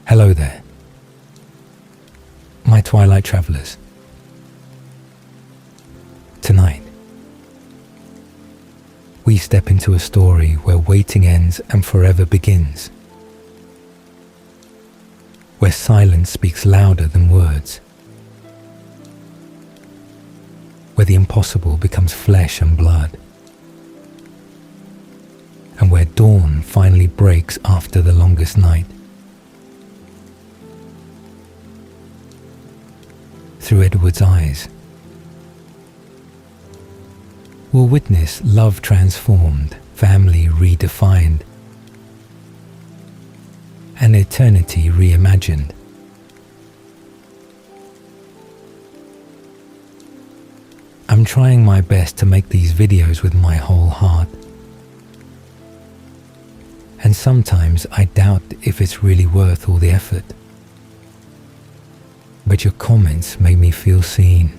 Hello there, my Twilight Travelers. Tonight, we step into a story where waiting ends and forever begins, where silence speaks louder than words, where the impossible becomes flesh and blood, and where dawn finally breaks after the longest night. Through Edward's eyes, we'll witness love transformed, family redefined, and eternity reimagined. I'm trying my best to make these videos with my whole heart, and sometimes I doubt if it's really worth all the effort. But your comments make me feel seen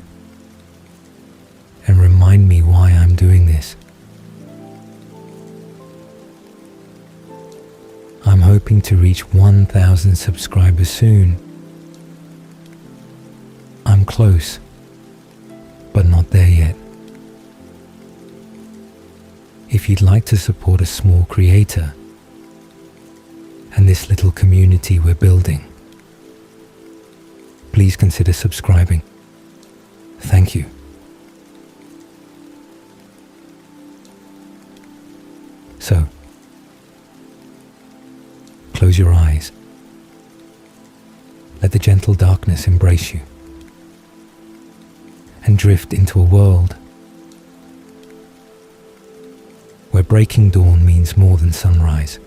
and remind me why I'm doing this. I'm hoping to reach 1,000 subscribers soon. I'm close, but not there yet. If you'd like to support a small creator and this little community we're building, please consider subscribing. Thank you. So, close your eyes. Let the gentle darkness embrace you and drift into a world where breaking dawn means more than sunrise.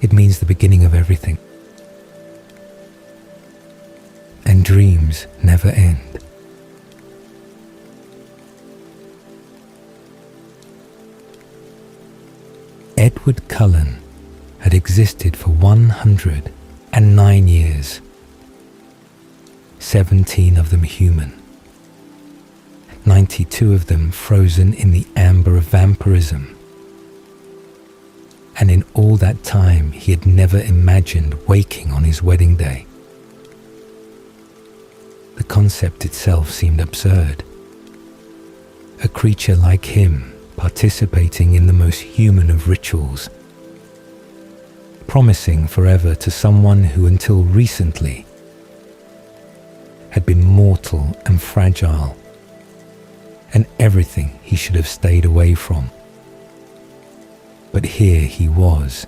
It means the beginning of everything. And dreams never end. Edward Cullen had existed for 109 years, 17 of them human, 92 of them frozen in the amber of vampirism. And in all that time, he had never imagined waking on his wedding day. The concept itself seemed absurd. A creature like him participating in the most human of rituals, promising forever to someone who until recently had been mortal and fragile, and everything he should have stayed away from. But here he was,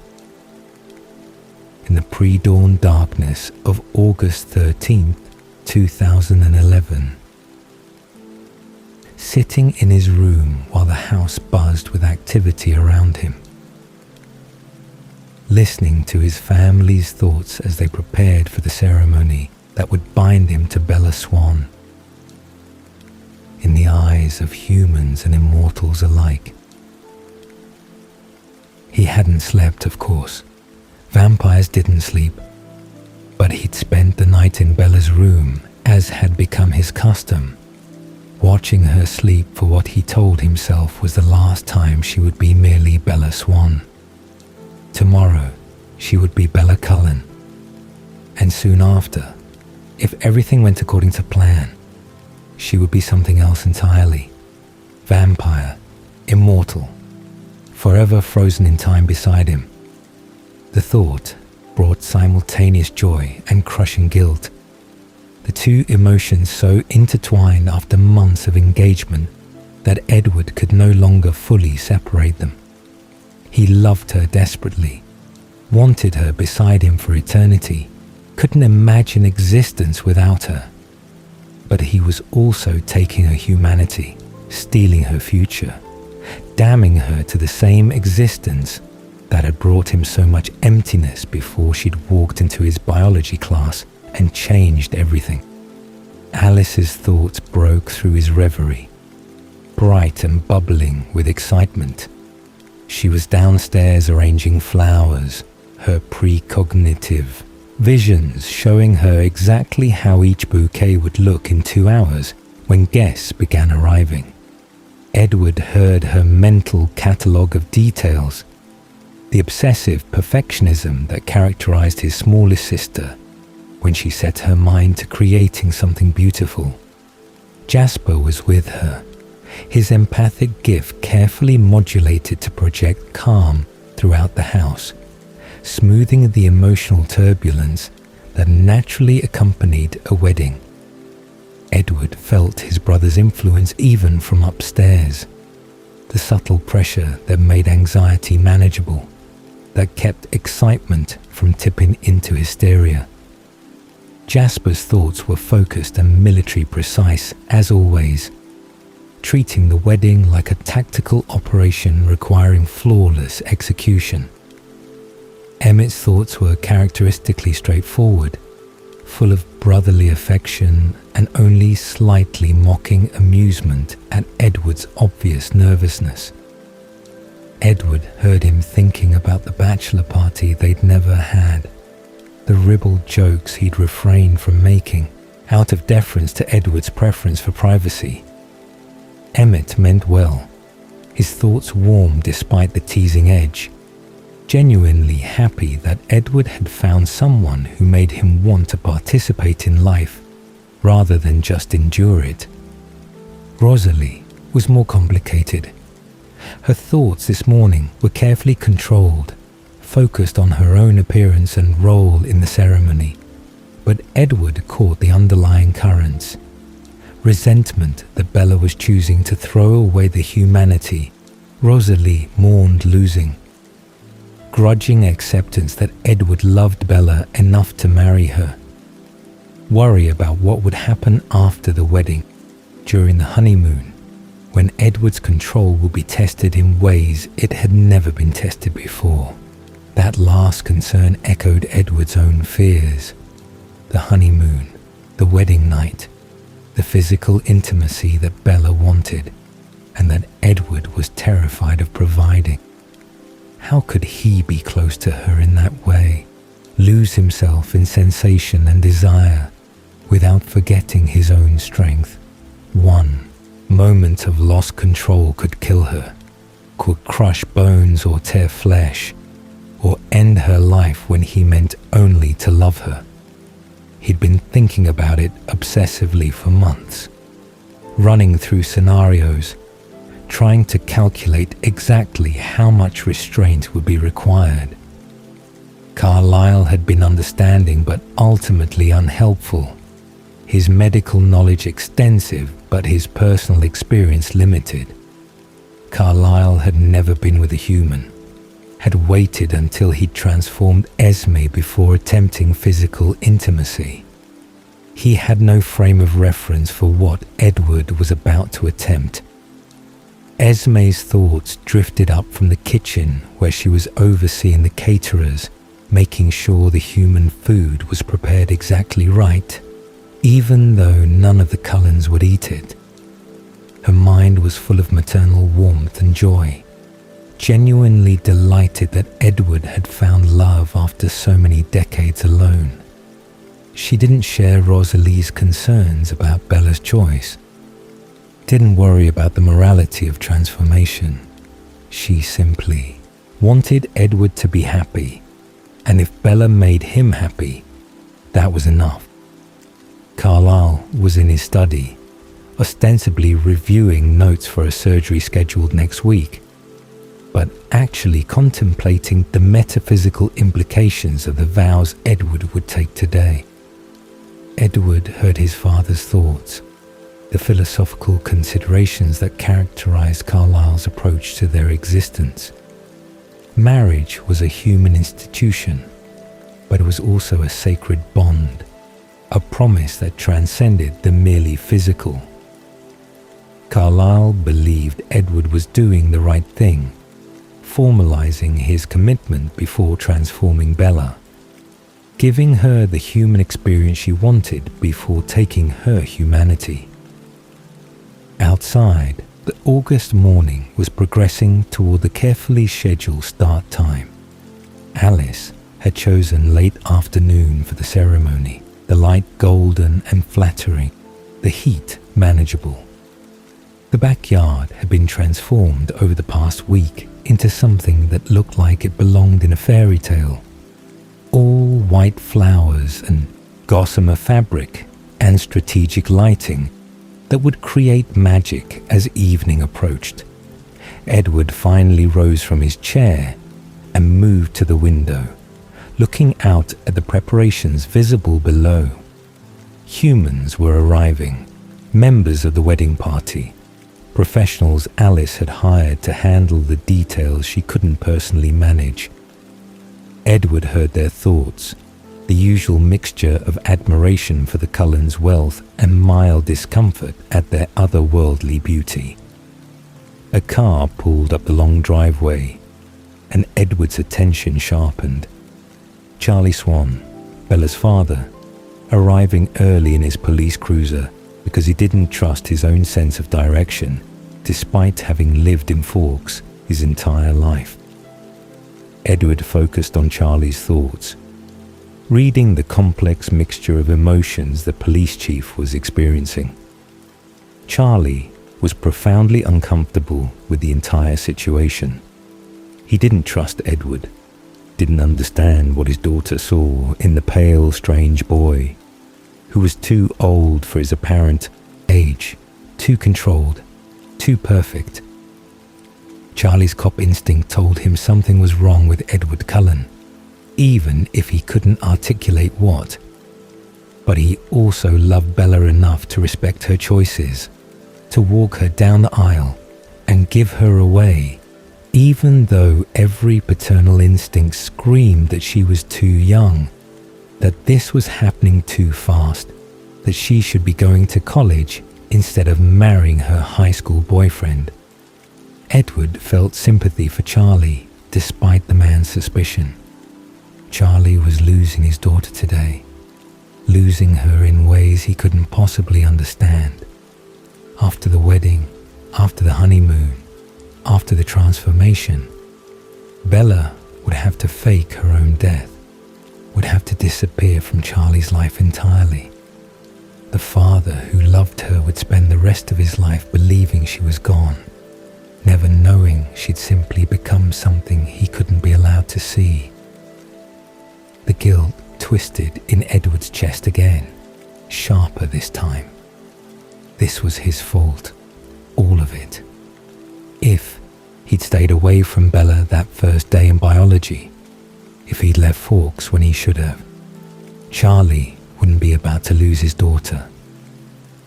in the pre-dawn darkness of August 13th, 2011, sitting in his room while the house buzzed with activity around him, listening to his family's thoughts as they prepared for the ceremony that would bind him to Bella Swan. In the eyes of humans and immortals alike, he hadn't slept, of course. Vampires didn't sleep. But he'd spent the night in Bella's room, as had become his custom, watching her sleep for what he told himself was the last time she would be merely Bella Swan. Tomorrow, she would be Bella Cullen. And soon after, if everything went according to plan, she would be something else entirely. Vampire, immortal, forever frozen in time beside him. The thought brought simultaneous joy and crushing guilt, the two emotions so intertwined after months of engagement that Edward could no longer fully separate them. He loved her desperately, wanted her beside him for eternity, couldn't imagine existence without her. But he was also taking her humanity, stealing her future, damning her to the same existence that had brought him so much emptiness before she'd walked into his biology class and changed everything. Alice's thoughts broke through his reverie, bright and bubbling with excitement. She was downstairs arranging flowers, her precognitive visions showing her exactly how each bouquet would look in 2 hours when guests began arriving. Edward heard her mental catalogue of details, the obsessive perfectionism that characterized his smallest sister when she set her mind to creating something beautiful. Jasper was with her, his empathic gift carefully modulated to project calm throughout the house, smoothing the emotional turbulence that naturally accompanied a wedding. Edward felt his brother's influence even from upstairs, the subtle pressure that made anxiety manageable, that kept excitement from tipping into hysteria. Jasper's thoughts were focused and military precise as always, treating the wedding like a tactical operation requiring flawless execution. Emmett's thoughts were characteristically straightforward, full of brotherly affection and only slightly mocking amusement at Edward's obvious nervousness. Edward heard him thinking about the bachelor party they'd never had, the ribald jokes he'd refrained from making out of deference to Edward's preference for privacy. Emmett meant well. His thoughts warmed despite the teasing edge, genuinely happy that Edward had found someone who made him want to participate in life rather than just endure it. Rosalie was more complicated. Her thoughts this morning were carefully controlled, focused on her own appearance and role in the ceremony, but Edward caught the underlying currents. Resentment that Bella was choosing to throw away the humanity Rosalie mourned losing. Grudging acceptance that Edward loved Bella enough to marry her. Worry about what would happen after the wedding, during the honeymoon, when Edward's control would be tested in ways it had never been tested before. That last concern echoed Edward's own fears. The honeymoon, the wedding night, the physical intimacy that Bella wanted, and that Edward was terrified of providing. How could he be close to her in that way, lose himself in sensation and desire, without forgetting his own strength? One moment of lost control could kill her, could crush bones or tear flesh, or end her life when he meant only to love her. He'd been thinking about it obsessively for months, running through scenarios, trying to calculate exactly how much restraint would be required. Carlyle had been understanding but ultimately unhelpful, his medical knowledge extensive but his personal experience limited. Carlyle had never been with a human, had waited until he'd transformed Esme before attempting physical intimacy. He had no frame of reference for what Edward was about to attempt. Esme's thoughts drifted up from the kitchen where she was overseeing the caterers, making sure the human food was prepared exactly right, even though none of the Cullens would eat it. Her mind was full of maternal warmth and joy, genuinely delighted that Edward had found love after so many decades alone. She didn't share Rosalie's concerns about Bella's choice, didn't worry about the morality of transformation. She simply wanted Edward to be happy, and if Bella made him happy, that was enough. Carlyle was in his study, ostensibly reviewing notes for a surgery scheduled next week, but actually contemplating the metaphysical implications of the vows Edward would take today. Edward heard his father's thoughts, the philosophical considerations that characterized Carlyle's approach to their existence. Marriage was a human institution, but it was also a sacred bond, a promise that transcended the merely physical. Carlyle believed Edward was doing the right thing, formalizing his commitment before transforming Bella, giving her the human experience she wanted before taking her humanity. Outside, the August morning was progressing toward the carefully scheduled start time. Alice had chosen late afternoon for the ceremony, the light golden and flattering, the heat manageable. The backyard had been transformed over the past week into something that looked like it belonged in a fairy tale. All white flowers and gossamer fabric and strategic lighting that would create magic as evening approached. Edward finally rose from his chair and moved to the window, looking out at the preparations visible below. Humans were arriving, members of the wedding party, professionals Alice had hired to handle the details she couldn't personally manage. Edward heard their thoughts, the usual mixture of admiration for the Cullens' wealth and mild discomfort at their otherworldly beauty. A car pulled up the long driveway, and Edward's attention sharpened. Charlie Swan, Bella's father, arriving early in his police cruiser because he didn't trust his own sense of direction, despite having lived in Forks his entire life. Edward focused on Charlie's thoughts, reading the complex mixture of emotions the police chief was experiencing. Charlie was profoundly uncomfortable with the entire situation. He didn't trust Edward, didn't understand what his daughter saw in the pale, strange boy, who was too old for his apparent age, too controlled, too perfect. Charlie's cop instinct told him something was wrong with Edward Cullen, even if he couldn't articulate what. But he also loved Bella enough to respect her choices, to walk her down the aisle and give her away, even though every paternal instinct screamed that she was too young, that this was happening too fast, that she should be going to college instead of marrying her high school boyfriend. Edward felt sympathy for Charlie, despite the man's suspicion. Charlie was losing his daughter today, losing her in ways he couldn't possibly understand. After the wedding, after the honeymoon, after the transformation, Bella would have to fake her own death, would have to disappear from Charlie's life entirely. The father who loved her would spend the rest of his life believing she was gone, never knowing she'd simply become something he couldn't be allowed to see. The guilt twisted in Edward's chest again, sharper this time. This was his fault, all of it. If he'd stayed away from Bella that first day in biology, if he'd left Forks when he should have, Charlie wouldn't be about to lose his daughter.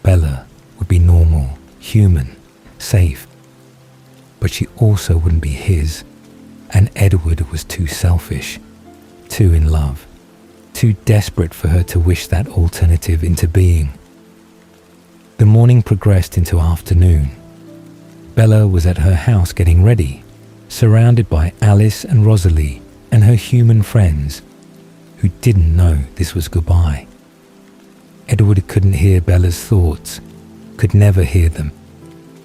Bella would be normal, human, safe. But she also wouldn't be his, and Edward was too selfish, too in love, too desperate for her to wish that alternative into being. The morning progressed into afternoon. Bella was at her house getting ready, surrounded by Alice and Rosalie and her human friends, who didn't know this was goodbye. Edward couldn't hear Bella's thoughts, could never hear them,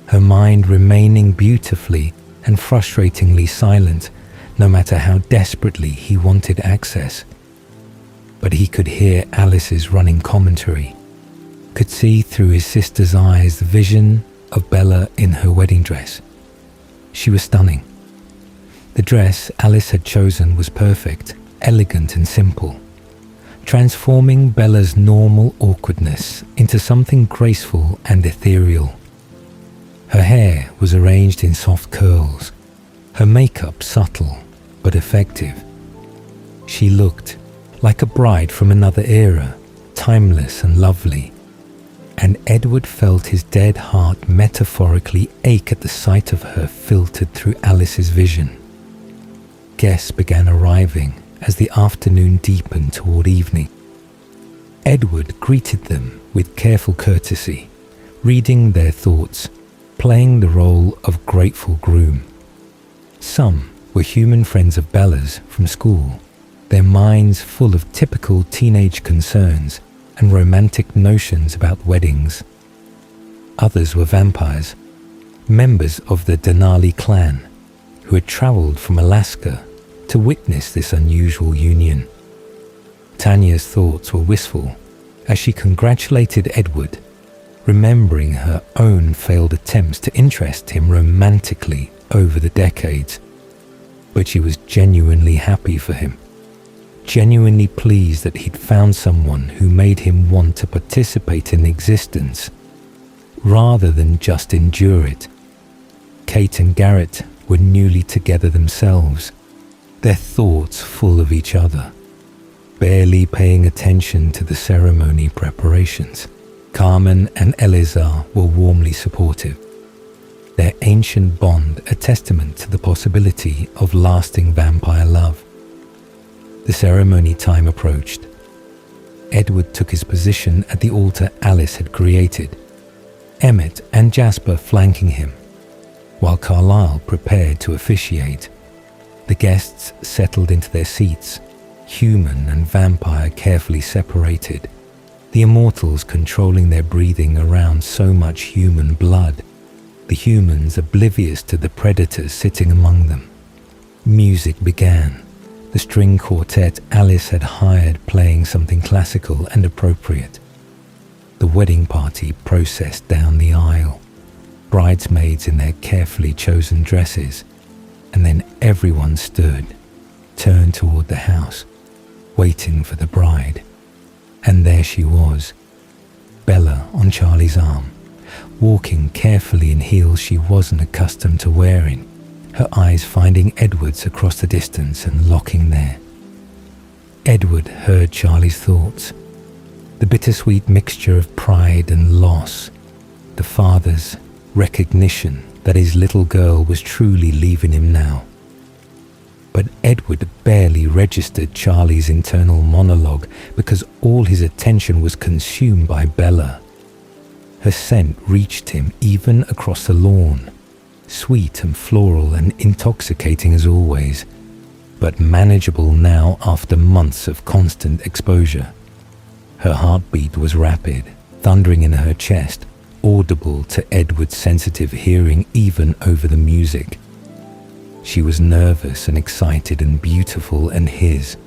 her mind remaining beautifully and frustratingly silent, no matter how desperately he wanted access. But he could hear Alice's running commentary, could see through his sister's eyes the vision of Bella in her wedding dress. She was stunning. The dress Alice had chosen was perfect, elegant and simple, transforming Bella's normal awkwardness into something graceful and ethereal. Her hair was arranged in soft curls, her makeup subtle but effective. She looked like a bride from another era, timeless and lovely, and Edward felt his dead heart metaphorically ache at the sight of her filtered through Alice's vision. Guests began arriving as the afternoon deepened toward evening. Edward greeted them with careful courtesy, reading their thoughts, playing the role of grateful groom. Some were human friends of Bella's from school, their minds full of typical teenage concerns and romantic notions about weddings. Others were vampires, members of the Denali clan, who had traveled from Alaska to witness this unusual union. Tanya's thoughts were wistful as she congratulated Edward, remembering her own failed attempts to interest him romantically over the decades. But she was genuinely happy for him, genuinely pleased that he'd found someone who made him want to participate in existence, rather than just endure it. Kate and Garrett were newly together themselves, their thoughts full of each other, barely paying attention to the ceremony preparations. Carmen and Eleazar were warmly supportive, their ancient bond a testament to the possibility of lasting vampire love. The ceremony time approached. Edward took his position at the altar Alice had created, Emmett and Jasper flanking him, while Carlyle prepared to officiate. The guests settled into their seats, human and vampire carefully separated, the immortals controlling their breathing around so much human blood, the humans oblivious to the predators sitting among them. Music began, the string quartet Alice had hired playing something classical and appropriate. The wedding party processed down the aisle, bridesmaids in their carefully chosen dresses, and then everyone stood, turned toward the house, waiting for the bride. And there she was, Bella on Charlie's arm, walking carefully in heels she wasn't accustomed to wearing, her eyes finding Edward's across the distance and locking there. Edward heard Charlie's thoughts, the bittersweet mixture of pride and loss, the father's recognition that his little girl was truly leaving him now. But Edward barely registered Charlie's internal monologue because all his attention was consumed by Bella. Her scent reached him even across the lawn, sweet and floral and intoxicating as always, but manageable now after months of constant exposure. Her heartbeat was rapid, thundering in her chest, audible to Edward's sensitive hearing even over the music. She was nervous and excited and beautiful and his.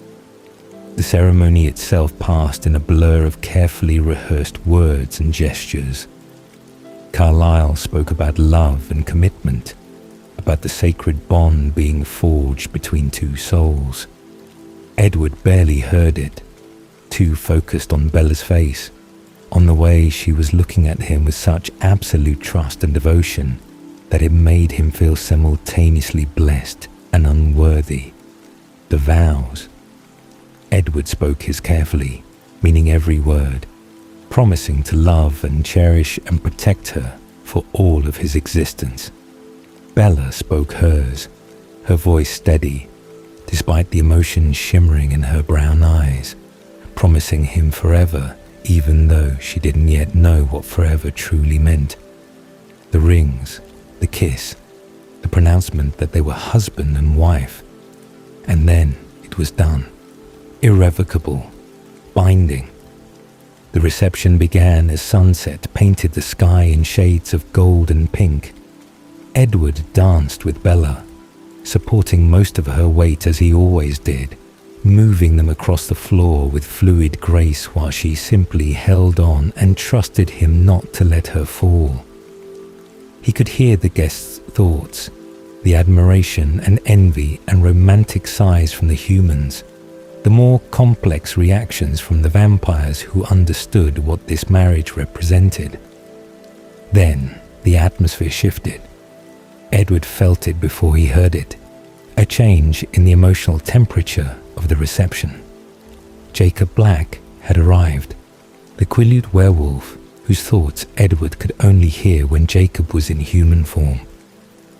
The ceremony itself passed in a blur of carefully rehearsed words and gestures. Carlyle spoke about love and commitment, about the sacred bond being forged between two souls. Edward barely heard it, too focused on Bella's face, on the way she was looking at him with such absolute trust and devotion that it made him feel simultaneously blessed and unworthy. The vows. Edward spoke his carefully, meaning every word, promising to love and cherish and protect her for all of his existence. Bella spoke hers, her voice steady, despite the emotion shimmering in her brown eyes, promising him forever, even though she didn't yet know what forever truly meant. The rings, the kiss, the pronouncement that they were husband and wife. And then it was done. Irrevocable. Binding. The reception began as sunset painted the sky in shades of gold and pink. Edward danced with Bella, supporting most of her weight as he always did, moving them across the floor with fluid grace while she simply held on and trusted him not to let her fall. He could hear the guests' thoughts, the admiration and envy and romantic sighs from the humans, the more complex reactions from the vampires who understood what this marriage represented. Then the atmosphere shifted. Edward felt it before he heard it, a change in the emotional temperature of the reception. Jacob Black had arrived, the Quileute werewolf whose thoughts Edward could only hear when Jacob was in human form,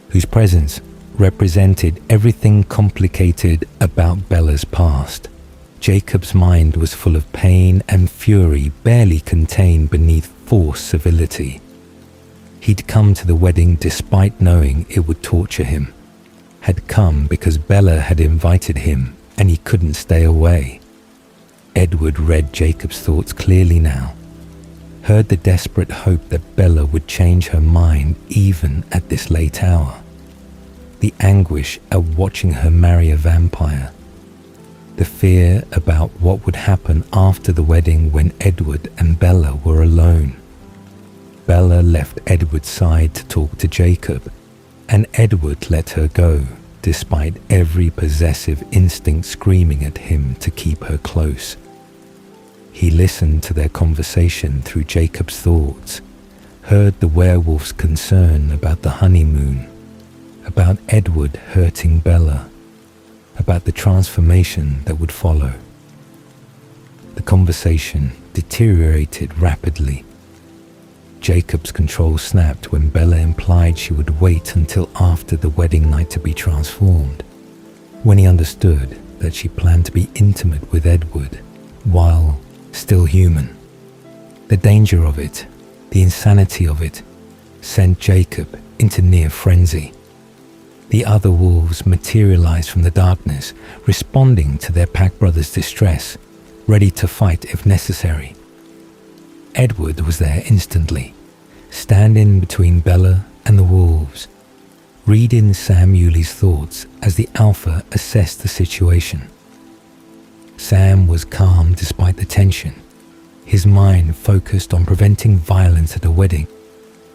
whose presence represented everything complicated about Bella's past. Jacob's mind was full of pain and fury barely contained beneath forced civility. He'd come to the wedding despite knowing it would torture him, had come because Bella had invited him and he couldn't stay away. Edward read Jacob's thoughts clearly now, heard the desperate hope that Bella would change her mind even at this late hour. The anguish at watching her marry a vampire. The fear about what would happen after the wedding when Edward and Bella were alone. Bella left Edward's side to talk to Jacob, and Edward let her go, despite every possessive instinct screaming at him to keep her close. He listened to their conversation through Jacob's thoughts, heard the werewolf's concern about the honeymoon, about Edward hurting Bella, about the transformation that would follow. The conversation deteriorated rapidly. Jacob's control snapped when Bella implied she would wait until after the wedding night to be transformed, when he understood that she planned to be intimate with Edward while still human. The danger of it, the insanity of it, sent Jacob into near frenzy. The other wolves materialized from the darkness, responding to their pack brother's distress, ready to fight if necessary. Edward was there instantly, standing between Bella and the wolves, reading Sam Yuli's thoughts as the Alpha assessed the situation. Sam was calm despite the tension, his mind focused on preventing violence at a wedding,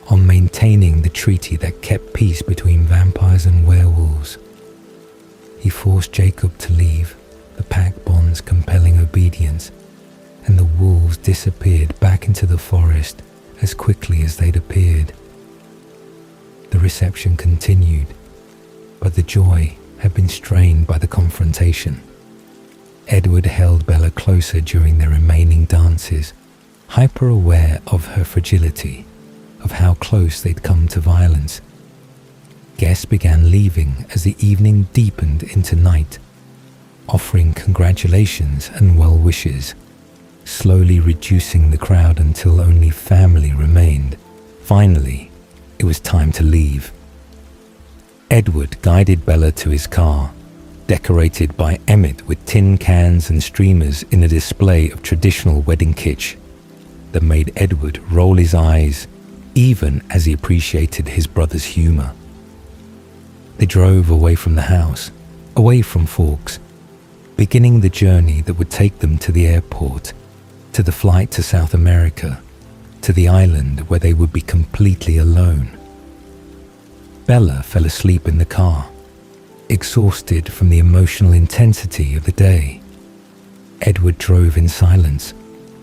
on maintaining the treaty that kept peace between vampires and werewolves. He forced Jacob to leave, the pack bonds compelling obedience, and the wolves disappeared back into the forest as quickly as they'd appeared. The reception continued, but the joy had been strained by the confrontation. Edward held Bella closer during their remaining dances, hyper-aware of her fragility, of how close they'd come to violence. Guests began leaving as the evening deepened into night, offering congratulations and well wishes, slowly reducing the crowd until only family remained. Finally, it was time to leave. Edward guided Bella to his car, decorated by Emmett with tin cans and streamers in a display of traditional wedding kitsch that made Edward roll his eyes even as he appreciated his brother's humor. They drove away from the house, away from Forks, beginning the journey that would take them to the airport, to the flight to South America, to the island where they would be completely alone. Bella fell asleep in the car, exhausted from the emotional intensity of the day. Edward drove in silence,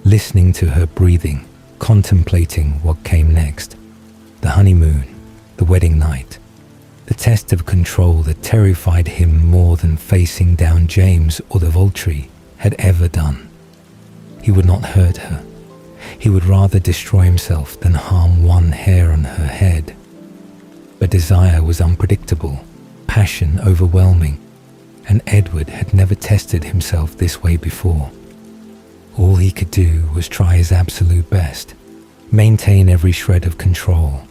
listening to her breathing, contemplating what came next. The honeymoon, the wedding night, the test of control that terrified him more than facing down James or the Volturi had ever done. He would not hurt her. He would rather destroy himself than harm one hair on her head. But desire was unpredictable, passion overwhelming, and Edward had never tested himself this way before. All he could do was try his absolute best, maintain every shred of control,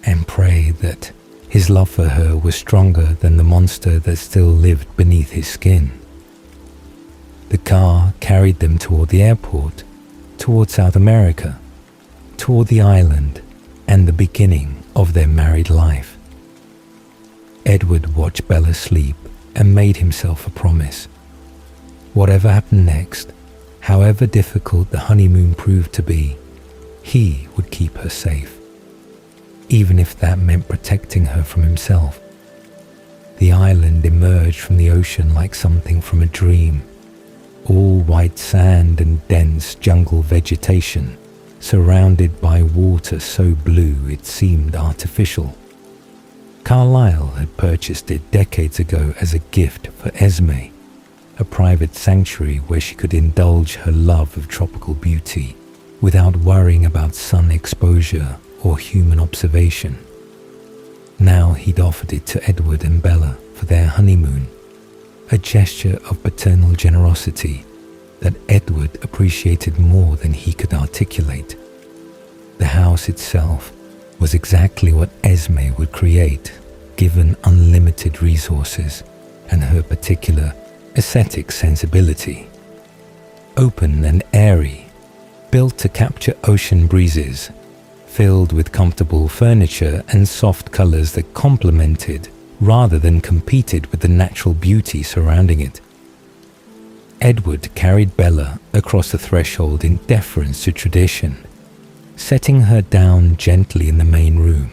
and pray that his love for her was stronger than the monster that still lived beneath his skin. The car carried them toward the airport, toward South America, toward the island, and the beginning of their married life. Edward watched Bella sleep and made himself a promise. Whatever happened next, however difficult the honeymoon proved to be, he would keep her safe, even if that meant protecting her from himself. The island emerged from the ocean like something from a dream, all white sand and dense jungle vegetation, surrounded by water so blue it seemed artificial. Carlyle had purchased it decades ago as a gift for Esme, a private sanctuary where she could indulge her love of tropical beauty without worrying about sun exposure or human observation. Now he'd offered it to Edward and Bella for their honeymoon, a gesture of paternal generosity that Edward appreciated more than he could articulate. The house itself was exactly what Esme would create, given unlimited resources and her particular aesthetic sensibility. Open and airy, built to capture ocean breezes, filled with comfortable furniture and soft colors that complemented rather than competed with the natural beauty surrounding it. Edward carried Bella across the threshold in deference to tradition, setting her down gently in the main room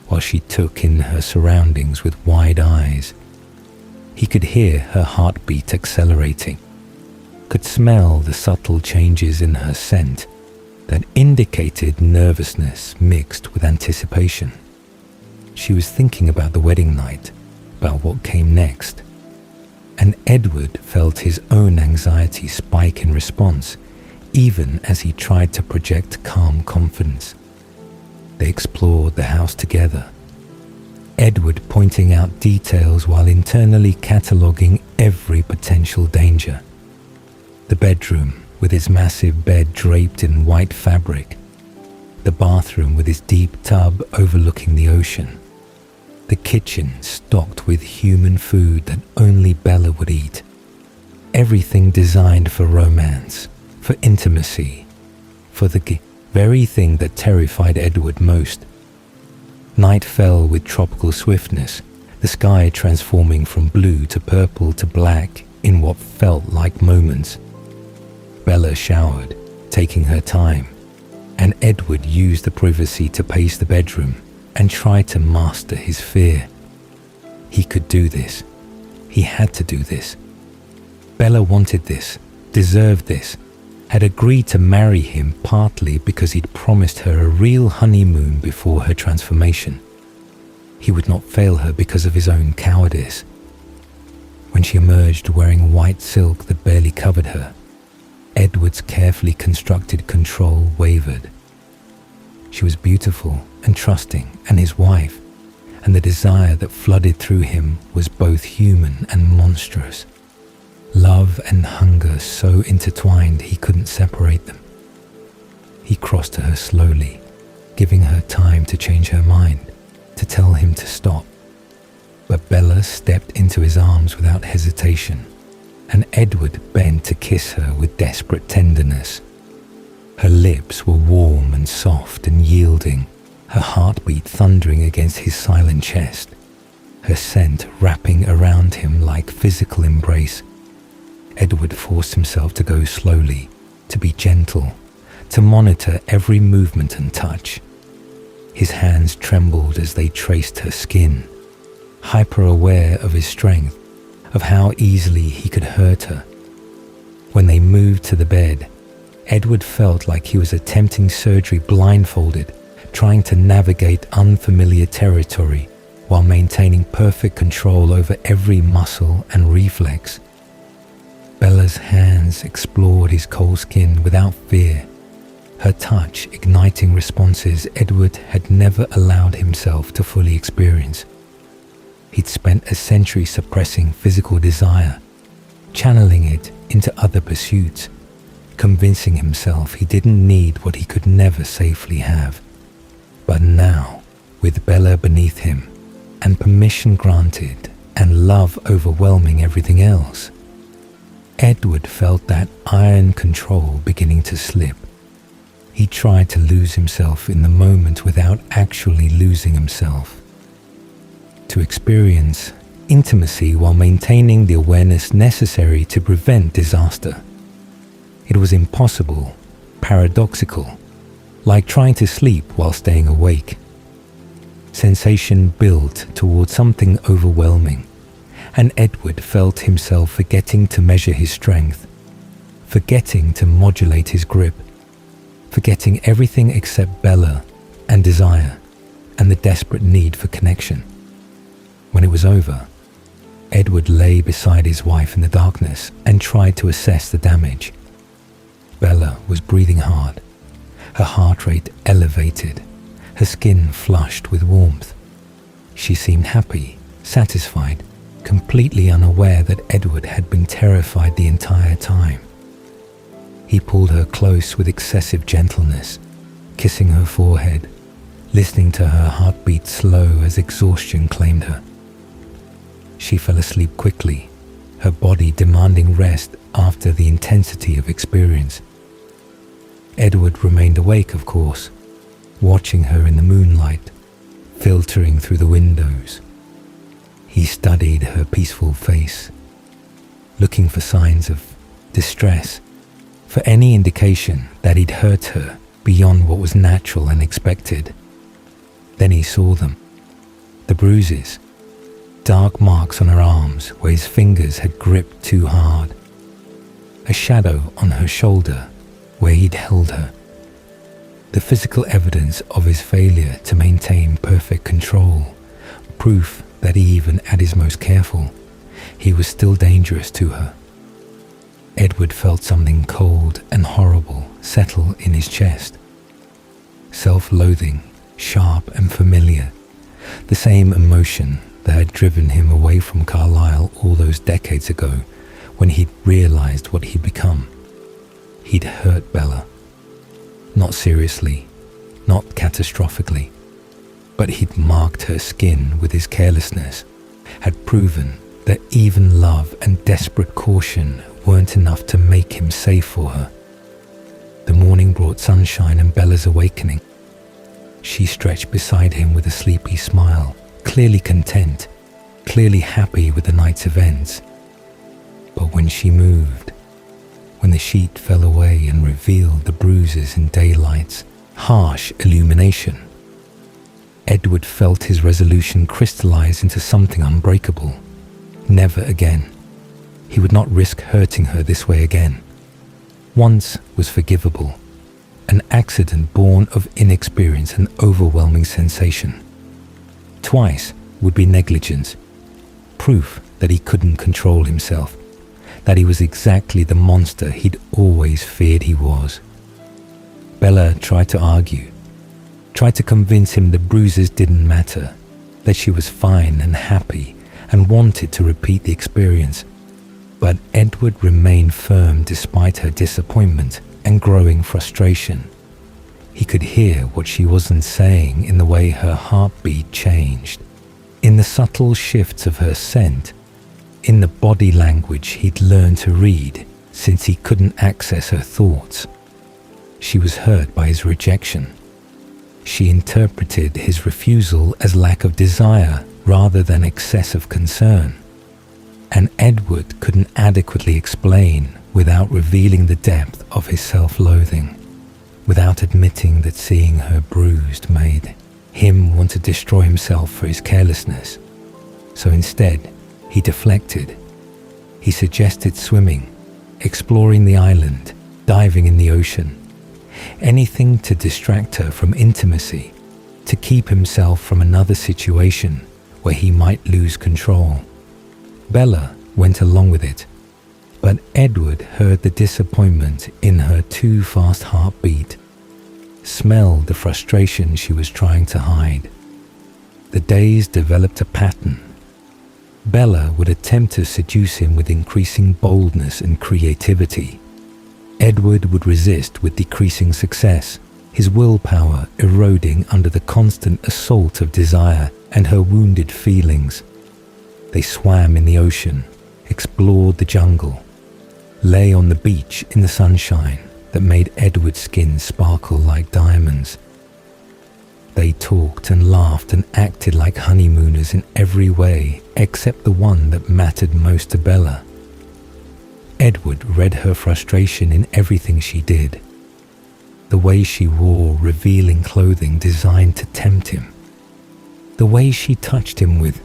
while she took in her surroundings with wide eyes. He could hear her heartbeat accelerating, could smell the subtle changes in her scent that indicated nervousness mixed with anticipation. She was thinking about the wedding night, about what came next, and Edward felt his own anxiety spike in response, even as he tried to project calm confidence. They explored the house together, Edward pointing out details while internally cataloguing every potential danger. The bedroom with its massive bed draped in white fabric, the bathroom with its deep tub overlooking the ocean, the kitchen stocked with human food that only Bella would eat, everything designed for romance, for intimacy, for the very thing that terrified Edward most. Night fell with tropical swiftness, the sky transforming from blue to purple to black in what felt like moments. Bella showered, taking her time, and Edward used the privacy to pace the bedroom and try to master his fear. He could do this. He had to do this. Bella wanted this, deserved this, had agreed to marry him partly because he'd promised her a real honeymoon before her transformation. He would not fail her because of his own cowardice. When she emerged wearing white silk that barely covered her, Edward's carefully constructed control wavered. She was beautiful and trusting, and his wife, and the desire that flooded through him was both human and monstrous. Love and hunger so intertwined he couldn't separate them. He crossed to her slowly, giving her time to change her mind, to tell him to stop. But Bella stepped into his arms without hesitation, and Edward bent to kiss her with desperate tenderness. Her lips were warm and soft and yielding, her heartbeat thundering against his silent chest, her scent wrapping around him like physical embrace. Edward forced himself to go slowly, to be gentle, to monitor every movement and touch. His hands trembled as they traced her skin, hyper-aware of his strength, of how easily he could hurt her. When they moved to the bed, Edward felt like he was attempting surgery blindfolded, trying to navigate unfamiliar territory while maintaining perfect control over every muscle and reflex. Bella's hands explored his cold skin without fear, her touch igniting responses Edward had never allowed himself to fully experience. He'd spent a century suppressing physical desire, channeling it into other pursuits, convincing himself he didn't need what he could never safely have. But now, with Bella beneath him, and permission granted, and love overwhelming everything else, Edward felt that iron control beginning to slip. He tried to lose himself in the moment without actually losing himself. To experience intimacy while maintaining the awareness necessary to prevent disaster. It was impossible, paradoxical, like trying to sleep while staying awake. Sensation built toward something overwhelming, and Edward felt himself forgetting to measure his strength, forgetting to modulate his grip, forgetting everything except Bella and desire and the desperate need for connection. When it was over, Edward lay beside his wife in the darkness and tried to assess the damage. Bella was breathing hard, her heart rate elevated, her skin flushed with warmth. She seemed happy, satisfied, completely unaware that Edward had been terrified the entire time. He pulled her close with excessive gentleness, kissing her forehead, listening to her heartbeat slow as exhaustion claimed her. She fell asleep quickly, her body demanding rest after the intensity of experience. Edward remained awake, of course, watching her in the moonlight, filtering through the windows. He studied her peaceful face, looking for signs of distress, for any indication that he'd hurt her beyond what was natural and expected. Then he saw them. The bruises, dark marks on her arms where his fingers had gripped too hard. A shadow on her shoulder where he'd held her. The physical evidence of his failure to maintain perfect control, proof that even at his most careful, he was still dangerous to her. Edward felt something cold and horrible settle in his chest. Self-loathing, sharp and familiar, the same emotion that had driven him away from Carlisle all those decades ago when he'd realized what he'd become. He'd hurt Bella. Not seriously, not catastrophically, but he'd marked her skin with his carelessness, had proven that even love and desperate caution weren't enough to make him safe for her. The morning brought sunshine and Bella's awakening. She stretched beside him with a sleepy smile, clearly content, clearly happy with the night's events. But when she moved, when the sheet fell away and revealed the bruises in daylight's harsh illumination, Edward felt his resolution crystallize into something unbreakable. Never again. He would not risk hurting her this way again. Once was forgivable. An accident born of inexperience and overwhelming sensation. Twice would be negligence. Proof that he couldn't control himself. That he was exactly the monster he'd always feared he was. Bella tried to argue. Tried to convince him the bruises didn't matter. That she was fine and happy and wanted to repeat the experience. But Edward remained firm despite her disappointment and growing frustration. He could hear what she wasn't saying in the way her heartbeat changed, in the subtle shifts of her scent, in the body language he'd learned to read since he couldn't access her thoughts. She was hurt by his rejection. She interpreted his refusal as lack of desire rather than excessive concern. And Edward couldn't adequately explain without revealing the depth of his self-loathing, without admitting that seeing her bruised made him want to destroy himself for his carelessness. So instead, he deflected. He suggested swimming, exploring the island, diving in the ocean. Anything to distract her from intimacy, to keep himself from another situation where he might lose control. Bella went along with it, but Edward heard the disappointment in her too fast heartbeat, smelled the frustration she was trying to hide. The days developed a pattern. Bella would attempt to seduce him with increasing boldness and creativity. Edward would resist with decreasing success, his willpower eroding under the constant assault of desire and her wounded feelings. They swam in the ocean, explored the jungle, lay on the beach in the sunshine that made Edward's skin sparkle like diamonds. They talked and laughed and acted like honeymooners in every way except the one that mattered most to Bella. Edward read her frustration in everything she did. The way she wore revealing clothing designed to tempt him. The way she touched him with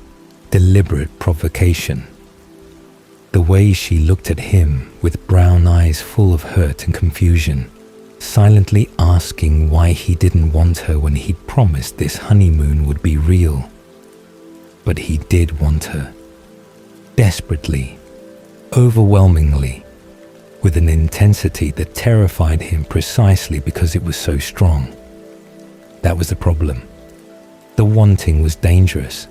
deliberate provocation. The way she looked at him with brown eyes full of hurt and confusion, silently asking why he didn't want her when he'd promised this honeymoon would be real. But he did want her. Desperately, overwhelmingly, with an intensity that terrified him precisely because it was so strong. That was the problem. The wanting was dangerous.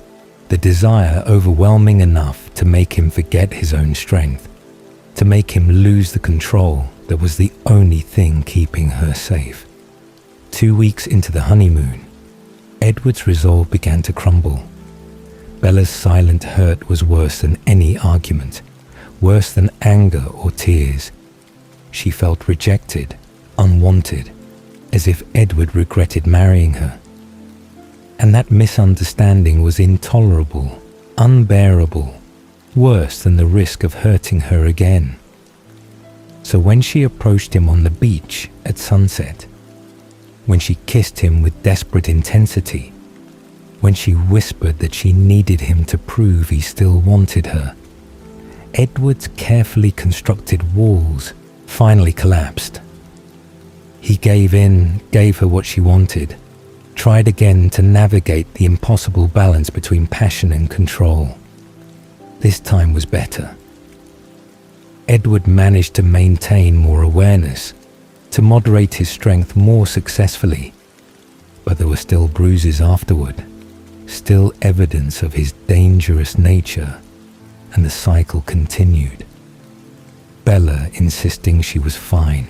The desire overwhelming enough to make him forget his own strength, to make him lose the control that was the only thing keeping her safe. 2 weeks into the honeymoon, Edward's resolve began to crumble. Bella's silent hurt was worse than any argument, worse than anger or tears. She felt rejected, unwanted, as if Edward regretted marrying her. And that misunderstanding was intolerable, unbearable, worse than the risk of hurting her again. So when she approached him on the beach at sunset, when she kissed him with desperate intensity, when she whispered that she needed him to prove he still wanted her, Edward's carefully constructed walls finally collapsed. He gave in, gave her what she wanted, tried again to navigate the impossible balance between passion and control. This time was better. Edward managed to maintain more awareness, to moderate his strength more successfully, but there were still bruises afterward, still evidence of his dangerous nature, and the cycle continued. Bella insisting she was fine,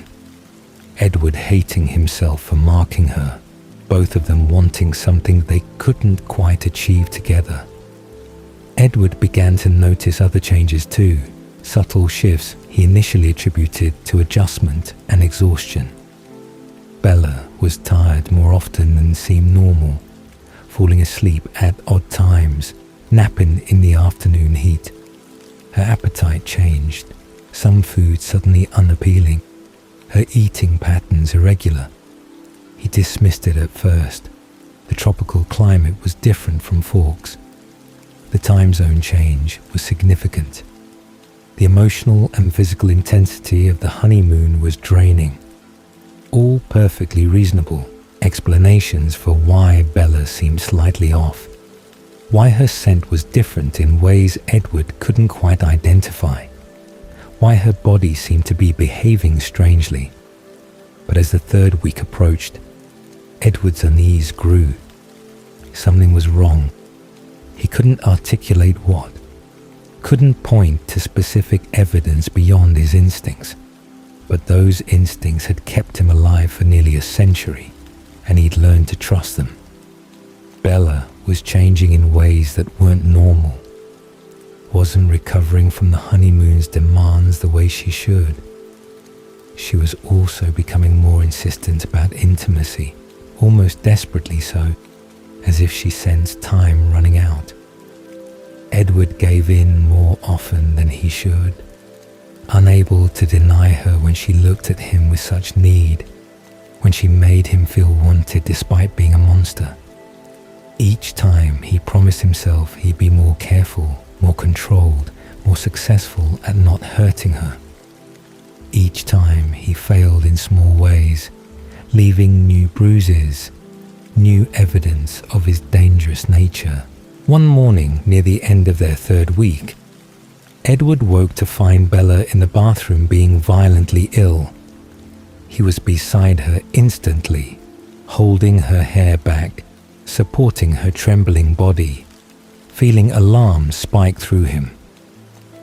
Edward hating himself for marking her, both of them wanting something they couldn't quite achieve together. Edward began to notice other changes too, subtle shifts he initially attributed to adjustment and exhaustion. Bella was tired more often than seemed normal, falling asleep at odd times, napping in the afternoon heat. Her appetite changed, some food suddenly unappealing, her eating patterns irregular. He dismissed it at first. The tropical climate was different from Forks. The time zone change was significant. The emotional and physical intensity of the honeymoon was draining. All perfectly reasonable explanations for why Bella seemed slightly off, why her scent was different in ways Edward couldn't quite identify, why her body seemed to be behaving strangely. But as the third week approached, Edward's unease grew. Something was wrong. He couldn't articulate what, couldn't point to specific evidence beyond his instincts, but those instincts had kept him alive for nearly a century, and he'd learned to trust them. Bella was changing in ways that weren't normal, wasn't recovering from the honeymoon's demands the way she should. She was also becoming more insistent about intimacy, almost desperately so, as if she sensed time running out. Edward gave in more often than he should, unable to deny her when she looked at him with such need, when she made him feel wanted despite being a monster. Each time he promised himself he'd be more careful, more controlled, more successful at not hurting her. Each time he failed in small ways, leaving new bruises, new evidence of his dangerous nature. One morning near the end of their third week, Edward woke to find Bella in the bathroom being violently ill. He was beside her instantly, holding her hair back, supporting her trembling body, feeling alarm spike through him.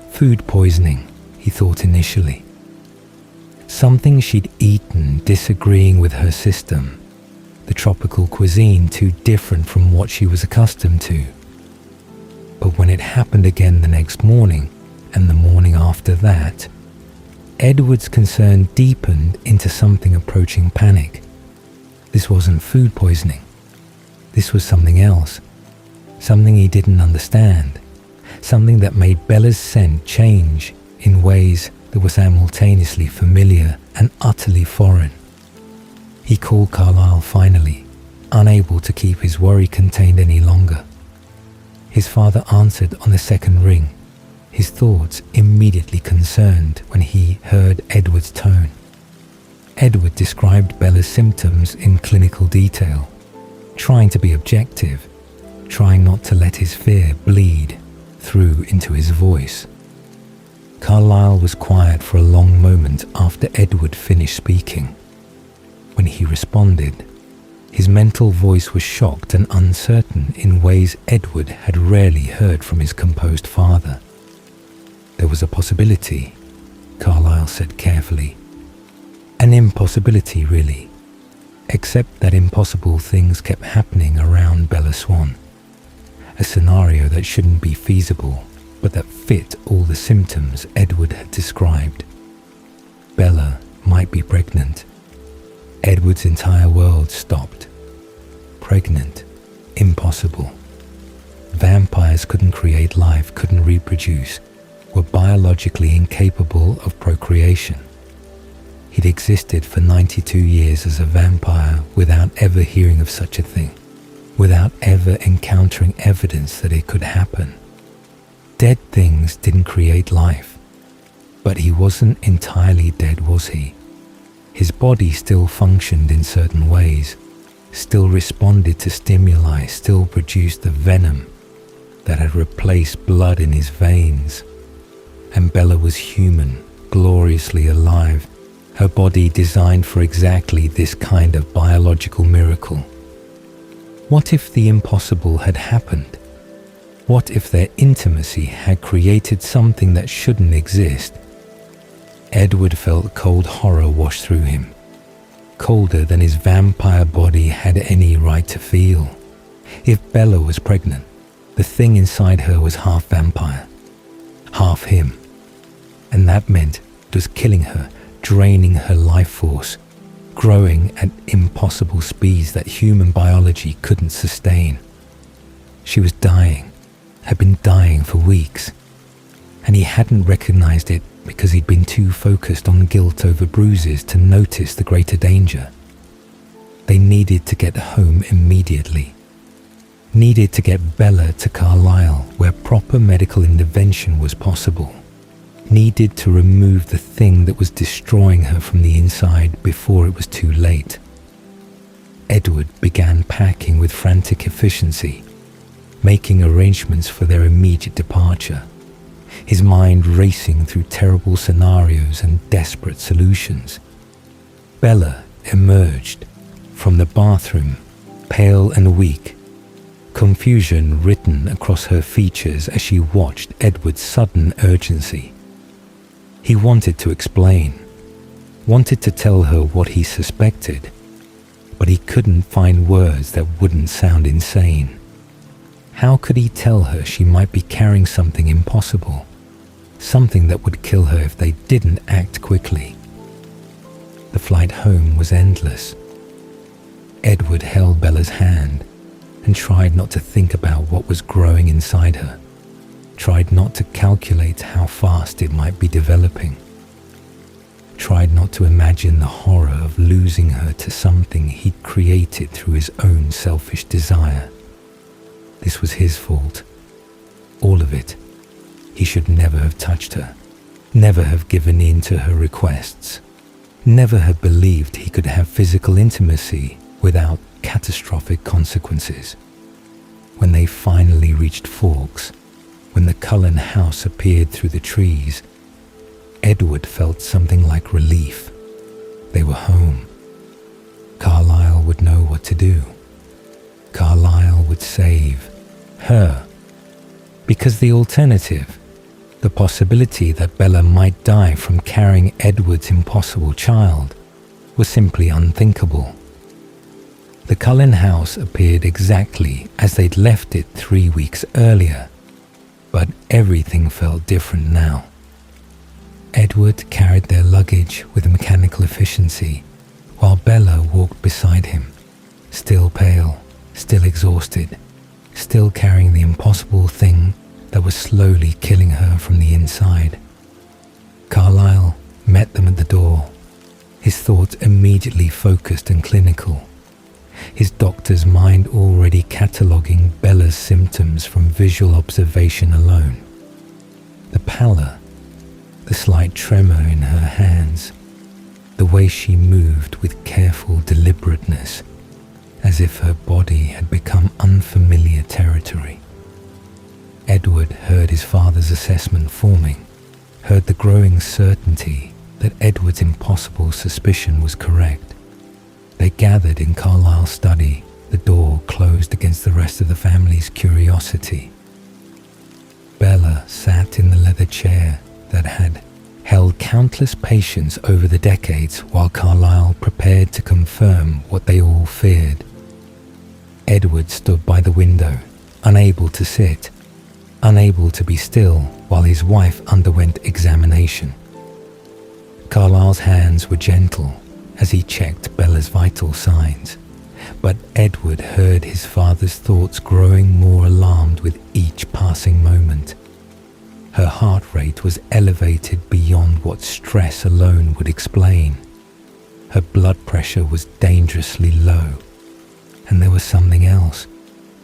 Food poisoning, he thought initially. Something she'd eaten disagreeing with her system, the tropical cuisine too different from what she was accustomed to. But when it happened again the next morning, and the morning after that, Edward's concern deepened into something approaching panic. This wasn't food poisoning. This was something else, something he didn't understand, something that made Bella's scent change in ways that were simultaneously familiar and utterly foreign. He called Carlyle finally, unable to keep his worry contained any longer. His father answered on the second ring, his thoughts immediately concerned when he heard Edward's tone. Edward described Bella's symptoms in clinical detail, trying to be objective, trying not to let his fear bleed through into his voice. Carlyle was quiet for a long moment after Edward finished speaking. When he responded, his mental voice was shocked and uncertain in ways Edward had rarely heard from his composed father. There was a possibility, Carlyle said carefully. An impossibility, really, except that impossible things kept happening around Bella Swan. A scenario that shouldn't be feasible, but that fit all the symptoms Edward had described. Bella might be pregnant. Edward's entire world stopped. Pregnant. Impossible. Vampires couldn't create life, couldn't reproduce, were biologically incapable of procreation. He'd existed for 92 years as a vampire without ever hearing of such a thing, without ever encountering evidence that it could happen. Dead things didn't create life, but he wasn't entirely dead, was he? His body still functioned in certain ways, still responded to stimuli, still produced the venom that had replaced blood in his veins. And Bella was human, gloriously alive, her body designed for exactly this kind of biological miracle. What if the impossible had happened? What if their intimacy had created something that shouldn't exist? Edward felt cold horror wash through him, colder than his vampire body had any right to feel. If Bella was pregnant, the thing inside her was half vampire, half him, and that meant it was killing her, draining her life force, growing at impossible speeds that human biology couldn't sustain. She was dying, had been dying for weeks, and he hadn't recognized it because he'd been too focused on guilt over bruises to notice the greater danger. They needed to get home immediately, needed to get Bella to Carlisle where proper medical intervention was possible, needed to remove the thing that was destroying her from the inside before it was too late. Edward began packing with frantic efficiency, making arrangements for their immediate departure, his mind racing through terrible scenarios and desperate solutions. Bella emerged from the bathroom, pale and weak, confusion written across her features as she watched Edward's sudden urgency. He wanted to explain, wanted to tell her what he suspected, but he couldn't find words that wouldn't sound insane. How could he tell her she might be carrying something impossible, something that would kill her if they didn't act quickly? The flight home was endless. Edward held Bella's hand and tried not to think about what was growing inside her, tried not to calculate how fast it might be developing, tried not to imagine the horror of losing her to something he'd created through his own selfish desire. This was his fault. All of it. He should never have touched her, never have given in to her requests, never have believed he could have physical intimacy without catastrophic consequences. When they finally reached Forks, when the Cullen house appeared through the trees, Edward felt something like relief. They were home. Carlisle would know what to do. Carlisle would save her. Because the alternative, the possibility that Bella might die from carrying Edward's impossible child, was simply unthinkable. The Cullen house appeared exactly as they'd left it 3 weeks earlier, but everything felt different now. Edward carried their luggage with mechanical efficiency, while Bella walked beside him, still pale, still exhausted, still carrying the impossible thing that was slowly killing her from the inside. Carlisle met them at the door, his thoughts immediately focused and clinical, his doctor's mind already cataloguing Bella's symptoms from visual observation alone. The pallor, the slight tremor in her hands, the way she moved with careful deliberateness, as if her body had become unfamiliar territory. Edward heard his father's assessment forming, heard the growing certainty that Edward's impossible suspicion was correct. They gathered in Carlisle's study, the door closed against the rest of the family's curiosity. Bella sat in the leather chair that had held countless patients over the decades while Carlisle prepared to confirm what they all feared. Edward stood by the window, unable to sit, unable to be still while his wife underwent examination. Carlisle's hands were gentle as he checked Bella's vital signs, but Edward heard his father's thoughts growing more alarmed with each passing moment. Her heart rate was elevated beyond what stress alone would explain. Her blood pressure was dangerously low. And there was something else.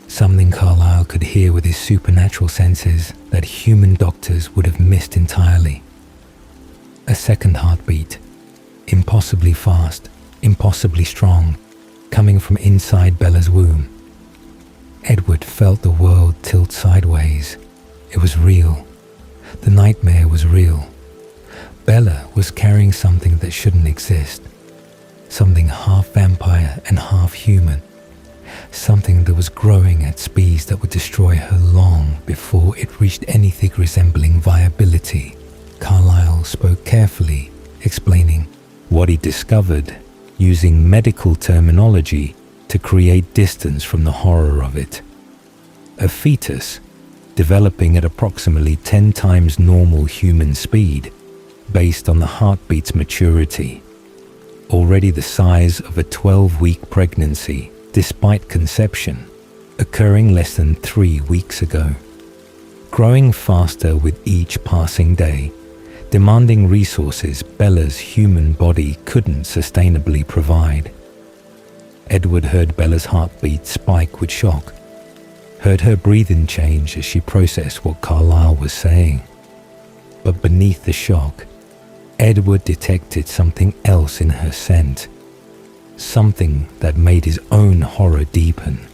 Something Carlyle could hear with his supernatural senses that human doctors would have missed entirely. A second heartbeat, impossibly fast, impossibly strong, coming from inside Bella's womb. Edward felt the world tilt sideways. It was real. The nightmare was real. Bella was carrying something that shouldn't exist. Something half vampire and half human. Something that was growing at speeds that would destroy her long before it reached anything resembling viability. Carlyle spoke carefully, explaining what he discovered, using medical terminology to create distance from the horror of it. A fetus, developing at approximately 10 times normal human speed, based on the heartbeat's maturity. Already the size of a 12-week pregnancy, despite conception, occurring less than 3 weeks ago. Growing faster with each passing day, demanding resources Bella's human body couldn't sustainably provide. Edward heard Bella's heartbeat spike with shock, heard her breathing change as she processed what Carlyle was saying. But beneath the shock, Edward detected something else in her scent, something that made his own horror deepen.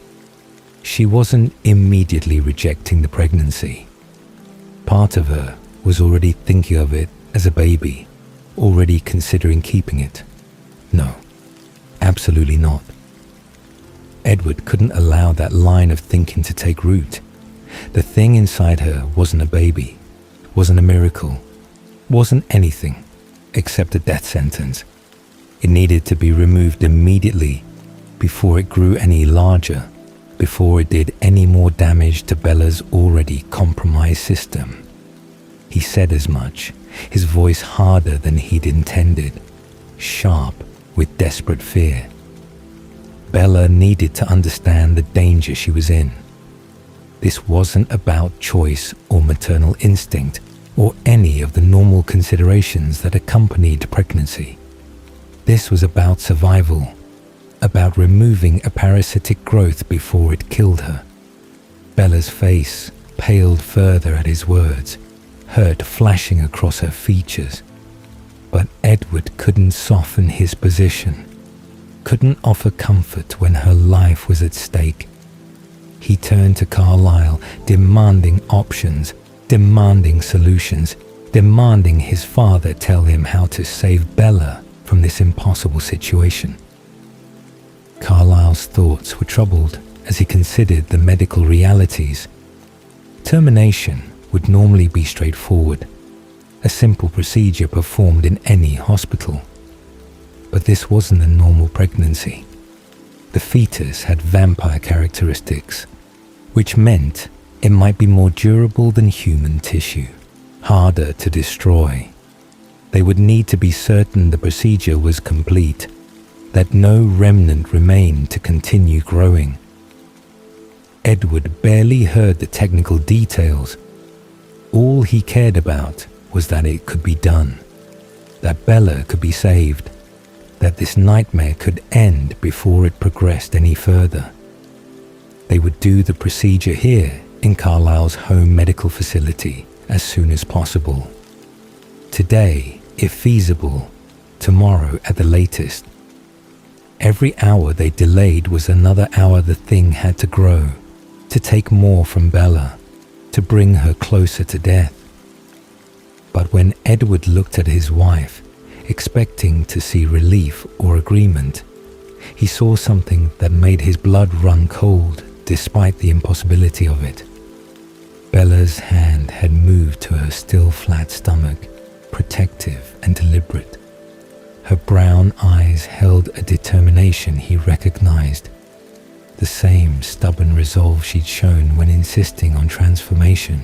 She wasn't immediately rejecting the pregnancy. Part of her was already thinking of it as a baby, already considering keeping it. No, absolutely not. Edward couldn't allow that line of thinking to take root. The thing inside her wasn't a baby, wasn't a miracle, wasn't anything except a death sentence. It needed to be removed immediately before it grew any larger, before it did any more damage to Bella's already compromised system. He said as much, his voice harder than he'd intended, sharp with desperate fear. Bella needed to understand the danger she was in. This wasn't about choice or maternal instinct or any of the normal considerations that accompanied pregnancy. This was about survival, about removing a parasitic growth before it killed her. Bella's face paled further at his words, hurt flashing across her features. But Edward couldn't soften his position, couldn't offer comfort when her life was at stake. He turned to Carlyle, demanding options, demanding solutions, demanding his father tell him how to save Bella from this impossible situation. Carlyle's thoughts were troubled as he considered the medical realities. Termination would normally be straightforward, a simple procedure performed in any hospital. But this wasn't a normal pregnancy. The fetus had vampire characteristics, which meant it might be more durable than human tissue, harder to destroy. They would need to be certain the procedure was complete, that no remnant remained to continue growing. Edward barely heard the technical details. All he cared about was that it could be done, that Bella could be saved, that this nightmare could end before it progressed any further. They would do the procedure here in Carlyle's home medical facility as soon as possible. Today, if feasible, tomorrow at the latest. Every hour they delayed was another hour the thing had to grow, to take more from Bella, to bring her closer to death. But when Edward looked at his wife, expecting to see relief or agreement, he saw something that made his blood run cold despite the impossibility of it. Bella's hand had moved to her still flat stomach, protective and deliberate. Her brown eyes held a determination he recognized, the same stubborn resolve she'd shown when insisting on transformation,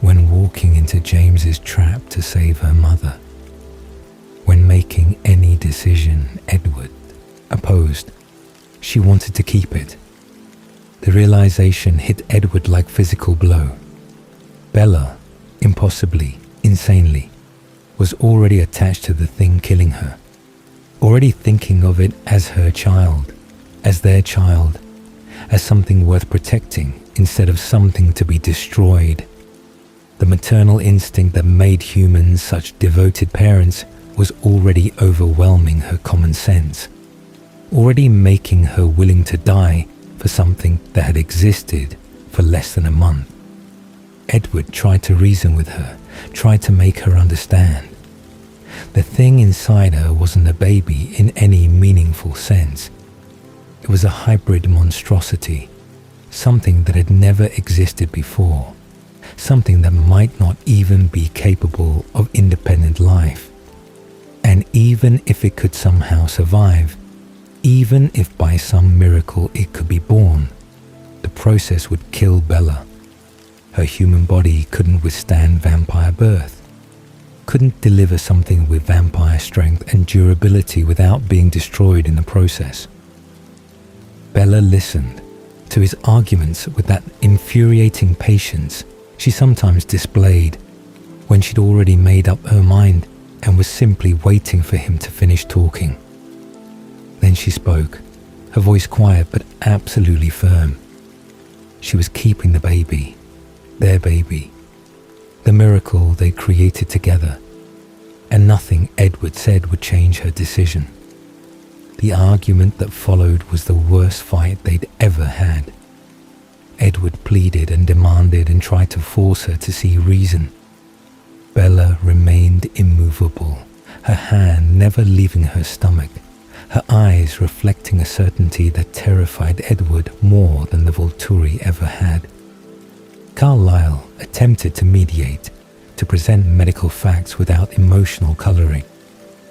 when walking into James's trap to save her mother. When making any decision Edward opposed, she wanted to keep it. The realization hit Edward like physical blow. Bella, impossibly, insanely, was already attached to the thing killing her. already thinking of it as her child, as their child, as something worth protecting instead of something to be destroyed. The maternal instinct that made humans such devoted parents was already overwhelming her common sense, already making her willing to die for something that had existed for less than a month. Edward tried to reason with her, tried to make her understand. The thing inside her wasn't a baby in any meaningful sense. It was a hybrid monstrosity, something that had never existed before, something that might not even be capable of independent life. And even if it could somehow survive, even if by some miracle it could be born, the process would kill Bella. Her human body couldn't withstand vampire birth, couldn't deliver something with vampire strength and durability without being destroyed in the process. Bella listened to his arguments with that infuriating patience she sometimes displayed when she'd already made up her mind and was simply waiting for him to finish talking. Then she spoke, her voice quiet but absolutely firm. She was keeping the baby, their baby, the miracle they created together, and nothing Edward said would change her decision. The argument that followed was the worst fight they'd ever had. Edward pleaded and demanded and tried to force her to see reason. Bella remained immovable, her hand never leaving her stomach, her eyes reflecting a certainty that terrified Edward more than the Volturi ever had. Carlyle attempted to mediate, to present medical facts without emotional colouring,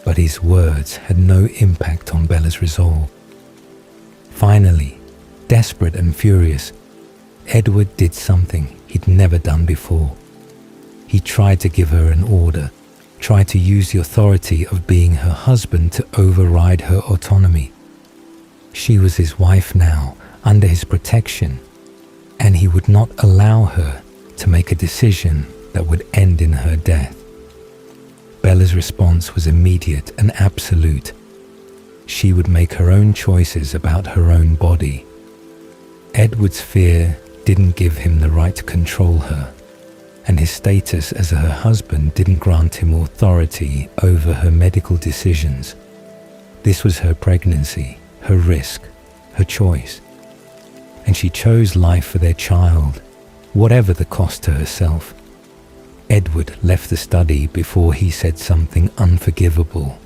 but his words had no impact on Bella's resolve. Finally, desperate and furious, Edward did something he'd never done before. He tried to give her an order, tried to use the authority of being her husband to override her autonomy. She was his wife now, under his protection, and he would not allow her to make a decision that would end in her death. Bella's response was immediate and absolute. She would make her own choices about her own body. Edward's fear didn't give him the right to control her, and his status as her husband didn't grant him authority over her medical decisions. This was her pregnancy, her risk, her choice, and she chose life for their child, whatever the cost to herself. Edward left the study before he said something unforgivable,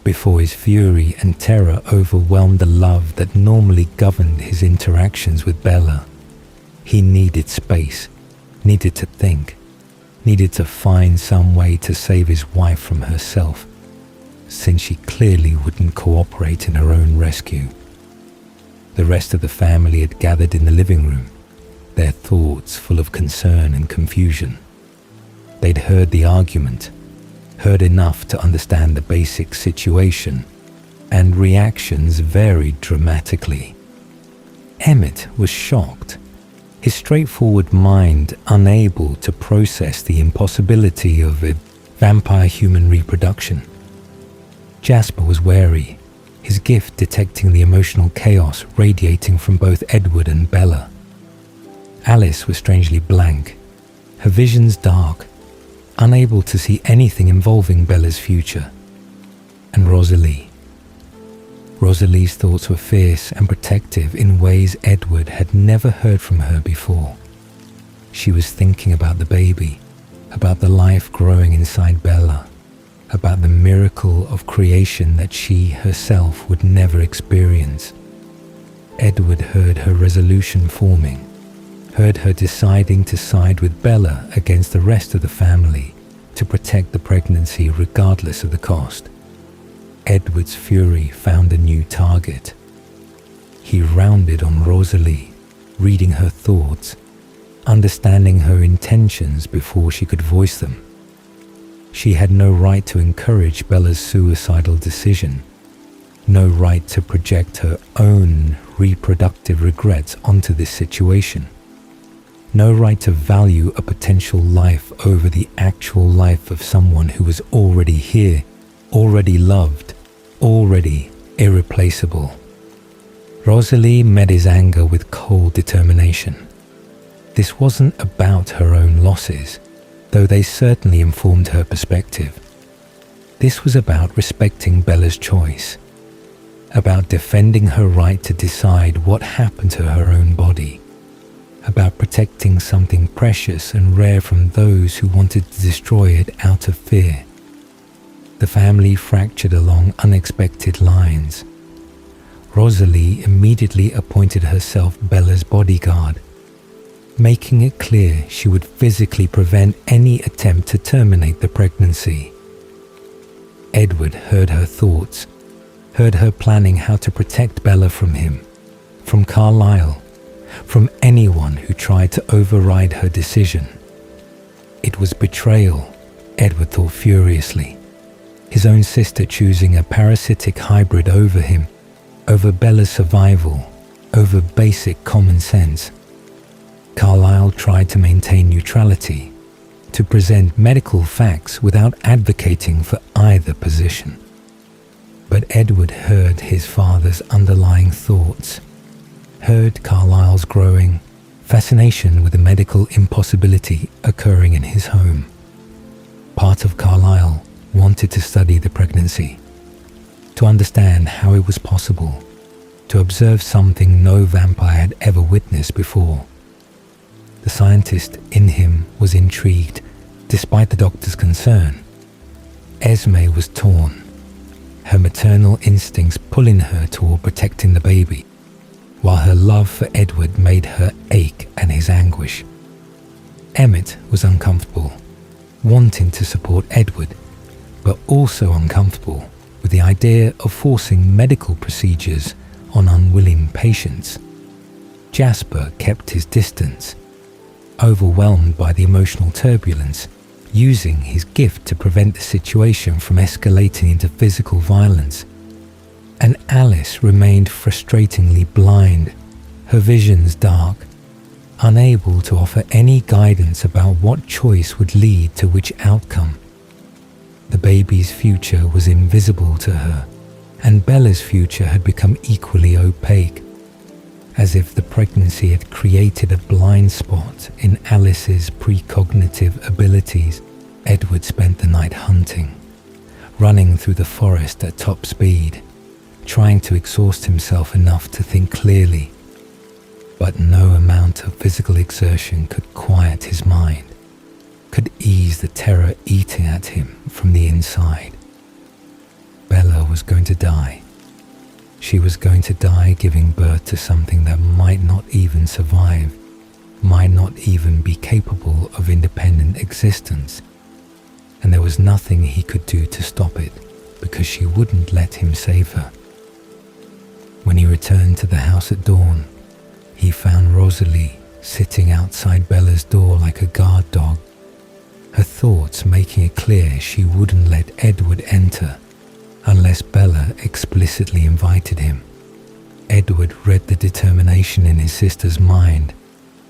before his fury and terror overwhelmed the love that normally governed his interactions with Bella. He needed space, needed to think, needed to find some way to save his wife from herself, since she clearly wouldn't cooperate in her own rescue. The rest of the family had gathered in the living room, their thoughts full of concern and confusion. They'd heard the argument, heard enough to understand the basic situation, and reactions varied dramatically. Emmett was shocked, his straightforward mind unable to process the impossibility of vampire-human reproduction. Jasper was wary, his gift detecting the emotional chaos radiating from both Edward and Bella. Alice was strangely blank, her visions dark, unable to see anything involving Bella's future. And Rosalie's thoughts were fierce and protective in ways Edward had never heard from her before. She was thinking about the baby, about the life growing inside Bella, about the miracle of creation that she herself would never experience. Edward heard her resolution forming, heard her deciding to side with Bella against the rest of the family to protect the pregnancy regardless of the cost. Edward's fury found a new target. He rounded on Rosalie, reading her thoughts, understanding her intentions before she could voice them. She had no right to encourage Bella's suicidal decision, no right to project her own reproductive regrets onto this situation, no right to value a potential life over the actual life of someone who was already here, already loved, already irreplaceable. Rosalie met his anger with cold determination. This wasn't about her own losses, though they certainly informed her perspective. This was about respecting Bella's choice, about defending her right to decide what happened to her own body, about protecting something precious and rare from those who wanted to destroy it out of fear. The family fractured along unexpected lines. Rosalie immediately appointed herself Bella's bodyguard, making it clear she would physically prevent any attempt to terminate the pregnancy. Edward heard her thoughts, heard her planning how to protect Bella from him, from Carlisle, from anyone who tried to override her decision. It was betrayal, Edward thought furiously. His own sister choosing a parasitic hybrid over him, over Bella's survival, over basic common sense. Carlisle tried to maintain neutrality, to present medical facts without advocating for either position. But Edward heard his father's underlying thoughts, heard Carlisle's growing fascination with the medical impossibility occurring in his home. Part of Carlisle wanted to study the pregnancy, to understand how it was possible, to observe something no vampire had ever witnessed before. The scientist in him was intrigued, despite the doctor's concern. Esme was torn, her maternal instincts pulling her toward protecting the baby, while her love for Edward made her ache at his anguish. Emmett was uncomfortable, wanting to support Edward, but also uncomfortable with the idea of forcing medical procedures on unwilling patients. Jasper kept his distance, overwhelmed by the emotional turbulence, using his gift to prevent the situation from escalating into physical violence. And Alice remained frustratingly blind, her visions dark, unable to offer any guidance about what choice would lead to which outcome. The baby's future was invisible to her, and Bella's future had become equally opaque, as if the pregnancy had created a blind spot in Alice's precognitive abilities. Edward spent the night hunting, running through the forest at top speed, trying to exhaust himself enough to think clearly. But no amount of physical exertion could quiet his mind, could ease the terror eating at him from the inside. Bella was going to die. She was going to die giving birth to something that might not even survive, might not even be capable of independent existence. And there was nothing he could do to stop it, because she wouldn't let him save her. When he returned to the house at dawn, he found Rosalie sitting outside Bella's door like a guard dog, her thoughts making it clear she wouldn't let Edward enter unless Bella explicitly invited him. Edward read the determination in his sister's mind,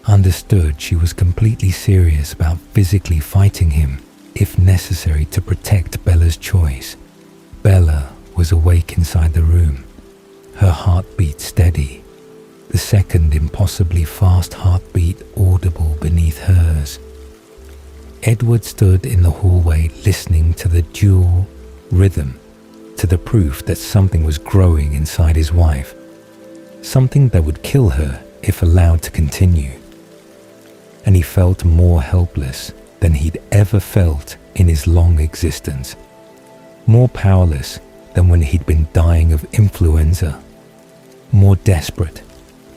understood she was completely serious about physically fighting him if necessary to protect Bella's choice. Bella was awake inside the room, her heartbeat steady, the second impossibly fast heartbeat audible beneath hers. Edward stood in the hallway listening to the dual rhythm, to the proof that something was growing inside his wife, something that would kill her if allowed to continue. And he felt more helpless than he'd ever felt in his long existence, more powerless than when he'd been dying of influenza, more desperate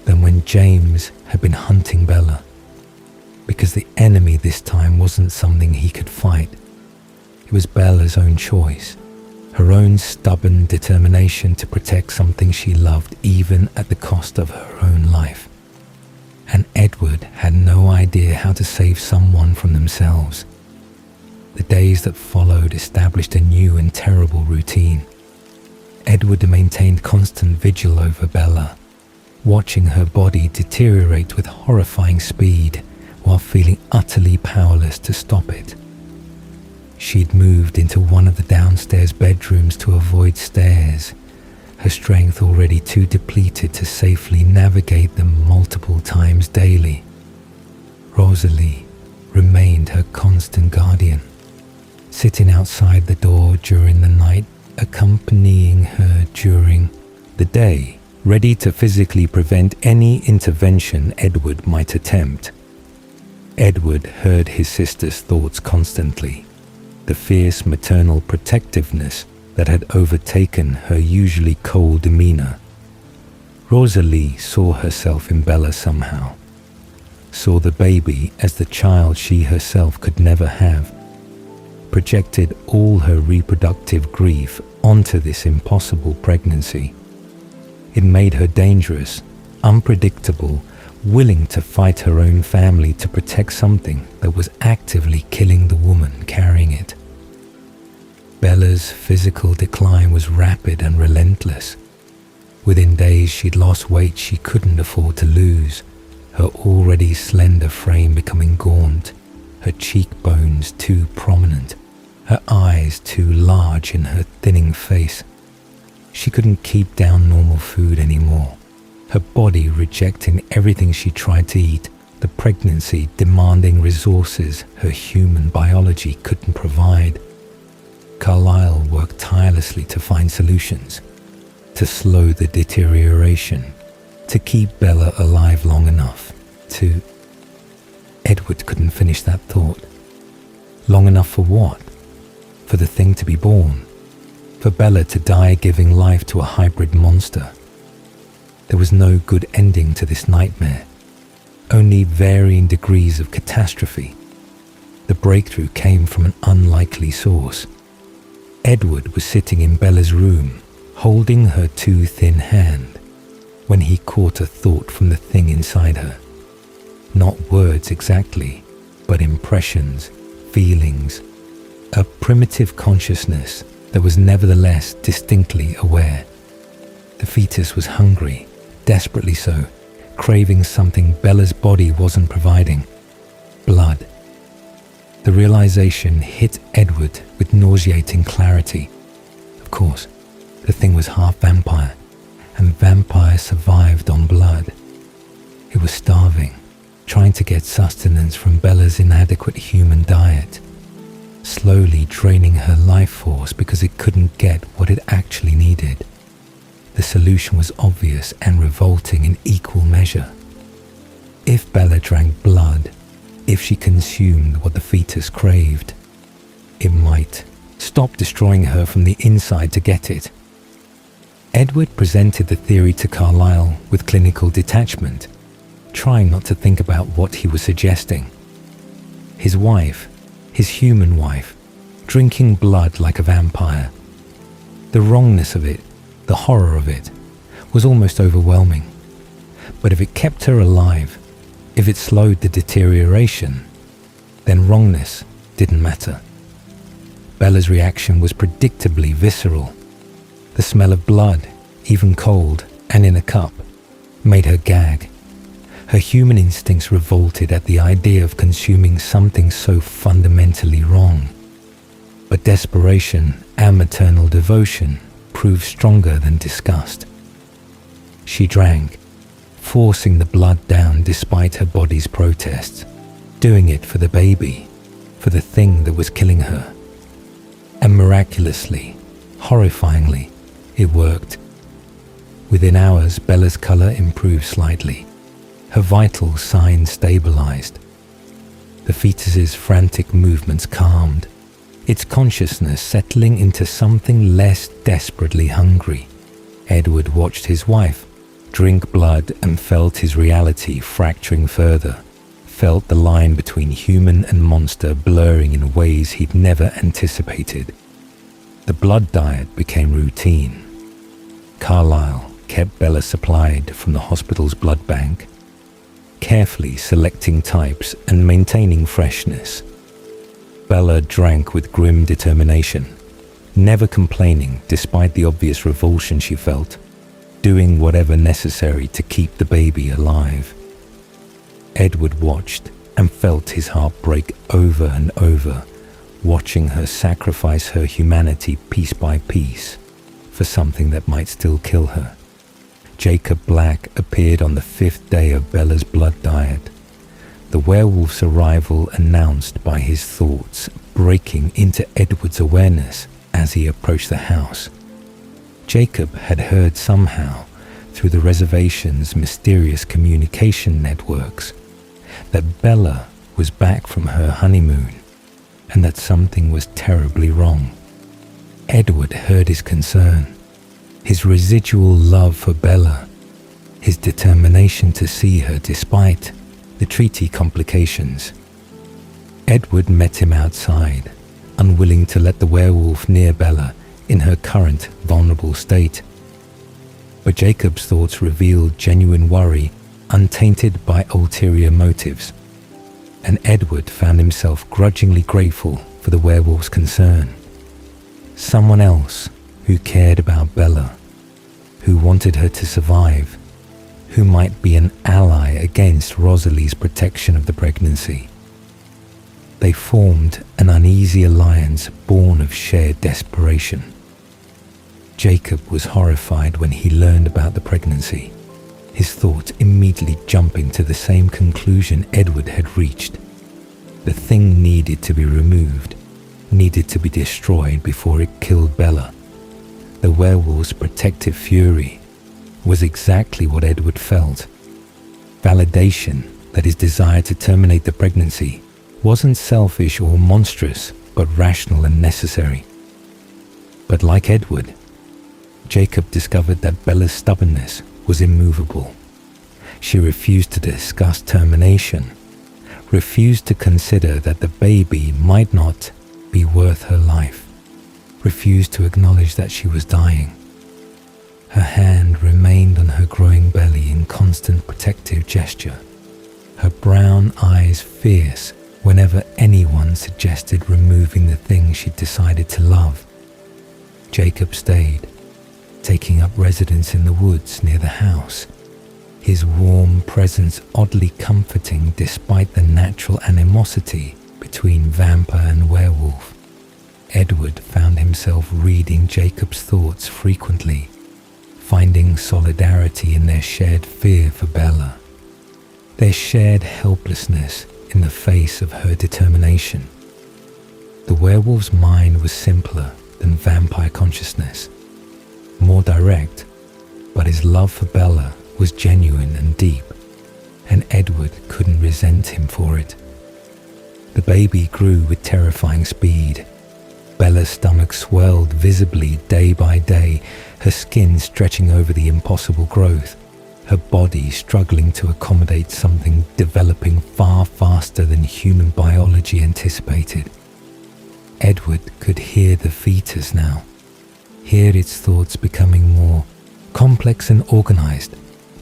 than when James had been hunting Bella, because the enemy this time wasn't something he could fight. It was Bella's own choice, her own stubborn determination to protect something she loved even at the cost of her own life. And Edward had no idea how to save someone from themselves. The days that followed established a new and terrible routine. Edward maintained constant vigil over Bella, watching her body deteriorate with horrifying speed while feeling utterly powerless to stop it. She'd moved into one of the downstairs bedrooms to avoid stairs, her strength already too depleted to safely navigate them multiple times daily. Rosalie remained her constant guardian, sitting outside the door during the night, accompanying her during the day, ready to physically prevent any intervention Edward might attempt. Edward heard his sister's thoughts constantly, the fierce maternal protectiveness that had overtaken her usually cold demeanor. Rosalie saw herself in Bella somehow, saw the baby as the child she herself could never have, projected all her reproductive grief onto this impossible pregnancy. It made her dangerous, unpredictable, willing to fight her own family to protect something that was actively killing the woman carrying it. Bella's physical decline was rapid and relentless. Within days, she'd lost weight she couldn't afford to lose, her already slender frame becoming gaunt, her cheekbones too prominent, her eyes too large in her thinning face. She couldn't keep down normal food anymore, her body rejecting everything she tried to eat, the pregnancy demanding resources her human biology couldn't provide. Carlyle worked tirelessly to find solutions, to slow the deterioration, to keep Bella alive long enough to... Edward couldn't finish that thought. Long enough for what? For the thing to be born? For Bella to die giving life to a hybrid monster? There was no good ending to this nightmare, only varying degrees of catastrophe. The breakthrough came from an unlikely source. Edward was sitting in Bella's room, holding her too thin hand, when he caught a thought from the thing inside her. Not words exactly, but impressions, feelings, a primitive consciousness that was nevertheless distinctly aware. The fetus was hungry, desperately so, craving something Bella's body wasn't providing: blood. The realization hit Edward with nauseating clarity. Of course, the thing was half vampire, and vampires survived on blood. It was starving, trying to get sustenance from Bella's inadequate human diet, slowly draining her life force because it couldn't get what it actually needed. The solution was obvious and revolting in equal measure. If Bella drank blood, if she consumed what the fetus craved, it might stop destroying her from the inside to get it. Edward presented the theory to Carlyle with clinical detachment, trying not to think about what he was suggesting. His wife, his human wife, drinking blood like a vampire. The wrongness of it, the horror of it, was almost overwhelming. But if it kept her alive, if it slowed the deterioration, then wrongness didn't matter. Bella's reaction was predictably visceral. The smell of blood, even cold and in a cup, made her gag. Her human instincts revolted at the idea of consuming something so fundamentally wrong. But desperation and maternal devotion proved stronger than disgust. She drank, forcing the blood down despite her body's protests, doing it for the baby, for the thing that was killing her. And miraculously, horrifyingly, it worked. Within hours, Bella's color improved slightly. Her vital signs stabilized. The fetus's frantic movements calmed, its consciousness settling into something less desperately hungry. Edward watched his wife drink blood and felt his reality fracturing further, felt the line between human and monster blurring in ways he'd never anticipated. The blood diet became routine. Carlyle kept Bella supplied from the hospital's blood bank, carefully selecting types and maintaining freshness. Bella drank with grim determination, never complaining despite the obvious revulsion she felt, doing whatever necessary to keep the baby alive. Edward watched and felt his heart break over and over, watching her sacrifice her humanity piece by piece for something that might still kill her. Jacob Black appeared on the 5th day of Bella's blood diet, the werewolf's arrival announced by his thoughts breaking into Edward's awareness as he approached the house. Jacob had heard somehow, through the reservation's mysterious communication networks, that Bella was back from her honeymoon and that something was terribly wrong. Edward heard his concern, his residual love for Bella, his determination to see her despite the treaty complications. Edward met him outside, unwilling to let the werewolf near Bella in her current vulnerable state. But Jacob's thoughts revealed genuine worry, untainted by ulterior motives, and Edward found himself grudgingly grateful for the werewolf's concern. Someone else who cared about Bella, who wanted her to survive, who might be an ally against Rosalie's protection of the pregnancy. They formed an uneasy alliance born of shared desperation. Jacob was horrified when he learned about the pregnancy, his thoughts immediately jumping to the same conclusion Edward had reached. The thing needed to be removed, needed to be destroyed before it killed Bella. The werewolf's protective fury was exactly what Edward felt. Validation that his desire to terminate the pregnancy wasn't selfish or monstrous, but rational and necessary. But like Edward, Jacob discovered that Bella's stubbornness was immovable. She refused to discuss termination, refused to consider that the baby might not be worth her life, refused to acknowledge that she was dying. Her hand remained on her growing belly in constant protective gesture, her brown eyes fierce whenever anyone suggested removing the thing she'd decided to love. Jacob stayed, taking up residence in the woods near the house, his warm presence oddly comforting despite the natural animosity between vampire and werewolf. Edward found himself reading Jacob's thoughts frequently, finding solidarity in their shared fear for Bella, their shared helplessness in the face of her determination. The werewolf's mind was simpler than vampire consciousness, more direct, but his love for Bella was genuine and deep, and Edward couldn't resent him for it. The baby grew with terrifying speed. Bella's stomach swelled visibly day by day, her skin stretching over the impossible growth, her body struggling to accommodate something developing far faster than human biology anticipated. Edward could hear the fetus now, hear its thoughts becoming more complex and organized,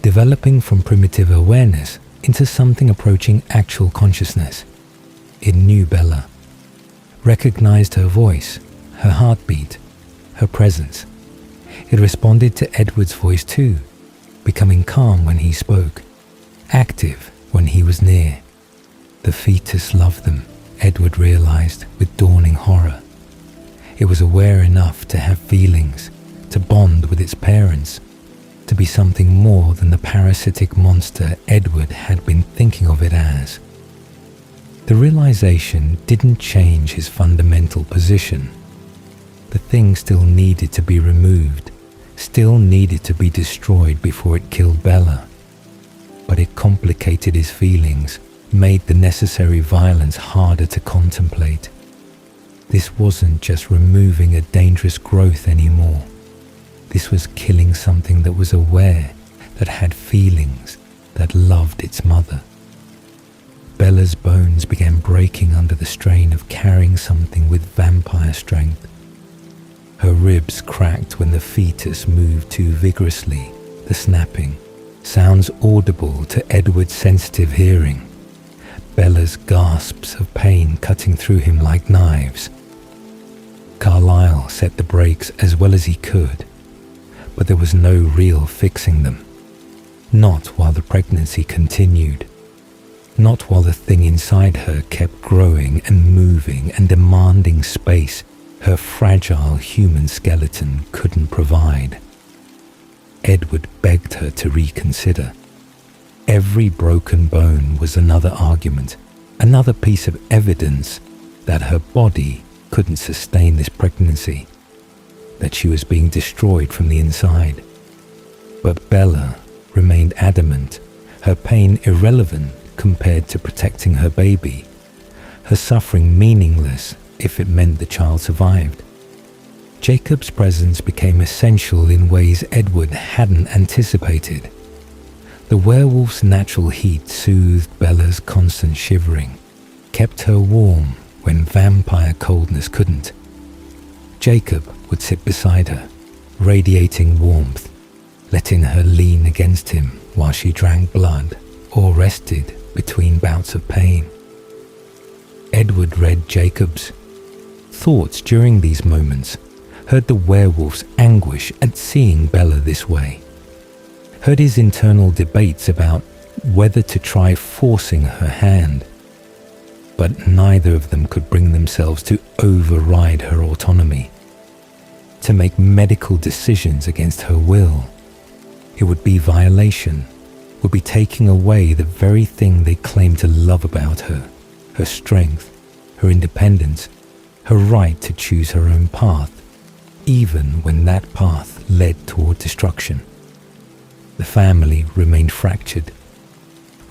developing from primitive awareness into something approaching actual consciousness. It knew Bella, recognized her voice, her heartbeat, her presence. It responded to Edward's voice too, becoming calm when he spoke, active when he was near. The fetus loved them, Edward realized with dawning horror. It was aware enough to have feelings, to bond with its parents, to be something more than the parasitic monster Edward had been thinking of it as. The realization didn't change his fundamental position. The thing still needed to be removed, still needed to be destroyed before it killed Bella. But it complicated his feelings, made the necessary violence harder to contemplate. This wasn't just removing a dangerous growth anymore. This was killing something that was aware, that had feelings, that loved its mother. Bella's bones began breaking under the strain of carrying something with vampire strength. Her ribs cracked when the fetus moved too vigorously, the snapping, sounds audible to Edward's sensitive hearing. Bella's gasps of pain cutting through him like knives. Carlyle set the brakes as well as he could, but there was no real fixing them. Not while the pregnancy continued. not while the thing inside her kept growing and moving and demanding space her fragile human skeleton couldn't provide. Edward begged her to reconsider. Every broken bone was another argument, another piece of evidence that her body couldn't sustain this pregnancy, that she was being destroyed from the inside. But Bella remained adamant, her pain irrelevant compared to protecting her baby, her suffering meaningless if it meant the child survived. Jacob's presence became essential in ways Edward hadn't anticipated. The werewolf's natural heat soothed Bella's constant shivering, kept her warm when vampire coldness couldn't. Jacob would sit beside her, radiating warmth, letting her lean against him while she drank blood or rested between bouts of pain. Edward read Jacob's thoughts during these moments, heard the werewolf's anguish at seeing Bella this way, heard his internal debates about whether to try forcing her hand, but neither of them could bring themselves to override her autonomy, to make medical decisions against her will. It would be violation, would be taking away the very thing they claimed to love about her, her strength, her independence, her right to choose her own path, even when that path led toward destruction. The family remained fractured.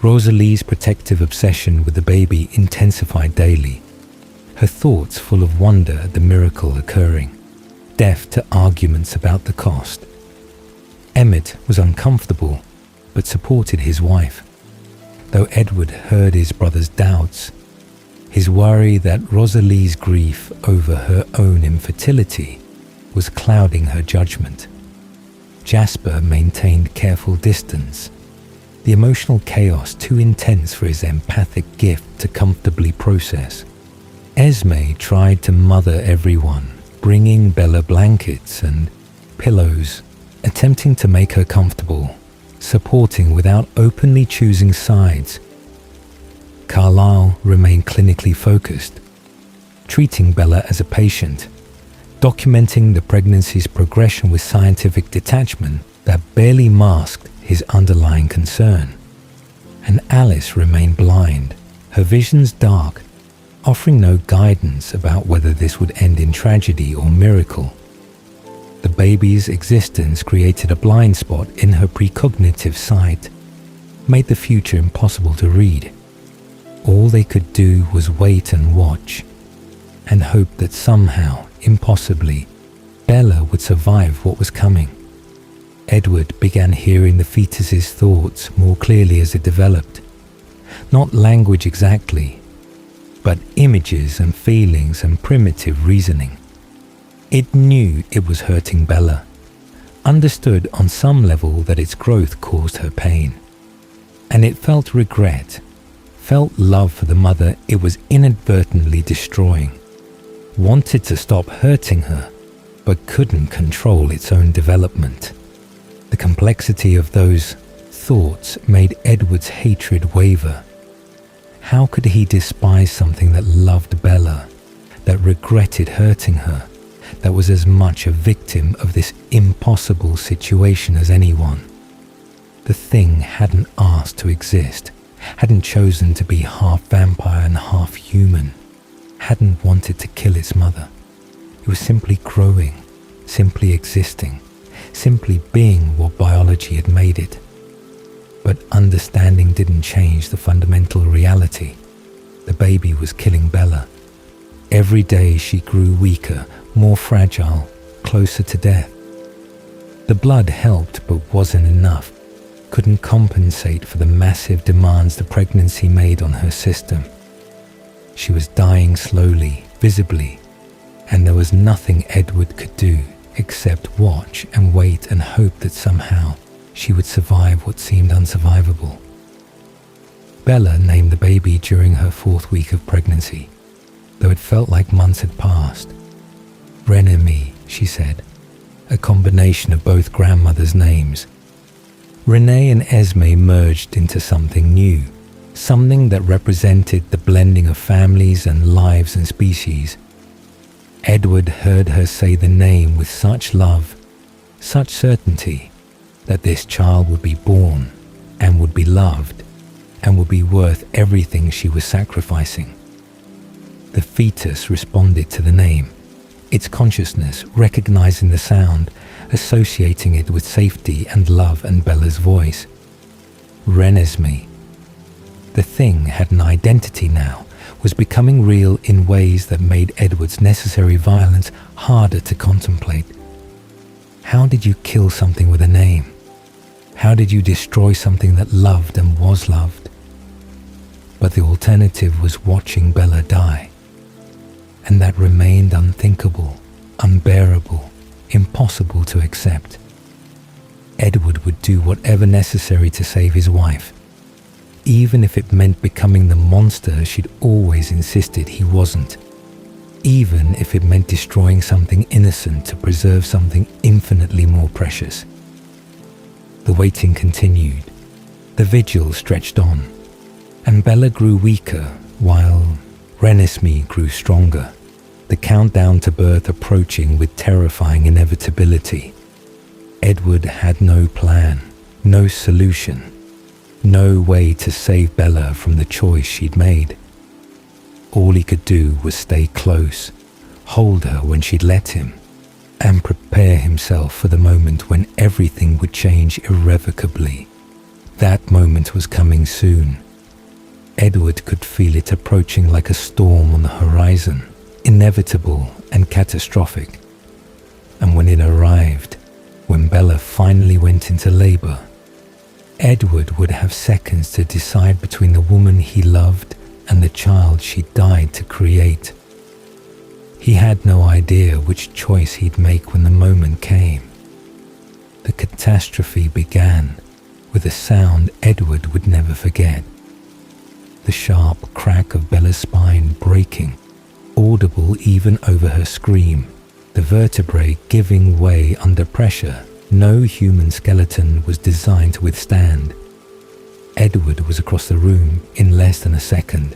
Rosalie's protective obsession with the baby intensified daily, her thoughts full of wonder at the miracle occurring, deaf to arguments about the cost. Emmett was uncomfortable, but supported his wife, though Edward heard his brother's doubts, his worry that Rosalie's grief over her own infertility was clouding her judgment. Jasper maintained careful distance, the emotional chaos too intense for his empathic gift to comfortably process. Esme tried to mother everyone, bringing Bella blankets and pillows, attempting to make her comfortable, supporting without openly choosing sides. Carlyle remained clinically focused, treating Bella as a patient, documenting the pregnancy's progression with scientific detachment that barely masked his underlying concern. And Alice remained blind, her visions dark, offering no guidance about whether this would end in tragedy or miracle. The baby's existence created a blind spot in her precognitive sight, made the future impossible to read. All they could do was wait and watch, and hope that somehow, impossibly, Bella would survive what was coming. Edward began hearing the fetus's thoughts more clearly as it developed. Not language exactly, but images and feelings and primitive reasoning. It knew it was hurting Bella, understood on some level that its growth caused her pain, and it felt regret, felt love for the mother it was inadvertently destroying, wanted to stop hurting her, but couldn't control its own development. The complexity of those thoughts made Edward's hatred waver. How could he despise something that loved Bella, that regretted hurting her, that was as much a victim of this impossible situation as anyone? The thing hadn't asked to exist, hadn't chosen to be half vampire and half human, hadn't wanted to kill its mother. It was simply growing, simply existing, simply being what biology had made it. But understanding didn't change the fundamental reality. The baby was killing Bella. Every day she grew weaker, more fragile, closer to death. The blood helped but wasn't enough, couldn't compensate for the massive demands the pregnancy made on her system. She was dying slowly, visibly, and there was nothing Edward could do except watch and wait and hope that somehow she would survive what seemed unsurvivable. Bella named the baby during her 4th week of pregnancy, though it felt like months had passed. Renée, she said, a combination of both grandmothers' names. Renée and Esme merged into something new, something that represented the blending of families and lives and species. Edward heard her say the name with such love, such certainty, that this child would be born and would be loved and would be worth everything she was sacrificing. The fetus responded to the name, its consciousness recognizing the sound, associating it with safety and love and Bella's voice. Renesmee. The thing had an identity now, was becoming real in ways that made Edward's necessary violence harder to contemplate. How did you kill something with a name? How did you destroy something that loved and was loved? But the alternative was watching Bella die. And that remained unthinkable, unbearable, impossible to accept. Edward would do whatever necessary to save his wife, even if it meant becoming the monster she'd always insisted he wasn't, even if it meant destroying something innocent to preserve something infinitely more precious. The waiting continued. The vigil stretched on, and Bella grew weaker while Renesmee grew stronger, the countdown to birth approaching with terrifying inevitability. Edward had no plan, no solution, no way to save Bella from the choice she'd made. All he could do was stay close, hold her when she'd let him, and prepare himself for the moment when everything would change irrevocably. That moment was coming soon. Edward could feel it approaching like a storm on the horizon, inevitable and catastrophic. And when it arrived, when Bella finally went into labor, Edward would have seconds to decide between the woman he loved and the child she died to create. He had no idea which choice he'd make when the moment came. The catastrophe began with a sound Edward would never forget. The sharp crack of Bella's spine breaking, audible even over her scream, the vertebrae giving way under pressure no human skeleton was designed to withstand. Edward was across the room in less than a second,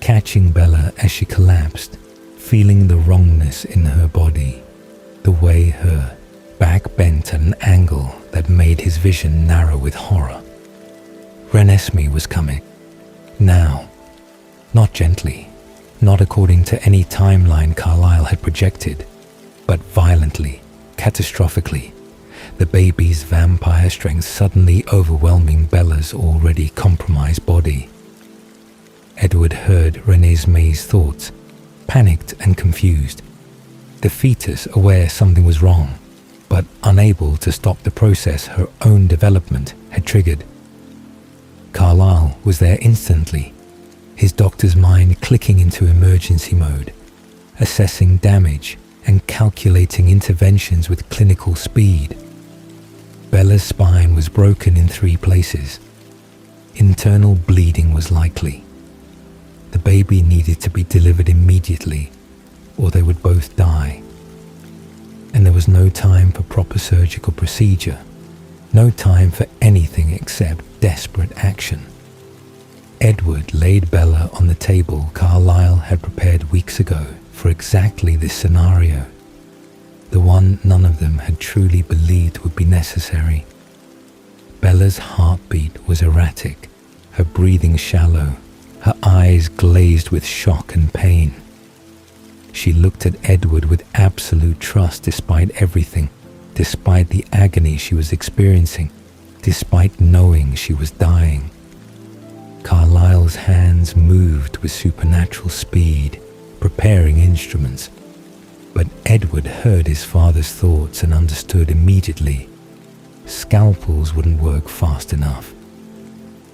catching Bella as she collapsed, feeling the wrongness in her body, the way her back bent at an angle that made his vision narrow with horror. Renesmee was coming. Now. Not gently, not according to any timeline Carlyle had projected, but violently, catastrophically, the baby's vampire strength suddenly overwhelming Bella's already compromised body. Edward heard Renesmee's thoughts, panicked and confused, the fetus aware something was wrong, but unable to stop the process her own development had triggered. Carlyle was there instantly, his doctor's mind clicking into emergency mode, assessing damage and calculating interventions with clinical speed. Bella's spine was broken in 3 places. Internal bleeding was likely. The baby needed to be delivered immediately, or they would both die. And there was no time for proper surgical procedure, no time for anything except desperate action. Edward laid Bella on the table Carlyle had prepared weeks ago for exactly this scenario, the one none of them had truly believed would be necessary. Bella's heartbeat was erratic, her breathing shallow, her eyes glazed with shock and pain. She looked at Edward with absolute trust despite everything, despite the agony she was experiencing, despite knowing she was dying. Carlyle's hands moved with supernatural speed, preparing instruments. But Edward heard his father's thoughts and understood immediately. Scalpels wouldn't work fast enough.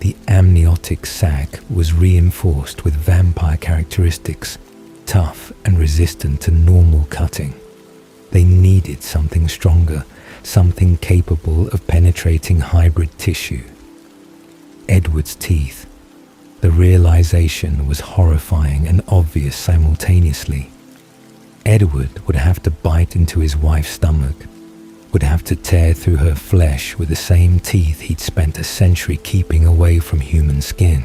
The amniotic sac was reinforced with vampire characteristics, tough and resistant to normal cutting. They needed something stronger, something capable of penetrating hybrid tissue. Edward's teeth. The realization was horrifying and obvious simultaneously. Edward would have to bite into his wife's stomach, would have to tear through her flesh with the same teeth he'd spent a century keeping away from human skin.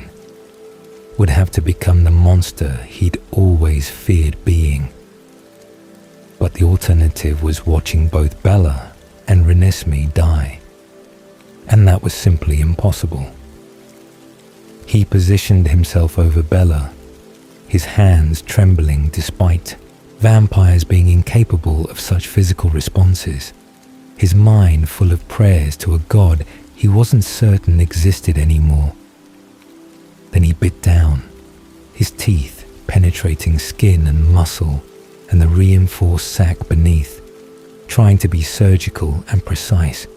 would have to become the monster he'd always feared being. But the alternative was watching both Bella and Renesmee die, and that was simply impossible. He positioned himself over Bella, his hands trembling despite vampires being incapable of such physical responses, his mind full of prayers to a god he wasn't certain existed anymore. Then he bit down, his teeth penetrating skin and muscle and the reinforced sac beneath, trying to be surgical and precise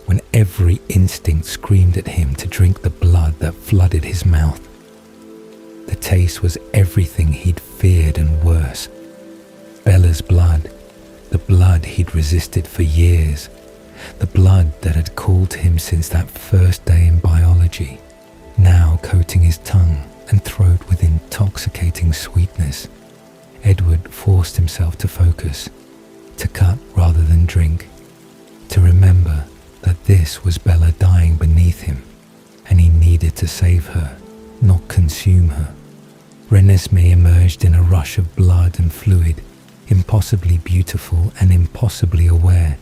when every instinct screamed at him to drink the blood that flooded his mouth. The taste was everything he'd feared and worse. Bella's blood, the blood he'd resisted for years, the blood that had called to him since that first day in biology, now coating his tongue and throat with intoxicating sweetness. Edward forced himself to focus, to cut rather than drink, to remember that this was Bella dying beneath him, and he needed to save her, not consume her. Renesmee emerged in a rush of blood and fluid, impossibly beautiful and impossibly aware.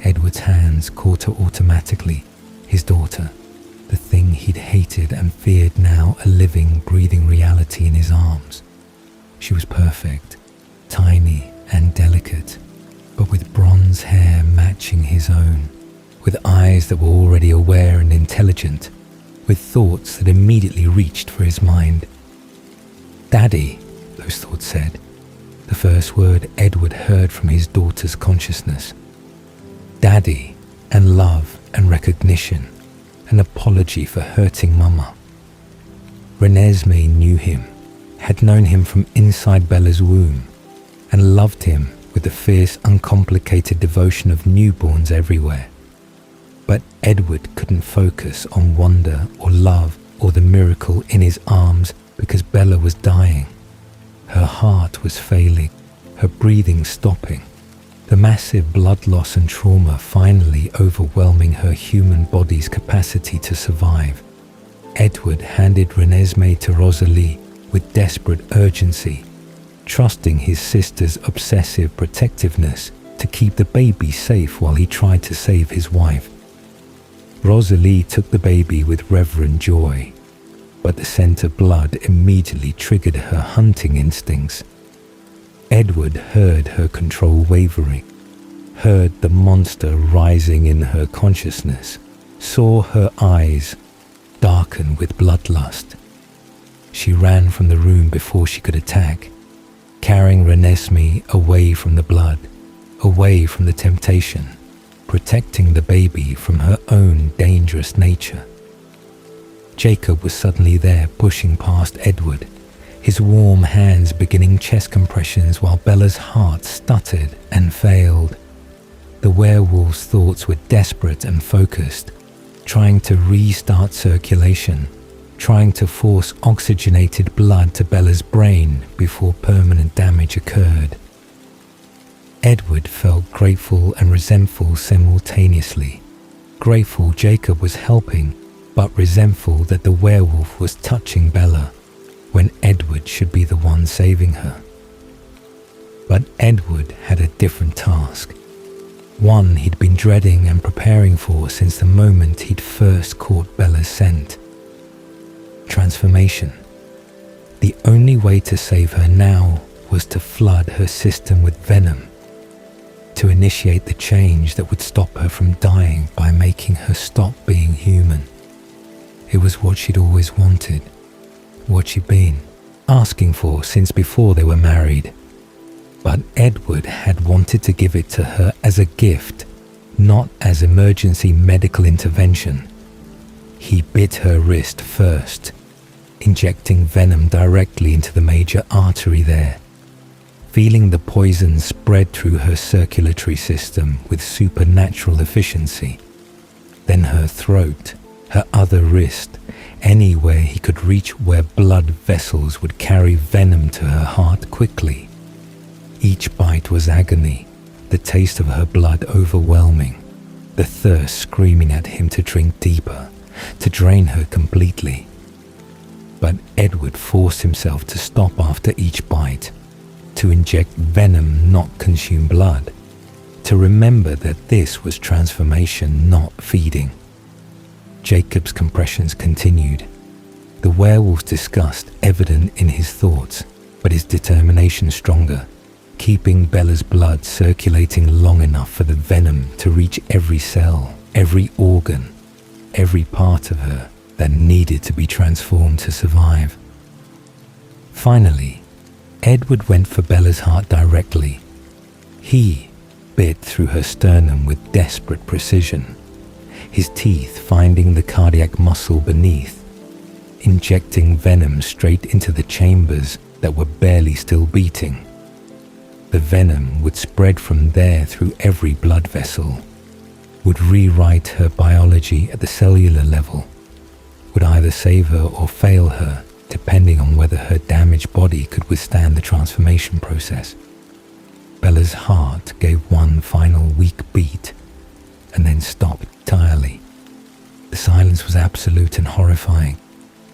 Edward's hands caught her automatically, his daughter, the thing he'd hated and feared, now a living, breathing reality in his arms. She was perfect, tiny and delicate, but with bronze hair matching his own, with eyes that were already aware and intelligent, with thoughts that immediately reached for his mind. "Daddy," those thoughts said, the first word Edward heard from his daughter's consciousness. Daddy, and love and recognition, an apology for hurting Mama. Renesmee knew him, had known him from inside Bella's womb, and loved him with the fierce, uncomplicated devotion of newborns everywhere. But Edward couldn't focus on wonder or love or the miracle in his arms because Bella was dying. Her heart was failing, her breathing stopping, the massive blood loss and trauma finally overwhelming her human body's capacity to survive. Edward handed Renesmee to Rosalie with desperate urgency, trusting his sister's obsessive protectiveness to keep the baby safe while he tried to save his wife. Rosalie took the baby with reverent joy, but the scent of blood immediately triggered her hunting instincts. Edward heard her control wavering, heard the monster rising in her consciousness, saw her eyes darken with bloodlust. She ran from the room before she could attack, carrying Renesmee away from the blood, away from the temptation, protecting the baby from her own dangerous nature. Jacob was suddenly there, pushing past Edward, his warm hands beginning chest compressions while Bella's heart stuttered and failed. The werewolf's thoughts were desperate and focused, trying to restart circulation, trying to force oxygenated blood to Bella's brain before permanent damage occurred. Edward felt grateful and resentful simultaneously. Grateful Jacob was helping, but resentful that the werewolf was touching Bella when Edward should be the one saving her. But Edward had a different task, one he'd been dreading and preparing for since the moment he'd first caught Bella's scent. Transformation. The only way to save her now was to flood her system with venom, to initiate the change that would stop her from dying by making her stop being human. It was what she'd always wanted, what she'd been asking for since before they were married. But Edward had wanted to give it to her as a gift, not as emergency medical intervention. He bit her wrist first, injecting venom directly into the major artery there, feeling the poison spread through her circulatory system with supernatural efficiency. Then her throat, her other wrist, anywhere he could reach where blood vessels would carry venom to her heart quickly. Each bite was agony, the taste of her blood overwhelming, the thirst screaming at him to drink deeper, to drain her completely. But Edward forced himself to stop after each bite, to inject venom, not consume blood, to remember that this was transformation, not feeding. Jacob's compressions continued, the werewolf's disgust evident in his thoughts, but his determination stronger, keeping Bella's blood circulating long enough for the venom to reach every cell, every organ, every part of her that needed to be transformed to survive. Finally, Edward went for Bella's heart directly. He bit through her sternum with desperate precision, his teeth finding the cardiac muscle beneath, injecting venom straight into the chambers that were barely still beating. The venom would spread from there through every blood vessel, would rewrite her biology at the cellular level, would either save her or fail her, depending on whether her damaged body could withstand the transformation process. Bella's heart gave one final weak beat and then stopped entirely. The silence was absolute and horrifying.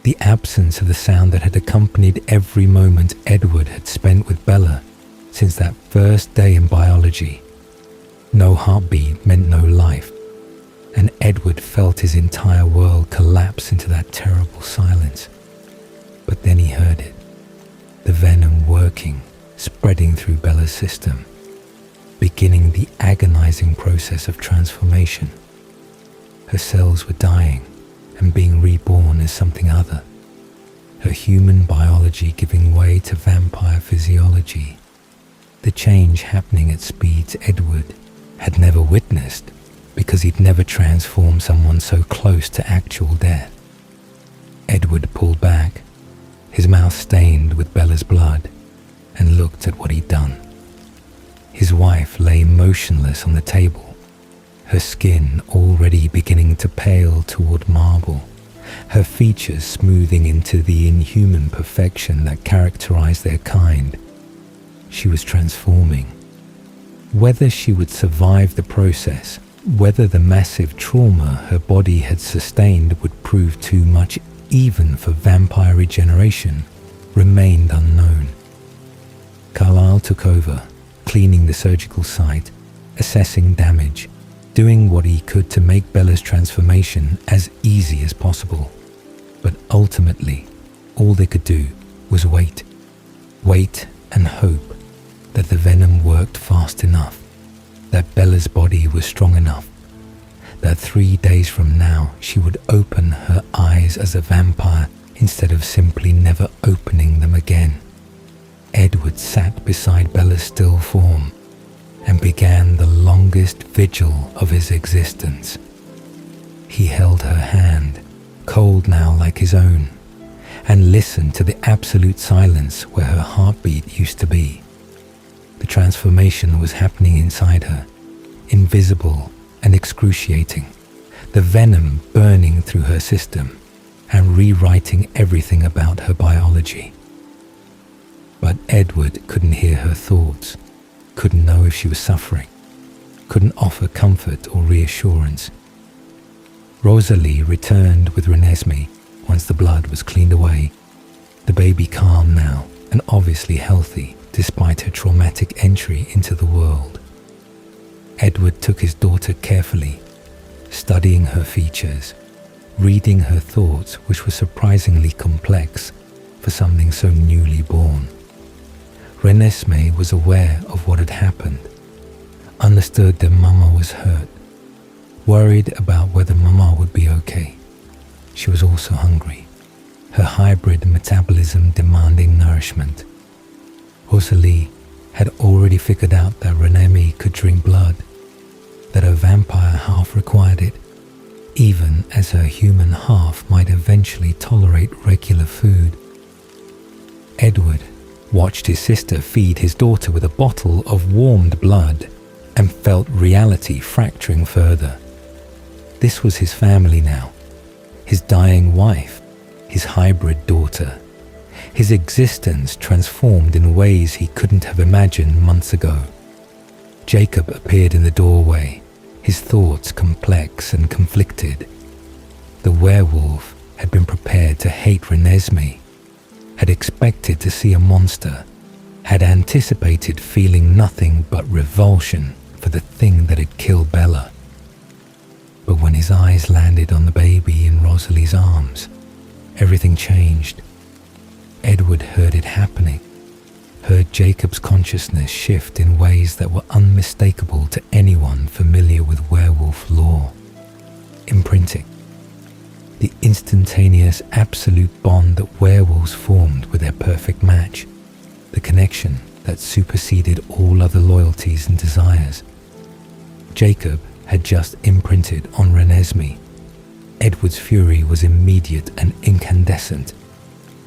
The absence of the sound that had accompanied every moment Edward had spent with Bella since that first day in biology. No heartbeat meant no life, and Edward felt his entire world collapse into that terrible silence. But then he heard it, the venom working, spreading through Bella's system, beginning the agonizing process of transformation. Her cells were dying and being reborn as something other, her human biology giving way to vampire physiology, the change happening at speeds Edward had never witnessed because he'd never transformed someone so close to actual death. Edward pulled back, his mouth stained with Bella's blood, and looked at what he'd done. His wife lay motionless on the table, her skin already beginning to pale toward marble, her features smoothing into the inhuman perfection that characterized their kind. She was transforming. Whether she would survive the process, whether the massive trauma her body had sustained would prove too much even for vampire regeneration, remained unknown. Carlyle took over, cleaning the surgical site, assessing damage, doing what he could to make Bella's transformation as easy as possible. But ultimately, all they could do was wait. Wait and hope that the venom worked fast enough, that Bella's body was strong enough, that 3 days from now she would open her eyes as a vampire instead of simply never opening them again. Edward sat beside Bella's still form and began the longest vigil of his existence. He held her hand, cold now like his own, and listened to the absolute silence where her heartbeat used to be. The transformation was happening inside her, invisible and excruciating, the venom burning through her system and rewriting everything about her biology. But Edward couldn't hear her thoughts, couldn't know if she was suffering, couldn't offer comfort or reassurance. Rosalie returned with Renesmee once the blood was cleaned away, the baby calm now and obviously healthy despite her traumatic entry into the world. Edward took his daughter carefully, studying her features, reading her thoughts, which were surprisingly complex for something so newly born. Renesmee was aware of what had happened, understood that Mama was hurt, worried about whether Mama would be okay. She was also hungry, her hybrid metabolism demanding nourishment. Rosalie had already figured out that Renesmee could drink blood, that her vampire half required it, even as her human half might eventually tolerate regular food. Edward watched his sister feed his daughter with a bottle of warmed blood and felt reality fracturing further. This was his family now, his dying wife, his hybrid daughter, his existence transformed in ways he couldn't have imagined months ago. Jacob appeared in the doorway, his thoughts complex and conflicted. The werewolf had been prepared to hate Renesmee, had expected to see a monster, had anticipated feeling nothing but revulsion for the thing that had killed Bella. But when his eyes landed on the baby in Rosalie's arms, everything changed. Edward heard it happening, heard Jacob's consciousness shift in ways that were unmistakable to anyone familiar with werewolf lore. Imprinting. The instantaneous, absolute bond that werewolves formed with their perfect match. The connection that superseded all other loyalties and desires. Jacob had just imprinted on Renesmee. Edward's fury was immediate and incandescent.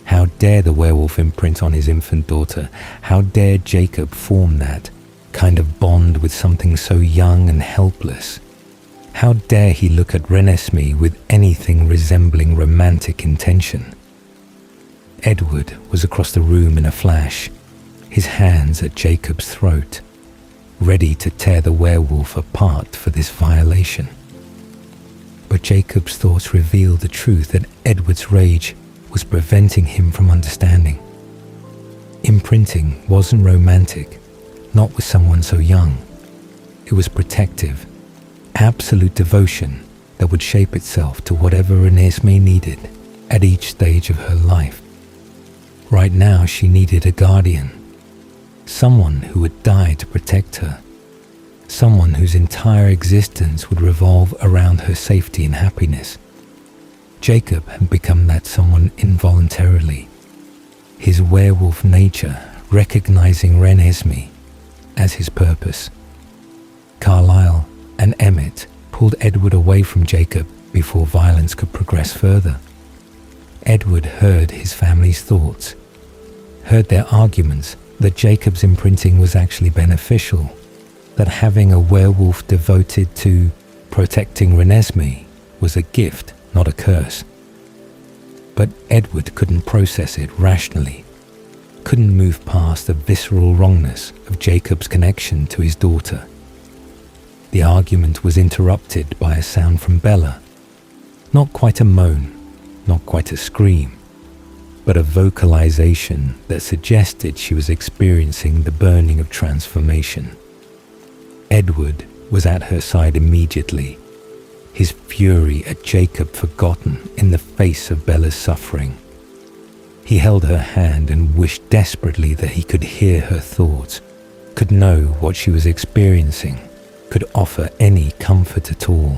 How dare the werewolf imprint on his infant daughter? How dare Jacob form that kind of bond with something so young and helpless? How dare he look at Renesmee with anything resembling romantic intention? Edward was across the room in a flash, his hands at Jacob's throat, ready to tear the werewolf apart for this violation. But Jacob's thoughts revealed the truth that Edward's rage was preventing him from understanding. Imprinting wasn't romantic, not with someone so young. It was protective, absolute devotion that would shape itself to whatever Renesmee needed at each stage of her life. Right now she needed a guardian, someone who would die to protect her, someone whose entire existence would revolve around her safety and happiness. Jacob had become that someone involuntarily, his werewolf nature recognizing Renesmee as his purpose. Carlyle and Emmett pulled Edward away from Jacob before violence could progress further. Edward heard his family's thoughts, heard their arguments that Jacob's imprinting was actually beneficial, that having a werewolf devoted to protecting Renesmee was a gift, not a curse. But Edward couldn't process it rationally, couldn't move past the visceral wrongness of Jacob's connection to his daughter. The argument was interrupted by a sound from Bella, not quite a moan, not quite a scream, but a vocalization that suggested she was experiencing the burning of transformation. Edward was at her side immediately, his fury at Jacob forgotten in the face of Bella's suffering. He held her hand and wished desperately that he could hear her thoughts, could know what she was experiencing, could offer any comfort at all.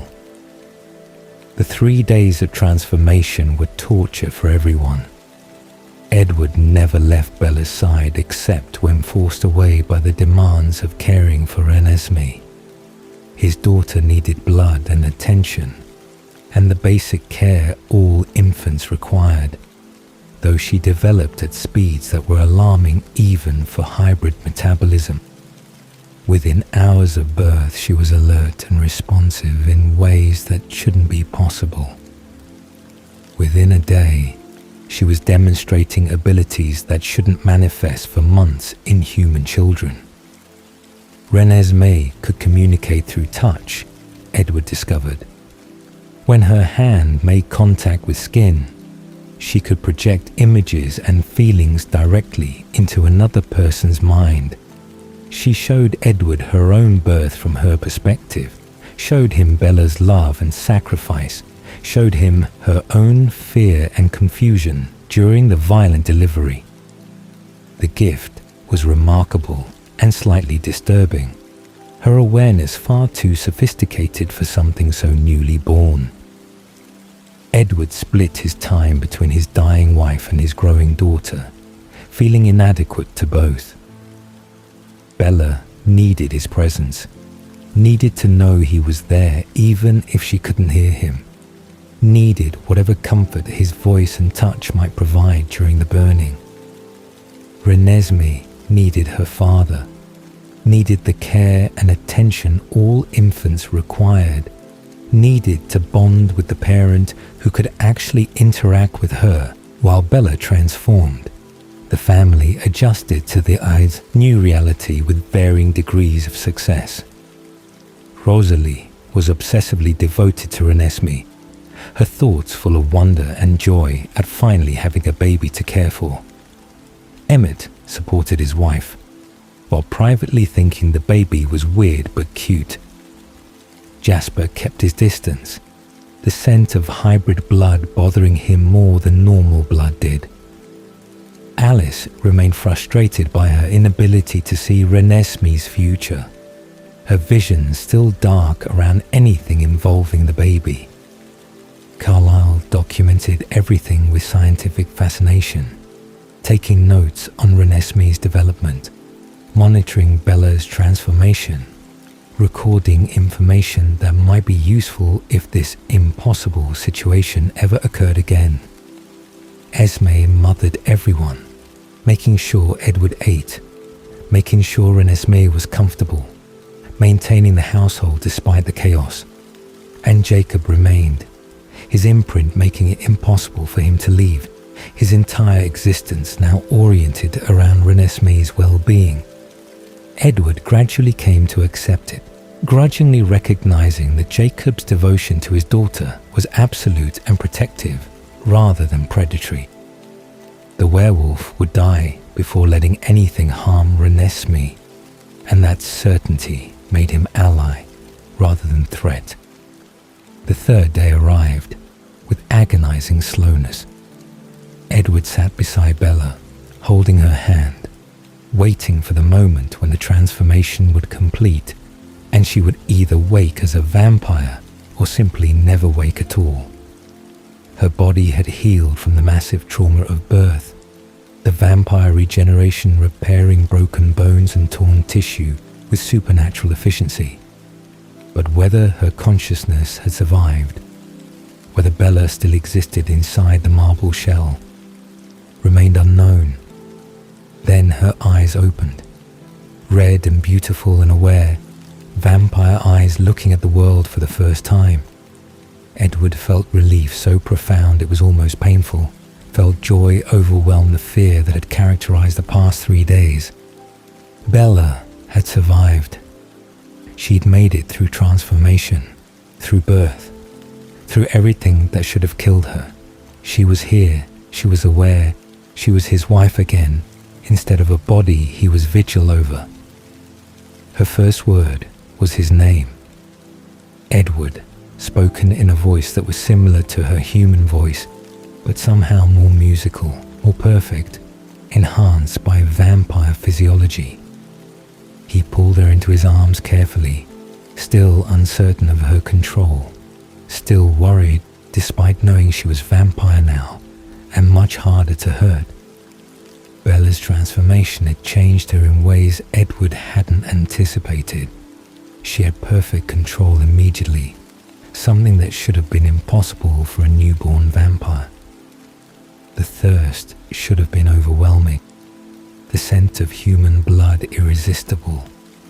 The 3 days of transformation were torture for everyone. Edward never left Bella's side except when forced away by the demands of caring for Renesmee. His daughter needed blood and attention, and the basic care all infants required, though she developed at speeds that were alarming even for hybrid metabolism. Within hours of birth, she was alert and responsive in ways that shouldn't be possible. Within a day, she was demonstrating abilities that shouldn't manifest for months in human children. Renesmee could communicate through touch, Edward discovered. When her hand made contact with skin, she could project images and feelings directly into another person's mind. She showed Edward her own birth from her perspective, showed him Bella's love and sacrifice, showed him her own fear and confusion during the violent delivery. The gift was remarkable and slightly disturbing, her awareness far too sophisticated for something so newly born. Edward split his time between his dying wife and his growing daughter, feeling inadequate to both. Bella needed his presence, needed to know he was there even if she couldn't hear him, needed whatever comfort his voice and touch might provide during the burning. Renesmee needed her father, needed the care and attention all infants required, needed to bond with the parent who could actually interact with her while Bella transformed. The family adjusted to the eyes' new reality with varying degrees of success. Rosalie was obsessively devoted to Renesmee, her thoughts full of wonder and joy at finally having a baby to care for. Emmett supported his wife, while privately thinking the baby was weird but cute. Jasper kept his distance, the scent of hybrid blood bothering him more than normal blood did. Alice remained frustrated by her inability to see Renesmee's future, her vision still dark around anything involving the baby. Carlyle documented everything with scientific fascination, taking notes on Renesmee's development, monitoring Bella's transformation, recording information that might be useful if this impossible situation ever occurred again. Esme mothered everyone, making sure Edward ate, making sure Renesmee was comfortable, maintaining the household despite the chaos. And Jacob remained, his imprint making it impossible for him to leave, his entire existence now oriented around Renesmee's well-being. Edward gradually came to accept it, grudgingly recognizing that Jacob's devotion to his daughter was absolute and protective rather than predatory. The werewolf would die before letting anything harm Renesmee, and that certainty made him ally rather than threat. The third day arrived with agonizing slowness. Edward sat beside Bella, holding her hand, waiting for the moment when the transformation would complete and she would either wake as a vampire or simply never wake at all. Her body had healed from the massive trauma of birth, the vampire regeneration repairing broken bones and torn tissue with supernatural efficiency. But whether her consciousness had survived, whether Bella still existed inside the marble shell, remained unknown. Then her eyes opened, red and beautiful and aware, vampire eyes looking at the world for the first time. Edward felt relief so profound it was almost painful, felt joy overwhelm the fear that had characterized the past 3 days. Bella had survived. She'd made it through transformation, through birth, through everything that should have killed her. She was here, she was aware, she was his wife again, instead of a body he was vigil over. Her first word was his name. Edward, spoken in a voice that was similar to her human voice, but somehow more musical, more perfect, enhanced by vampire physiology. He pulled her into his arms carefully, still uncertain of her control, still worried despite knowing she was vampire now and much harder to hurt. Bella's transformation had changed her in ways Edward hadn't anticipated. She had perfect control immediately, something that should have been impossible for a newborn vampire. The thirst should have been overwhelming, the scent of human blood irresistible,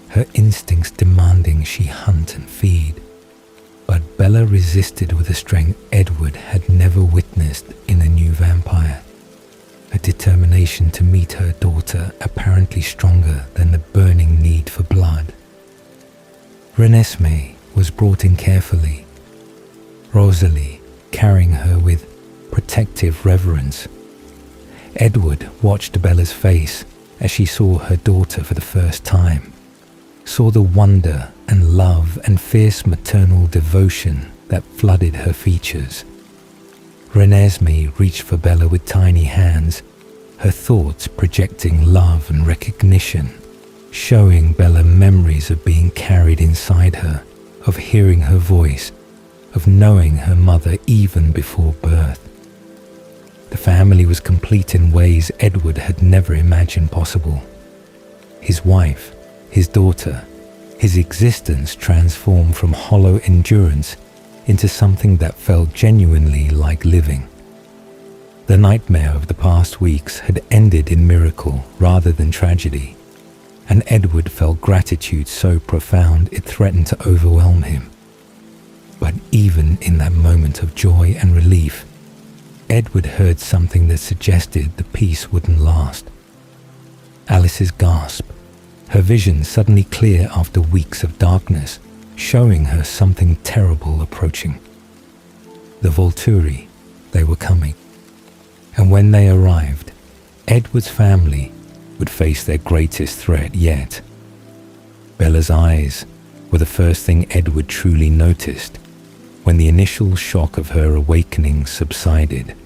her instincts demanding she hunt and feed. But Bella resisted with a strength Edward had never witnessed in a new vampire, a determination to meet her daughter apparently stronger than the burning need for blood. Renesmee was brought in carefully, Rosalie carrying her with protective reverence. Edward watched Bella's face as she saw her daughter for the first time, saw the wonder and love and fierce maternal devotion that flooded her features. Renesmee reached for Bella with tiny hands, her thoughts projecting love and recognition, showing Bella memories of being carried inside her, of hearing her voice, of knowing her mother even before birth. The family was complete in ways Edward had never imagined possible. His wife, his daughter, his existence transformed from hollow endurance into something that felt genuinely like living. The nightmare of the past weeks had ended in miracle rather than tragedy, and Edward felt gratitude so profound it threatened to overwhelm him. But even in that moment of joy and relief, Edward heard something that suggested the peace wouldn't last. Alice's gasp, her vision suddenly clear after weeks of darkness, showing her something terrible approaching. the Volturi, they were coming. And when they arrived, Edward's family would face their greatest threat yet. Bella's eyes were the first thing Edward truly noticed when the initial shock of her awakening subsided.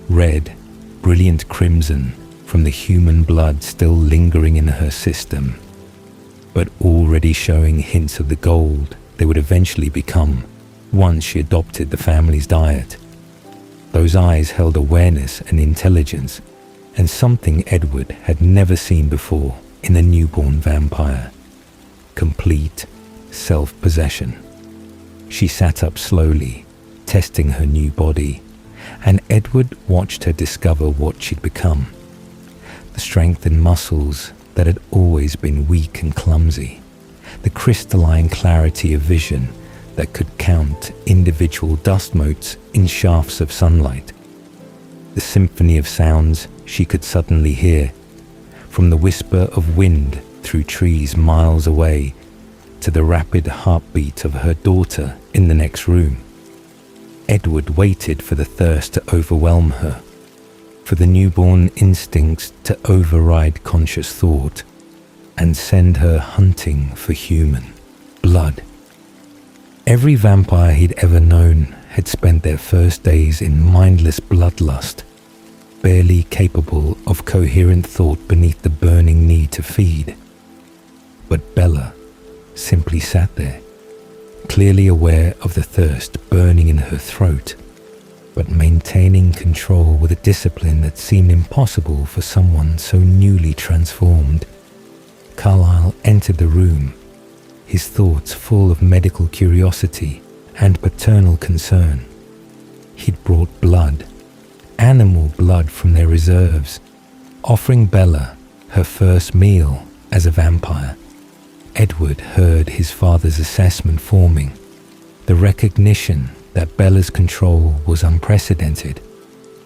Red, brilliant crimson from the human blood still lingering in her system, but already showing hints of the gold they would eventually become once she adopted the family's diet. Those eyes held awareness and intelligence, and something Edward had never seen before in a newborn vampire: complete self-possession. She sat up slowly, testing her new body, and Edward watched her discover what she'd become. The strength and muscles that had always been weak and clumsy, the crystalline clarity of vision that could count individual dust motes in shafts of sunlight, the symphony of sounds she could suddenly hear, from the whisper of wind through trees miles away to the rapid heartbeat of her daughter in the next room. Edward waited for the thirst to overwhelm her, for the newborn instincts to override conscious thought and send her hunting for human blood. Every vampire he'd ever known had spent their first days in mindless bloodlust, barely capable of coherent thought beneath the burning need to feed. But Bella simply sat there, clearly aware of the thirst burning in her throat, but maintaining control with a discipline that seemed impossible for someone so newly transformed. Carlyle entered the room, his thoughts full of medical curiosity and paternal concern. He'd brought blood, animal blood from their reserves, offering Bella her first meal as a vampire. Edward heard his father's assessment forming, the recognition that Bella's control was unprecedented,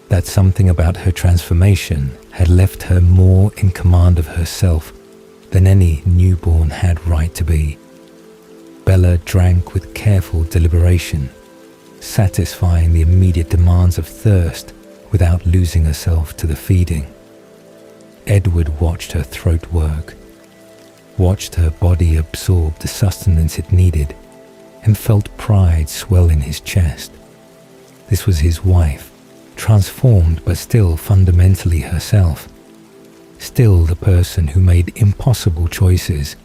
that something about her transformation had left her more in command of herself than any newborn had right to be. Bella drank with careful deliberation, satisfying the immediate demands of thirst without losing herself to the feeding. Edward watched her throat work, watched her body absorb the sustenance it needed, and felt pride swell in his chest. This was his wife, transformed but still fundamentally herself, still the person who made impossible choices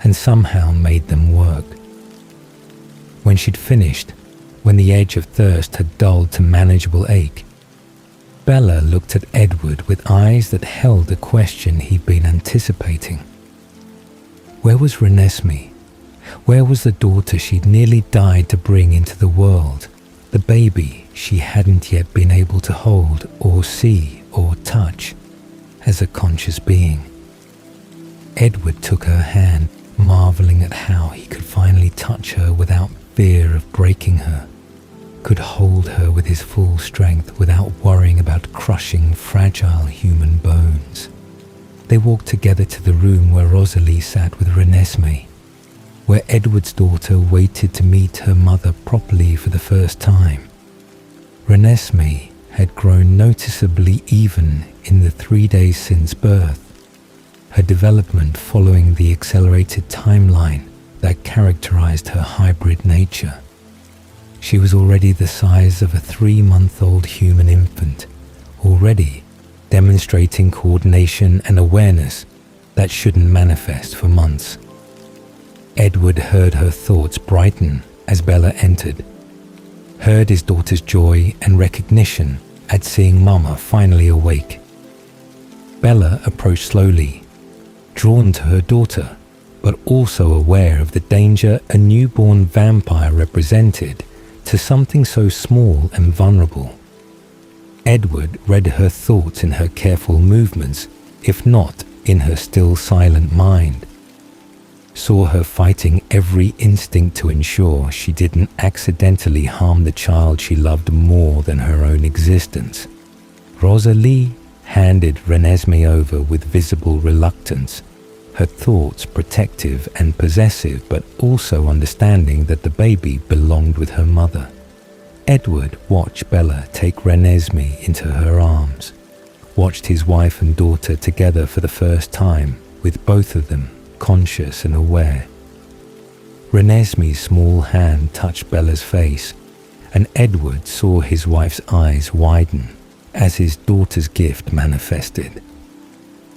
and somehow made them work. When she'd finished, when the edge of thirst had dulled to manageable ache, Bella looked at Edward with eyes that held the question he'd been anticipating. Where was Renesmee? Where was the daughter she'd nearly died to bring into the world, the baby she hadn't yet been able to hold or see or touch as a conscious being? Edward took her hand, marveling at how he could finally touch her without fear of breaking her, could hold her with his full strength without worrying about crushing fragile human bones. They walked together to the room where Rosalie sat with Renesmee, where Edward's daughter waited to meet her mother properly for the first time. Renesmee had grown noticeably even in the 3 days since birth, her development following the accelerated timeline that characterized her hybrid nature. She was already the size of a 3-month-old human infant, already demonstrating coordination and awareness that shouldn't manifest for months. Edward heard her thoughts brighten as Bella entered, heard his daughter's joy and recognition at seeing Mama finally awake. Bella approached slowly, drawn to her daughter, but also aware of the danger a newborn vampire represented to something so small and vulnerable. Edward read her thoughts in her careful movements, if not in her still silent mind. Saw her fighting every instinct to ensure she didn't accidentally harm the child she loved more than her own existence. Rosalie handed Renesmee over with visible reluctance, her thoughts protective and possessive, but also understanding that the baby belonged with her mother. Edward watched Bella take Renesmee into her arms, watched his wife and daughter together for the first time, with both of them conscious and aware. Renesmee's small hand touched Bella's face, and Edward saw his wife's eyes widen as his daughter's gift manifested.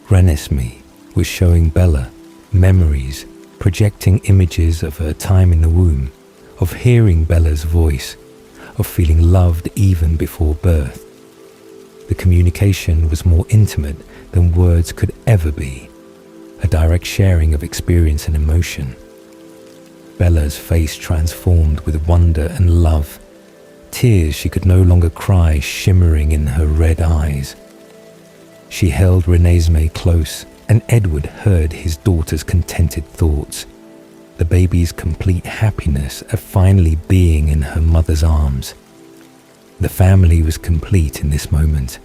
Renesmee was showing Bella memories, projecting images of her time in the womb, of hearing Bella's voice, of feeling loved even before birth. The communication was more intimate than words could ever be, a direct sharing of experience and emotion. Bella's face transformed with wonder and love, tears she could no longer cry shimmering in her red eyes. She held Renesmee close, and Edward heard his daughter's contented thoughts, the baby's complete happiness of finally being in her mother's arms. The family was complete in this moment,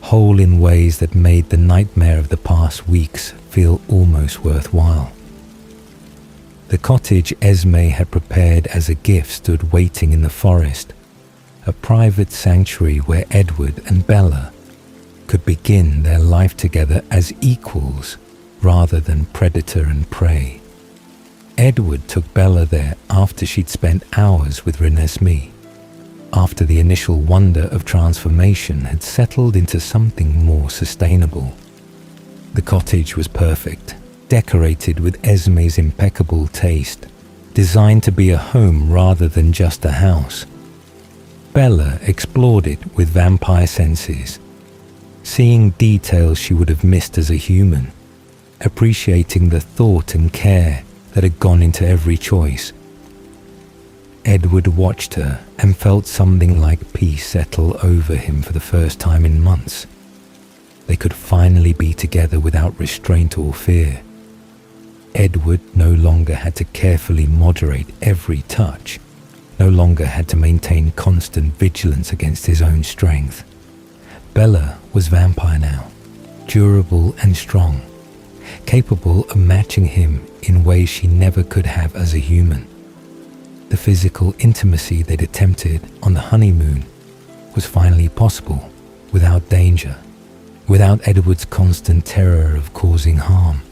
whole in ways that made the nightmare of the past weeks feel almost worthwhile. The cottage Esme had prepared as a gift stood waiting in the forest, a private sanctuary where Edward and Bella could begin their life together as equals rather than predator and prey. Edward took Bella there after she'd spent hours with Renesmee, after the initial wonder of transformation had settled into something more sustainable. The cottage was perfect, decorated with Esme's impeccable taste, designed to be a home rather than just a house. Bella explored it with vampire senses, seeing details she would have missed as a human, appreciating the thought and care that had gone into every choice. Edward watched her and felt something like peace settle over him for the first time in months. They could finally be together without restraint or fear. Edward no longer had to carefully moderate every touch, no longer had to maintain constant vigilance against his own strength. Bella was vampire now, durable and strong, capable of matching him in ways she never could have as a human. The physical intimacy they'd attempted on the honeymoon was finally possible, without danger, without Edward's constant terror of causing harm.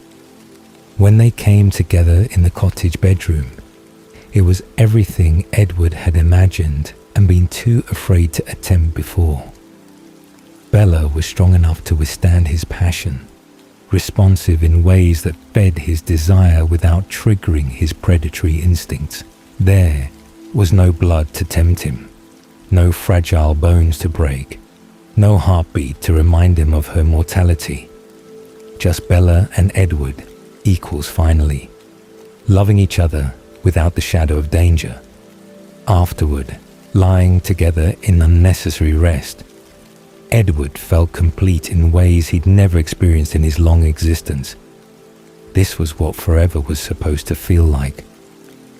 When they came together in the cottage bedroom, it was everything Edward had imagined and been too afraid to attempt before. Bella was strong enough to withstand his passion, responsive in ways that fed his desire without triggering his predatory instincts. There was no blood to tempt him, no fragile bones to break, no heartbeat to remind him of her mortality. Just Bella and Edward, equals finally, loving each other without the shadow of danger. Afterward, lying together in unnecessary rest, Edward felt complete in ways he'd never experienced in his long existence. This was what forever was supposed to feel like.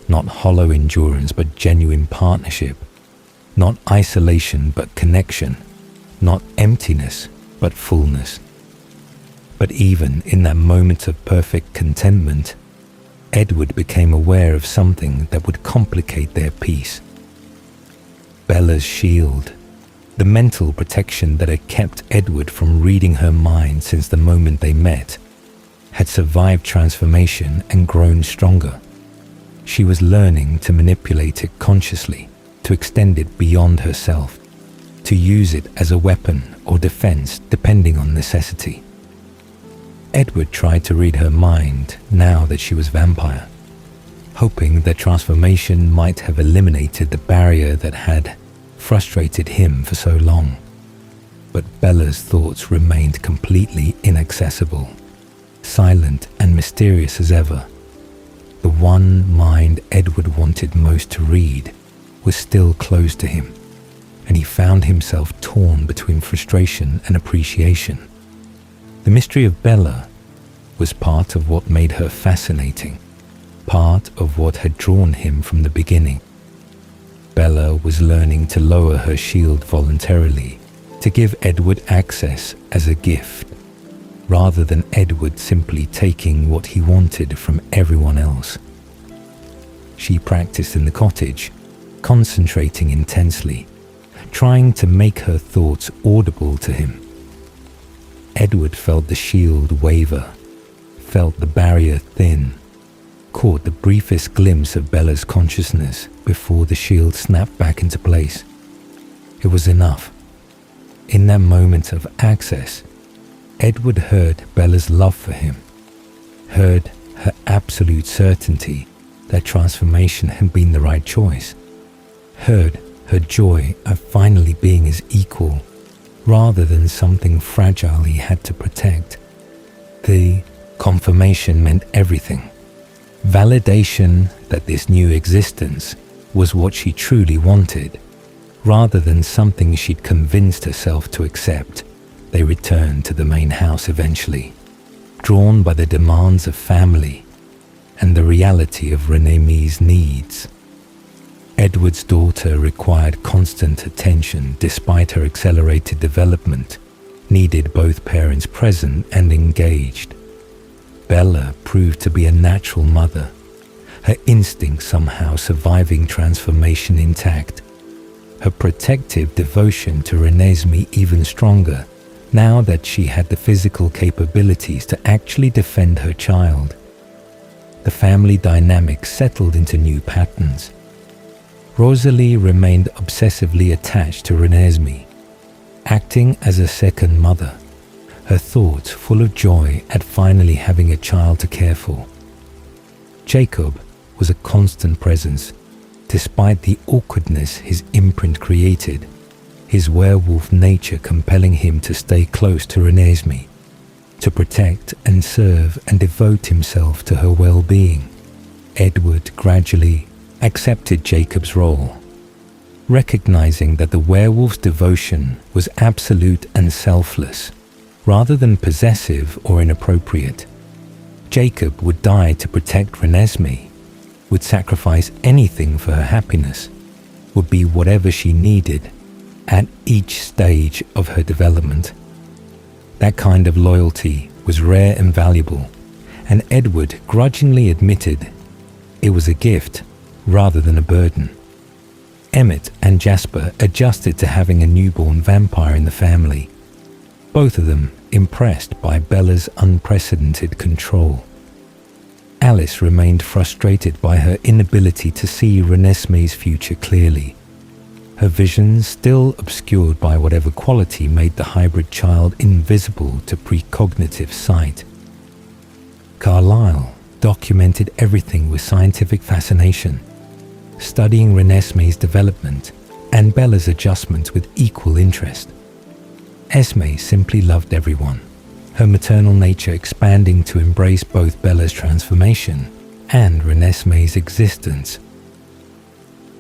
Not hollow endurance, but genuine partnership. Not isolation, but connection. Not emptiness, but fullness. But even in that moment of perfect contentment, Edward became aware of something that would complicate their peace. Bella's shield, the mental protection that had kept Edward from reading her mind since the moment they met, had survived transformation and grown stronger. She was learning to manipulate it consciously, to extend it beyond herself, to use it as a weapon or defense depending on necessity. Edward tried to read her mind now that she was vampire, hoping that transformation might have eliminated the barrier that had frustrated him for so long. But Bella's thoughts remained completely inaccessible, silent and mysterious as ever. The one mind Edward wanted most to read was still closed to him, and he found himself torn between frustration and appreciation. The mystery of Bella was part of what made her fascinating, part of what had drawn him from the beginning. Bella was learning to lower her shield voluntarily, to give Edward access as a gift, rather than Edward simply taking what he wanted from everyone else. She practiced in the cottage, concentrating intensely, trying to make her thoughts audible to him. Edward felt the shield waver, felt the barrier thin, caught the briefest glimpse of Bella's consciousness before the shield snapped back into place. It was enough. In that moment of access, Edward heard Bella's love for him, heard her absolute certainty that transformation had been the right choice, heard her joy of finally being his equal rather than something fragile he had to protect. The confirmation meant everything. Validation that this new existence was what she truly wanted, rather than something she'd convinced herself to accept. They returned to the main house eventually, drawn by the demands of family and the reality of Renesmee's needs. Edward's daughter required constant attention despite her accelerated development, needed both parents present and engaged. Bella proved to be a natural mother, her instinct somehow surviving transformation intact, her protective devotion to Renesmee even stronger now that she had the physical capabilities to actually defend her child. The family dynamic settled into new patterns. Rosalie remained obsessively attached to Renesmee, acting as a second mother, her thoughts full of joy at finally having a child to care for. Jacob was a constant presence, despite the awkwardness his imprint created, his werewolf nature compelling him to stay close to Renesmee, to protect and serve and devote himself to her well-being. Edward gradually accepted Jacob's role, recognizing that the werewolf's devotion was absolute and selfless, rather than possessive or inappropriate. Jacob would die to protect Renesmee, would sacrifice anything for her happiness, would be whatever she needed at each stage of her development. That kind of loyalty was rare and valuable, and Edward grudgingly admitted it was a gift rather than a burden. Emmett and Jasper adjusted to having a newborn vampire in the family, both of them impressed by Bella's unprecedented control. Alice remained frustrated by her inability to see Renesmee's future clearly, her vision still obscured by whatever quality made the hybrid child invisible to precognitive sight. Carlyle documented everything with scientific fascination, studying Renesmee's development and Bella's adjustments with equal interest. Esme simply loved everyone, her maternal nature expanding to embrace both Bella's transformation and Renesmee's existence.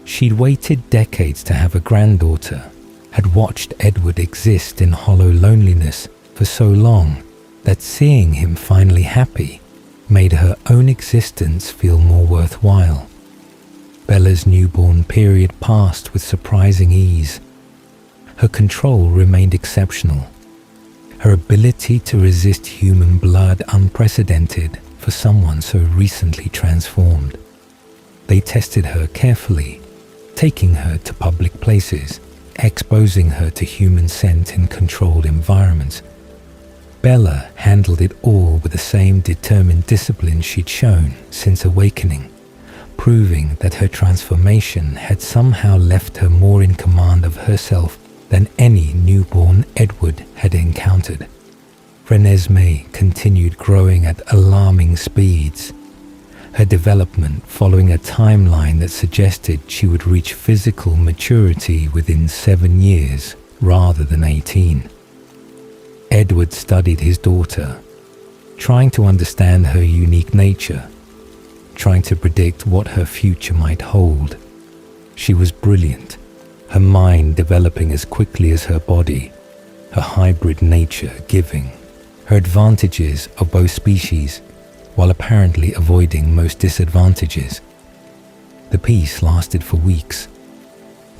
She'd waited decades to have a granddaughter, had watched Edward exist in hollow loneliness for so long that seeing him finally happy made her own existence feel more worthwhile. Bella's newborn period passed with surprising ease. Her control remained exceptional, her ability to resist human blood unprecedented for someone so recently transformed. They tested her carefully, taking her to public places, exposing her to human scent in controlled environments. Bella handled it all with the same determined discipline she'd shown since awakening, proving that her transformation had somehow left her more in command of herself than any newborn Edward had encountered. Renesmee continued growing at alarming speeds, her development following a timeline that suggested she would reach physical maturity within 7 years rather than 18. Edward studied his daughter, trying to understand her unique nature, trying to predict what her future might hold. She was brilliant, her mind developing as quickly as her body, her hybrid nature giving, her advantages of both species, while apparently avoiding most disadvantages. The peace lasted for weeks,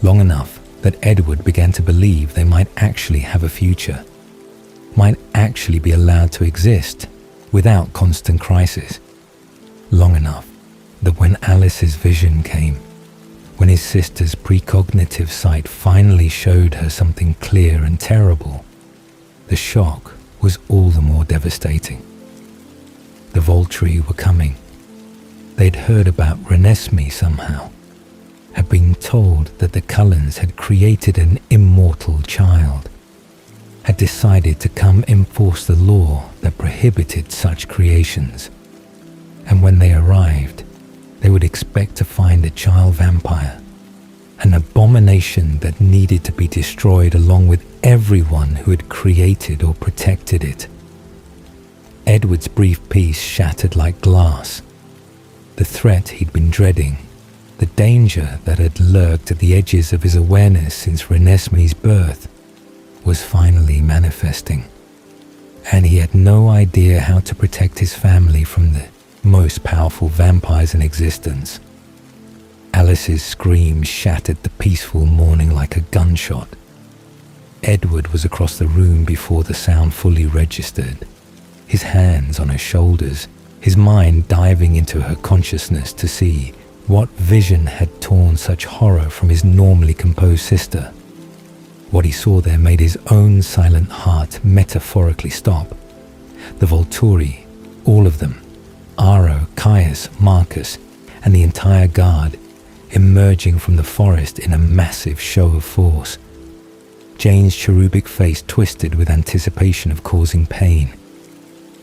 long enough that Edward began to believe they might actually have a future, might actually be allowed to exist without constant crisis. Long enough that when Alice's vision came, When his sister's precognitive sight finally showed her something clear and terrible, the shock was all the more devastating. The Volturi were coming. They'd heard about Renesmee somehow, had been told that the Cullens had created an immortal child, had decided to come enforce the law that prohibited such creations, and when they arrived, they would expect to find a child vampire, an abomination that needed to be destroyed along with everyone who had created or protected it. Edward's brief peace shattered like glass. The threat he'd been dreading, the danger that had lurked at the edges of his awareness since Renesmee's birth, was finally manifesting, and he had no idea how to protect his family from the most powerful vampires in existence. Alice's scream shattered the peaceful morning like a gunshot. Edward was across the room before the sound fully registered, his hands on her shoulders, his mind diving into her consciousness to see what vision had torn such horror from his normally composed sister. What he saw there made his own silent heart metaphorically stop. The Volturi, all of them, Aro, Caius, Marcus, and the entire guard, emerging from the forest in a massive show of force. Jane's cherubic face twisted with anticipation of causing pain.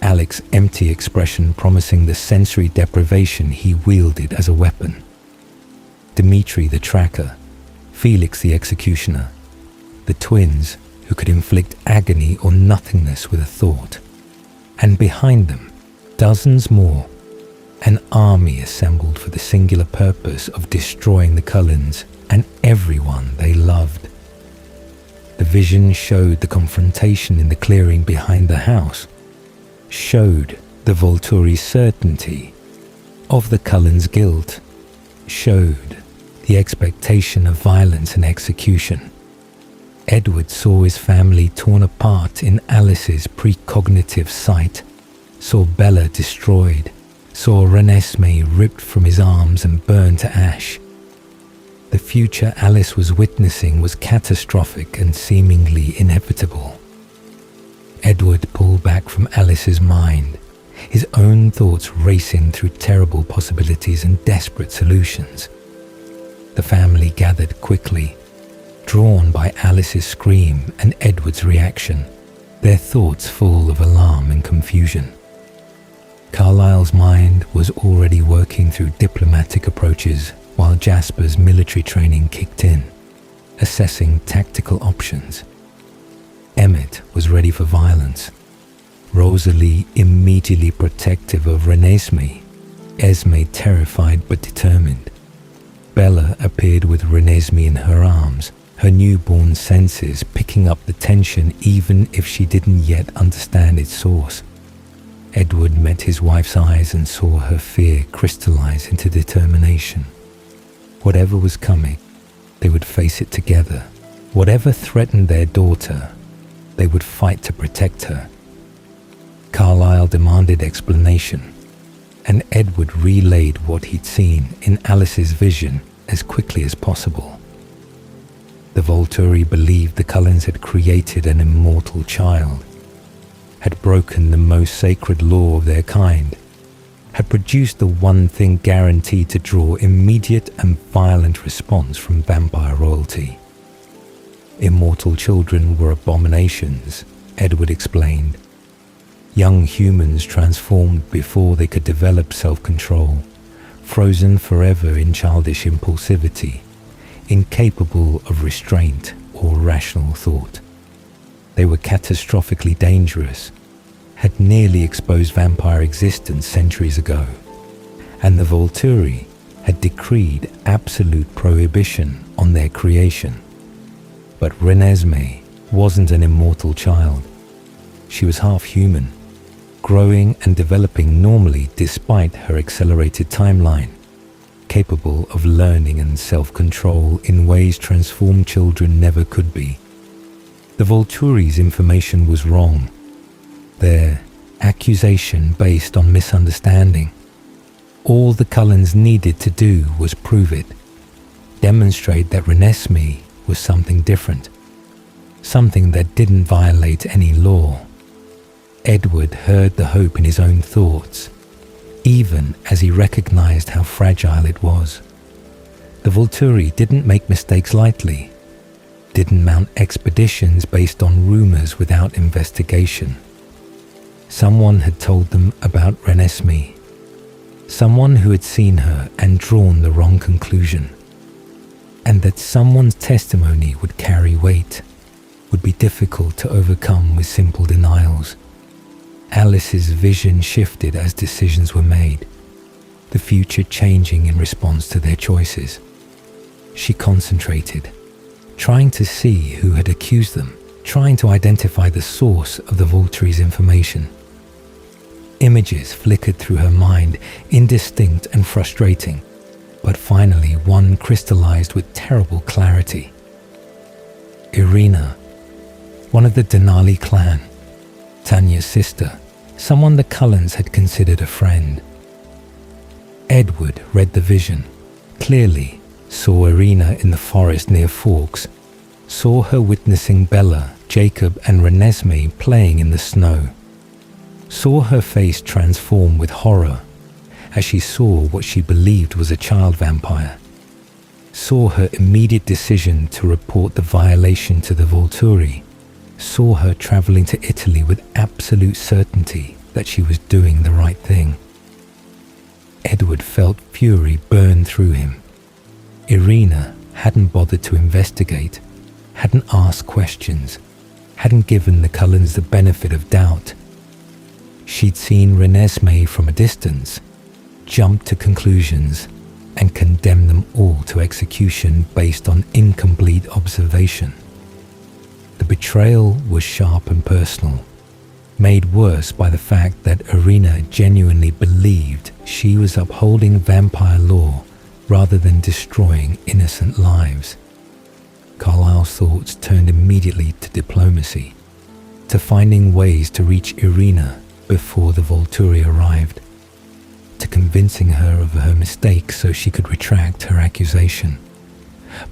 Alec's empty expression promising the sensory deprivation he wielded as a weapon. Dimitri the tracker, Felix the executioner, the twins who could inflict agony or nothingness with a thought. And behind them, dozens more, an army assembled for the singular purpose of destroying the Cullens and everyone they loved. The vision showed the confrontation in the clearing behind the house, showed the Volturi's certainty of the Cullen's guilt, showed the expectation of violence and execution. Edward saw his family torn apart in Alice's precognitive sight, saw Bella destroyed, saw Renesmee ripped from his arms and burned to ash. The future Alice was witnessing was catastrophic and seemingly inevitable. Edward pulled back from Alice's mind, his own thoughts racing through terrible possibilities and desperate solutions. The family gathered quickly, drawn by Alice's scream and Edward's reaction, their thoughts full of alarm and confusion. Carlyle's mind was already working through diplomatic approaches while Jasper's military training kicked in, assessing tactical options. Emmett was ready for violence, Rosalie immediately protective of Renesmee, Esme terrified but determined. Bella appeared with Renesmee in her arms, her newborn senses picking up the tension even if she didn't yet understand its source. Edward met his wife's eyes and saw her fear crystallize into determination. Whatever was coming, they would face it together. Whatever threatened their daughter, they would fight to protect her. Carlyle demanded explanation, and Edward relayed what he'd seen in Alice's vision as quickly as possible. The Volturi believed the Cullens had created an immortal child, had broken the most sacred law of their kind, had produced the one thing guaranteed to draw immediate and violent response from vampire royalty. Immortal children were abominations, Edward explained. Young humans transformed before they could develop self-control, frozen forever in childish impulsivity, incapable of restraint or rational thought. They were catastrophically dangerous, had nearly exposed vampire existence centuries ago, and the Volturi had decreed absolute prohibition on their creation. But Renesmee wasn't an immortal child. She was half human, growing and developing normally despite her accelerated timeline, capable of learning and self-control in ways transformed children never could be. The Volturi's information was wrong, their accusation based on misunderstanding. All the Cullens needed to do was prove it. demonstrate that Renesmee was something different, something that didn't violate any law. Edward heard the hope in his own thoughts, even as he recognized how fragile it was. The Volturi didn't make mistakes lightly, didn't mount expeditions based on rumors without investigation. Someone had told them about Renesmee, someone who had seen her and drawn the wrong conclusion, and that someone's testimony would carry weight, would be difficult to overcome with simple denials. Alice's vision shifted as decisions were made, the future changing in response to their choices. She concentrated, trying to see who had accused them, trying to identify the source of the Volturi's information. Images flickered through her mind, indistinct and frustrating, but finally one crystallized with terrible clarity. Irina, one of the Denali clan, Tanya's sister, someone the Cullens had considered a friend. Edward read the vision, clearly saw Irina in the forest near Forks, saw her witnessing Bella, Jacob and Renesmee playing in the snow, saw her face transform with horror as she saw what she believed was a child vampire, saw her immediate decision to report the violation to the Volturi, saw her traveling to Italy with absolute certainty that she was doing the right thing. Edward felt fury burn through him. Irina hadn't bothered to investigate, hadn't asked questions, hadn't given the Cullens the benefit of doubt. She'd seen Renesmee from a distance, jumped to conclusions, and condemned them all to execution based on incomplete observation. The betrayal was sharp and personal, made worse by the fact that Irina genuinely believed she was upholding vampire law rather than destroying innocent lives. Carlyle's thoughts turned immediately to diplomacy, to finding ways to reach Irina before the Volturi arrived, to convincing her of her mistake so she could retract her accusation.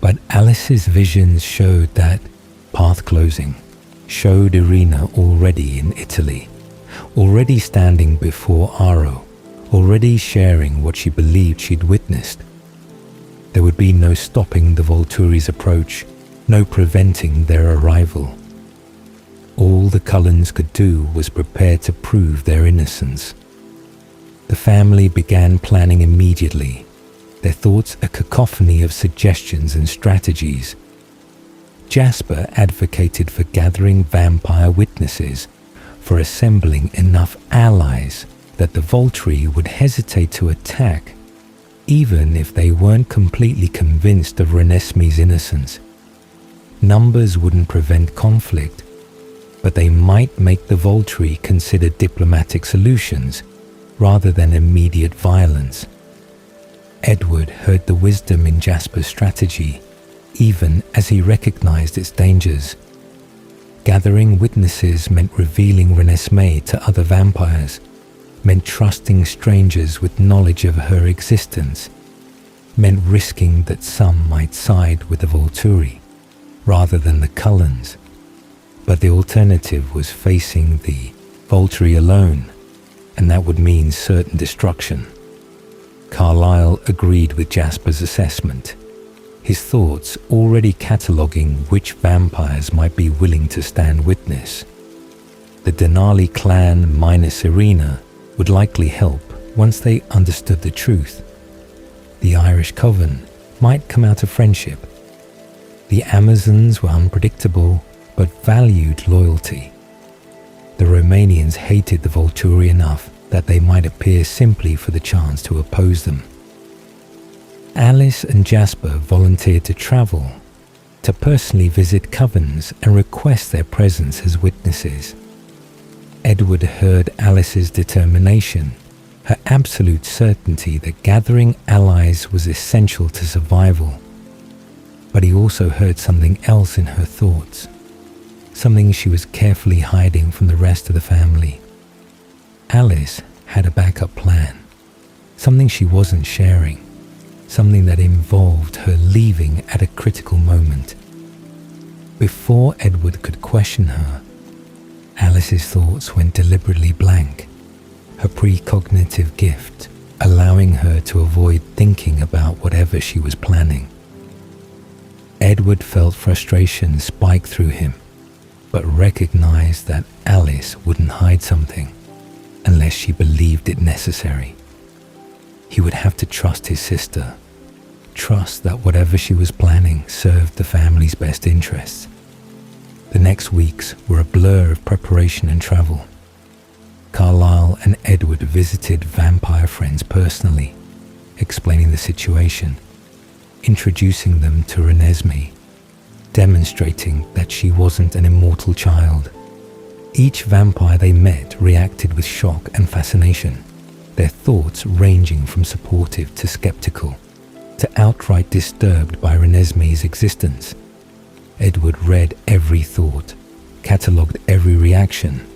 But Alice's visions showed that path closing, showed Irina already in Italy, already standing before Aro, already sharing what she believed she'd witnessed. There would be no stopping the Volturi's approach, no preventing their arrival. All the Cullens could do was prepare to prove their innocence. The family began planning immediately, their thoughts a cacophony of suggestions and strategies. Jasper advocated for gathering vampire witnesses, for assembling enough allies that the Volturi would hesitate to attack, even if they weren't completely convinced of Renesmee's innocence. Numbers wouldn't prevent conflict, but they might make the Volturi consider diplomatic solutions rather than immediate violence. Edward heard the wisdom in Jasper's strategy, even as he recognized its dangers. Gathering witnesses meant revealing Renesmee to other vampires, meant trusting strangers with knowledge of her existence, meant risking that some might side with the Volturi rather than the Cullens. But the alternative was facing the Volturi alone, and that would mean certain destruction. Carlyle agreed with Jasper's assessment, his thoughts already cataloguing which vampires might be willing to stand witness. The Denali clan minus Irina would likely help once they understood the truth. The Irish coven might come out of friendship. The Amazons were unpredictable but valued loyalty. The Romanians hated the Volturi enough that they might appear simply for the chance to oppose them. Alice and Jasper volunteered to travel, to personally visit covens and request their presence as witnesses. Edward heard Alice's determination, her absolute certainty that gathering allies was essential to survival. But he also heard something else in her thoughts, something she was carefully hiding from the rest of the family. Alice had a backup plan, something she wasn't sharing. something that involved her leaving at a critical moment. Before Edward could question her, Alice's thoughts went deliberately blank, her precognitive gift allowing her to avoid thinking about whatever she was planning. Edward felt frustration spike through him, but recognized that Alice wouldn't hide something unless she believed it necessary. He would have to trust his sister, trust that whatever she was planning served the family's best interests. The next weeks were a blur of preparation and travel. Carlyle and Edward visited vampire friends personally, explaining the situation, introducing them to Renesmee, demonstrating that she wasn't an immortal child. Each vampire they met reacted with shock and fascination, their thoughts ranging from supportive to skeptical, to outright disturbed by Renesmee's existence. Edward read every thought, catalogued every reaction,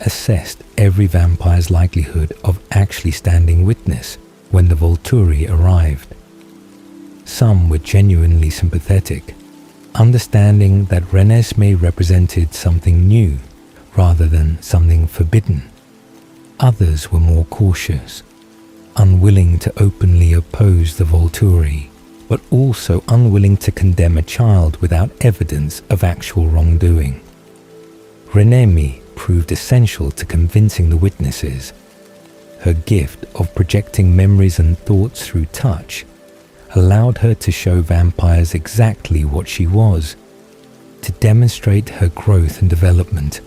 assessed every vampire's likelihood of actually standing witness when the Volturi arrived. Some were genuinely sympathetic, understanding that Renesmee represented something new rather than something forbidden. Others were more cautious, unwilling to openly oppose the Volturi, but also unwilling to condemn a child without evidence of actual wrongdoing. Renesmee proved essential to convincing the witnesses. Her gift of projecting memories and thoughts through touch allowed her to show vampires exactly what she was, to demonstrate her growth and development,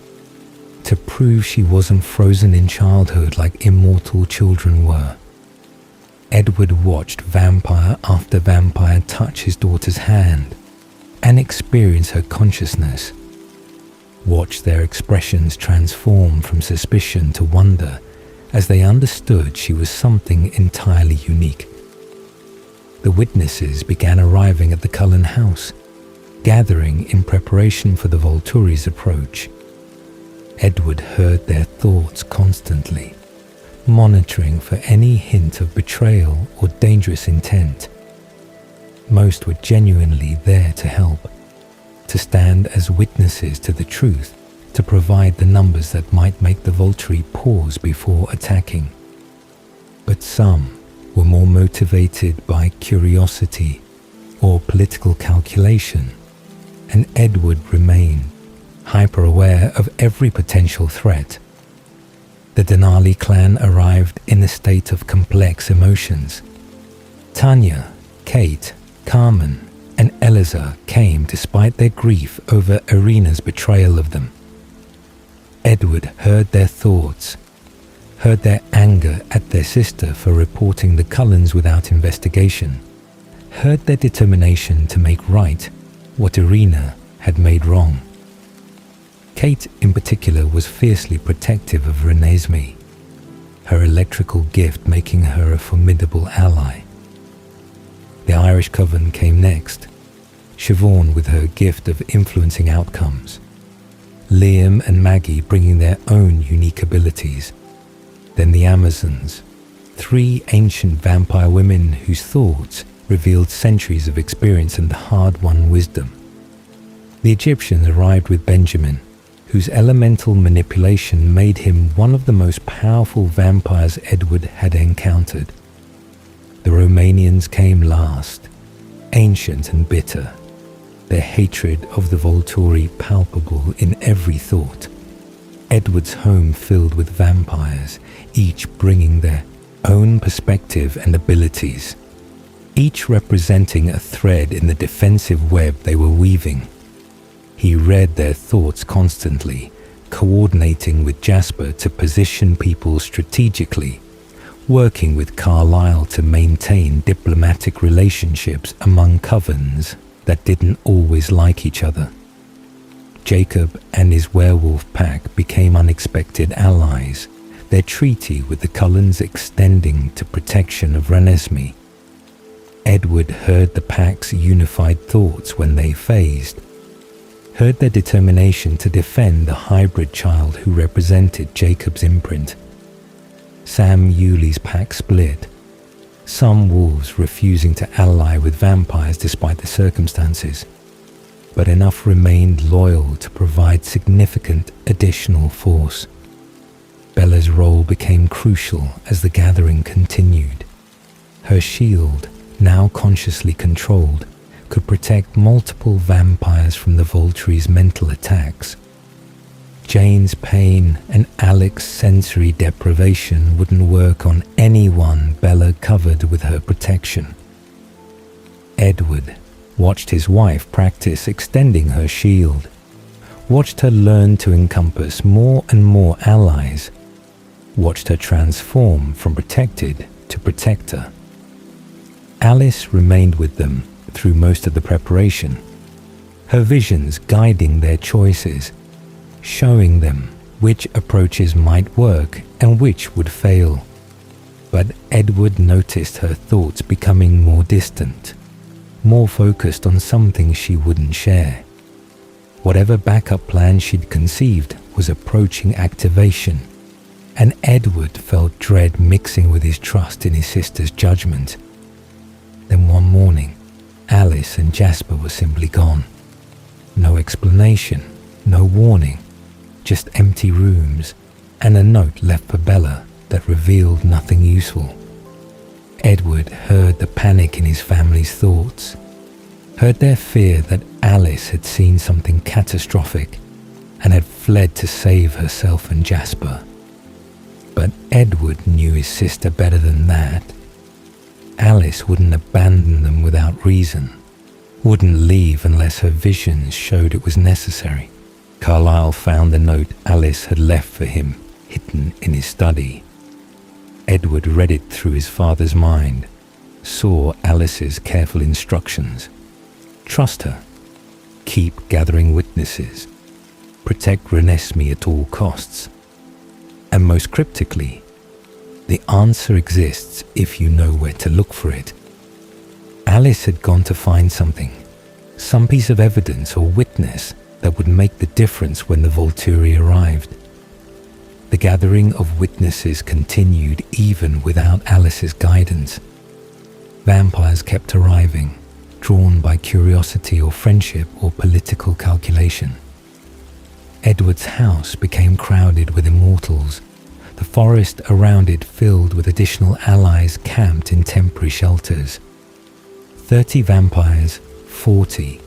to prove she wasn't frozen in childhood like immortal children were. Edward watched vampire after vampire touch his daughter's hand and experience her consciousness, watched their expressions transform from suspicion to wonder as they understood she was something entirely unique. The witnesses began arriving at the Cullen house, gathering in preparation for the Volturi's approach. Edward heard their thoughts constantly, monitoring for any hint of betrayal or dangerous intent. Most were genuinely there to help, to stand as witnesses to the truth, to provide the numbers that might make the Volturi pause before attacking. But some were more motivated by curiosity or political calculation, and Edward remained hyper-aware of every potential threat. The Denali clan arrived in a state of complex emotions. Tanya, Kate, Carmen, and Eliza came despite their grief over Irina's betrayal of them. Edward heard their thoughts, heard their anger at their sister for reporting the Cullens without investigation, heard their determination to make right what Irina had made wrong. Kate in particular was fiercely protective of Renesmee, her electrical gift making her a formidable ally. The Irish coven came next, Siobhan with her gift of influencing outcomes, Liam and Maggie bringing their own unique abilities, then the Amazons, 3 ancient vampire women whose thoughts revealed centuries of experience and hard-won wisdom. The Egyptians arrived with Benjamin, whose elemental manipulation made him one of the most powerful vampires Edward had encountered. The Romanians came last, ancient and bitter, their hatred of the Volturi palpable in every thought. Edward's home filled with vampires, each bringing their own perspective and abilities, each representing a thread in the defensive web they were weaving. He read their thoughts constantly, coordinating with Jasper to position people strategically, working with Carlyle to maintain diplomatic relationships among covens that didn't always like each other. Jacob and his werewolf pack became unexpected allies, their treaty with the Cullens extending to protection of Renesmee. Edward heard the pack's unified thoughts when they phased, heard their determination to defend the hybrid child who represented Jacob's imprint. Sam Yuli's pack split, some wolves refusing to ally with vampires despite the circumstances, but enough remained loyal to provide significant additional force. Bella's role became crucial as the gathering continued. Her shield, now consciously controlled, could protect multiple vampires from the Volturi's mental attacks. Jane's pain and Alec's sensory deprivation wouldn't work on anyone Bella covered with her protection. Edward watched his wife practice extending her shield, watched her learn to encompass more and more allies, watched her transform from protected to protector. Alice remained with them through most of the preparation, her visions guiding their choices, showing them which approaches might work and which would fail. But Edward noticed her thoughts becoming more distant, more focused on something she wouldn't share. Whatever backup plan she'd conceived was approaching activation, and Edward felt dread mixing with his trust in his sister's judgment. Then one morning, Alice and Jasper were simply gone. No explanation, no warning, just empty rooms and a note left for Bella that revealed nothing useful. Edward heard the panic in his family's thoughts, heard their fear that Alice had seen something catastrophic and had fled to save herself and Jasper. But Edward knew his sister better than that. Alice wouldn't abandon them without reason, wouldn't leave unless her visions showed it was necessary. Carlyle found the note Alice had left for him, hidden in his study. Edward read it through his father's mind, saw Alice's careful instructions. Trust her. Keep gathering witnesses. Protect Renesmee at all costs. And most cryptically, the answer exists if you know where to look for it. Alice had gone to find something, some piece of evidence or witness that would make the difference when the Volturi arrived. The gathering of witnesses continued even without Alice's guidance. Vampires kept arriving, drawn by curiosity or friendship or political calculation. Edward's house became crowded with immortals, the forest around it filled with additional allies camped in temporary shelters. 30 vampires, 40,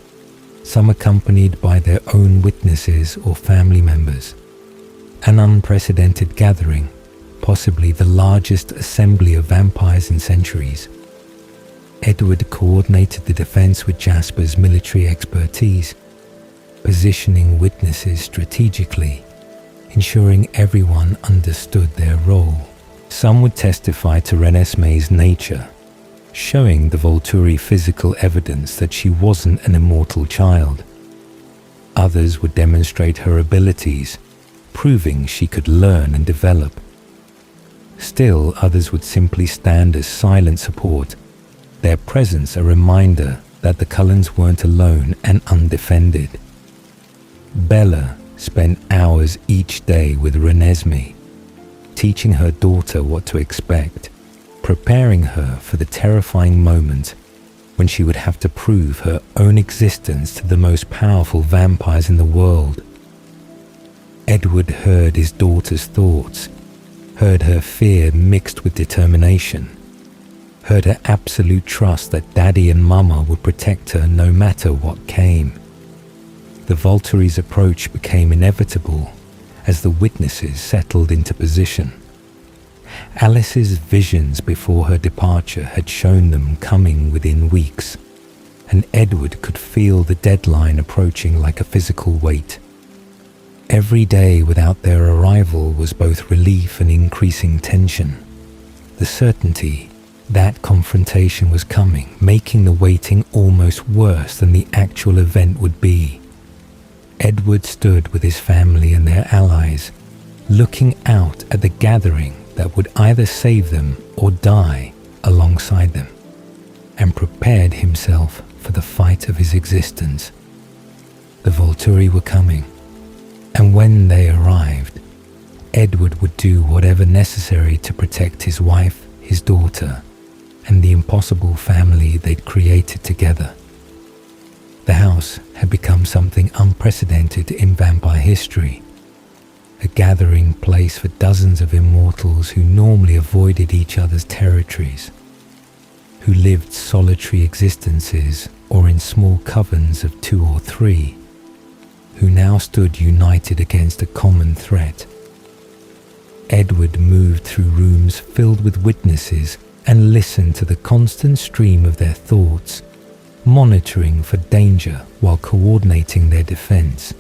some accompanied by their own witnesses or family members. An unprecedented gathering, possibly the largest assembly of vampires in centuries. Edward coordinated the defense with Jasper's military expertise, positioning witnesses strategically, ensuring everyone understood their role. Some would testify to Renesmee's nature, showing the Volturi physical evidence that she wasn't an immortal child. Others would demonstrate her abilities, proving she could learn and develop. Still, others would simply stand as silent support, their presence a reminder that the Cullens weren't alone and undefended. Bella spent hours each day with Renesmee, teaching her daughter what to expect, preparing her for the terrifying moment when she would have to prove her own existence to the most powerful vampires in the world. Edward heard his daughter's thoughts, heard her fear mixed with determination, heard her absolute trust that Daddy and Mama would protect her no matter what came. The Volturi's approach became inevitable as the witnesses settled into position. Alice's visions before her departure had shown them coming within weeks, and Edward could feel the deadline approaching like a physical weight. Every day without their arrival was both relief and increasing tension. The certainty that confrontation was coming, making the waiting almost worse than the actual event would be. Edward stood with his family and their allies, looking out at the gathering that would either save them or die alongside them, and prepared himself for the fight of his existence. The Volturi were coming, and when they arrived, Edward would do whatever necessary to protect his wife, his daughter, and the impossible family they'd created together. The house had become something unprecedented in vampire history, a gathering place for dozens of immortals who normally avoided each other's territories, who lived solitary existences or in small covens of 2 or 3, who now stood united against a common threat. Edward moved through rooms filled with witnesses and listened to the constant stream of their thoughts, monitoring for danger while coordinating their defense.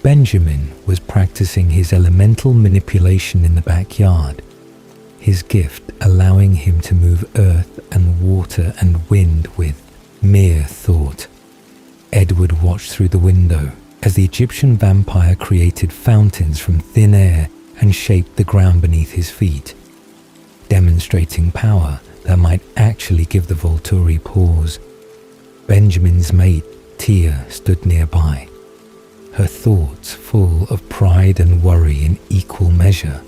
Benjamin was practicing his elemental manipulation in the backyard, his gift allowing him to move earth and water and wind with mere thought. Edward watched through the window as the Egyptian vampire created fountains from thin air and shaped the ground beneath his feet, demonstrating power that might actually give the Volturi pause. Benjamin's mate, Tia, stood nearby, her thoughts full of pride and worry in equal measure.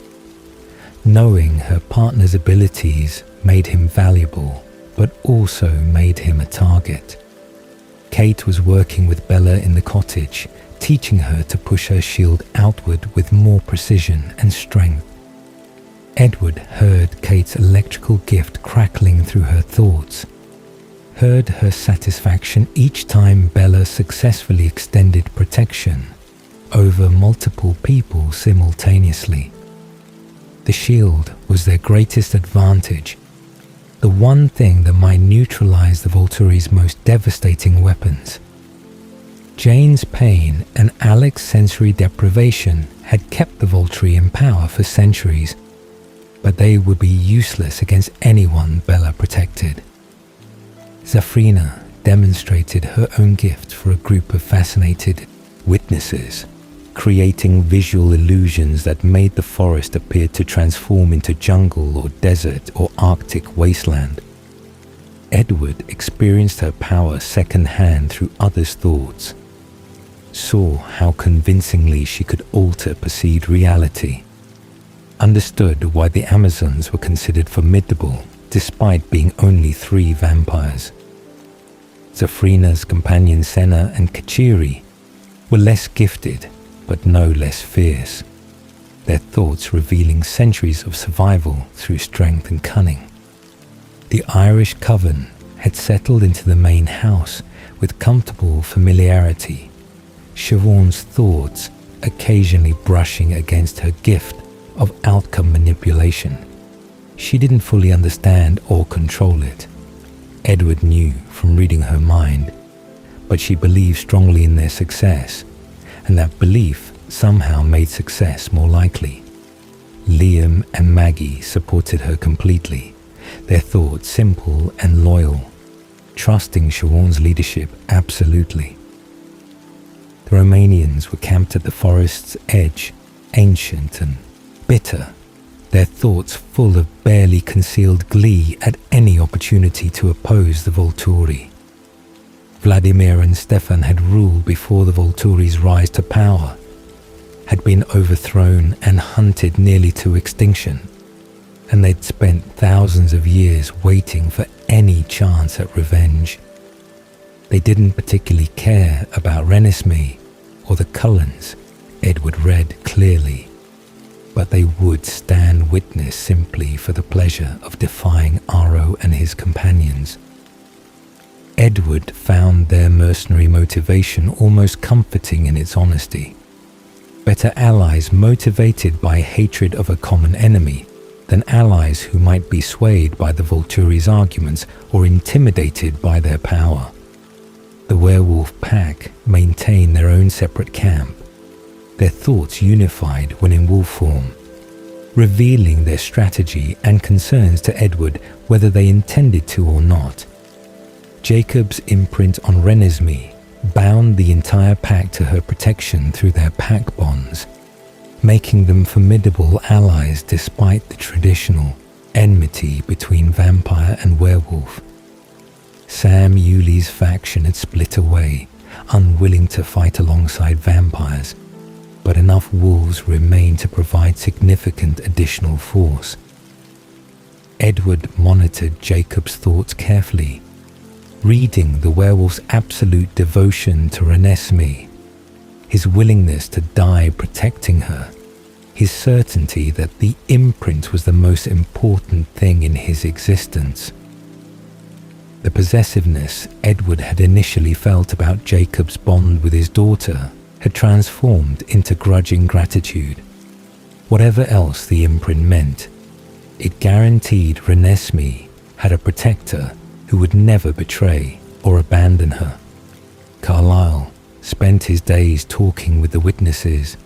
Knowing her partner's abilities made him valuable, but also made him a target. Kate was working with Bella in the cottage, teaching her to push her shield outward with more precision and strength. Edward heard Kate's electrical gift crackling through her thoughts, heard her satisfaction each time Bella successfully extended protection over multiple people simultaneously. The shield was their greatest advantage, the one thing that might neutralize the Volturi's most devastating weapons. Jane's pain and Alec's sensory deprivation had kept the Volturi in power for centuries, but they would be useless against anyone Bella protected. Zafrina demonstrated her own gift for a group of fascinated witnesses, creating visual illusions that made the forest appear to transform into jungle or desert or Arctic wasteland. Edward experienced her power secondhand through others' thoughts, saw how convincingly she could alter perceived reality, understood why the Amazons were considered formidable despite being only 3 vampires. Zafrina's companions Senna and Kachiri were less gifted but no less fierce, their thoughts revealing centuries of survival through strength and cunning. The Irish coven had settled into the main house with comfortable familiarity, Siobhan's thoughts occasionally brushing against her gift of outcome manipulation. She didn't fully understand or control it. Edward knew from reading her mind, but she believed strongly in their success, and that belief somehow made success more likely. Liam and Maggie supported her completely, their thoughts simple and loyal, trusting Siobhan's leadership absolutely. The Romanians were camped at the forest's edge, ancient and bitter, their thoughts full of barely concealed glee at any opportunity to oppose the Volturi. Vladimir and Stefan had ruled before the Volturi's rise to power, had been overthrown and hunted nearly to extinction, and they'd spent thousands of years waiting for any chance at revenge. They didn't particularly care about Renesmee or the Cullens, Edward read clearly, but they would stand witness simply for the pleasure of defying Aro and his companions. Edward found their mercenary motivation almost comforting in its honesty. Better allies motivated by hatred of a common enemy than allies who might be swayed by the Volturi's arguments or intimidated by their power. The werewolf pack maintained their own separate camp, their thoughts unified when in wolf form, revealing their strategy and concerns to Edward whether they intended to or not. Jacob's imprint on Renesmee bound the entire pack to her protection through their pack bonds, making them formidable allies despite the traditional enmity between vampire and werewolf. Sam Yuli's faction had split away, unwilling to fight alongside vampires, but enough wolves remained to provide significant additional force. Edward monitored Jacob's thoughts carefully, reading the werewolf's absolute devotion to Renesmee, his willingness to die protecting her, his certainty that the imprint was the most important thing in his existence. The possessiveness Edward had initially felt about Jacob's bond with his daughter had transformed into grudging gratitude. Whatever else the imprint meant, it guaranteed Renesmee had a protector who would never betray or abandon her. Carlyle spent his days talking with the witnesses,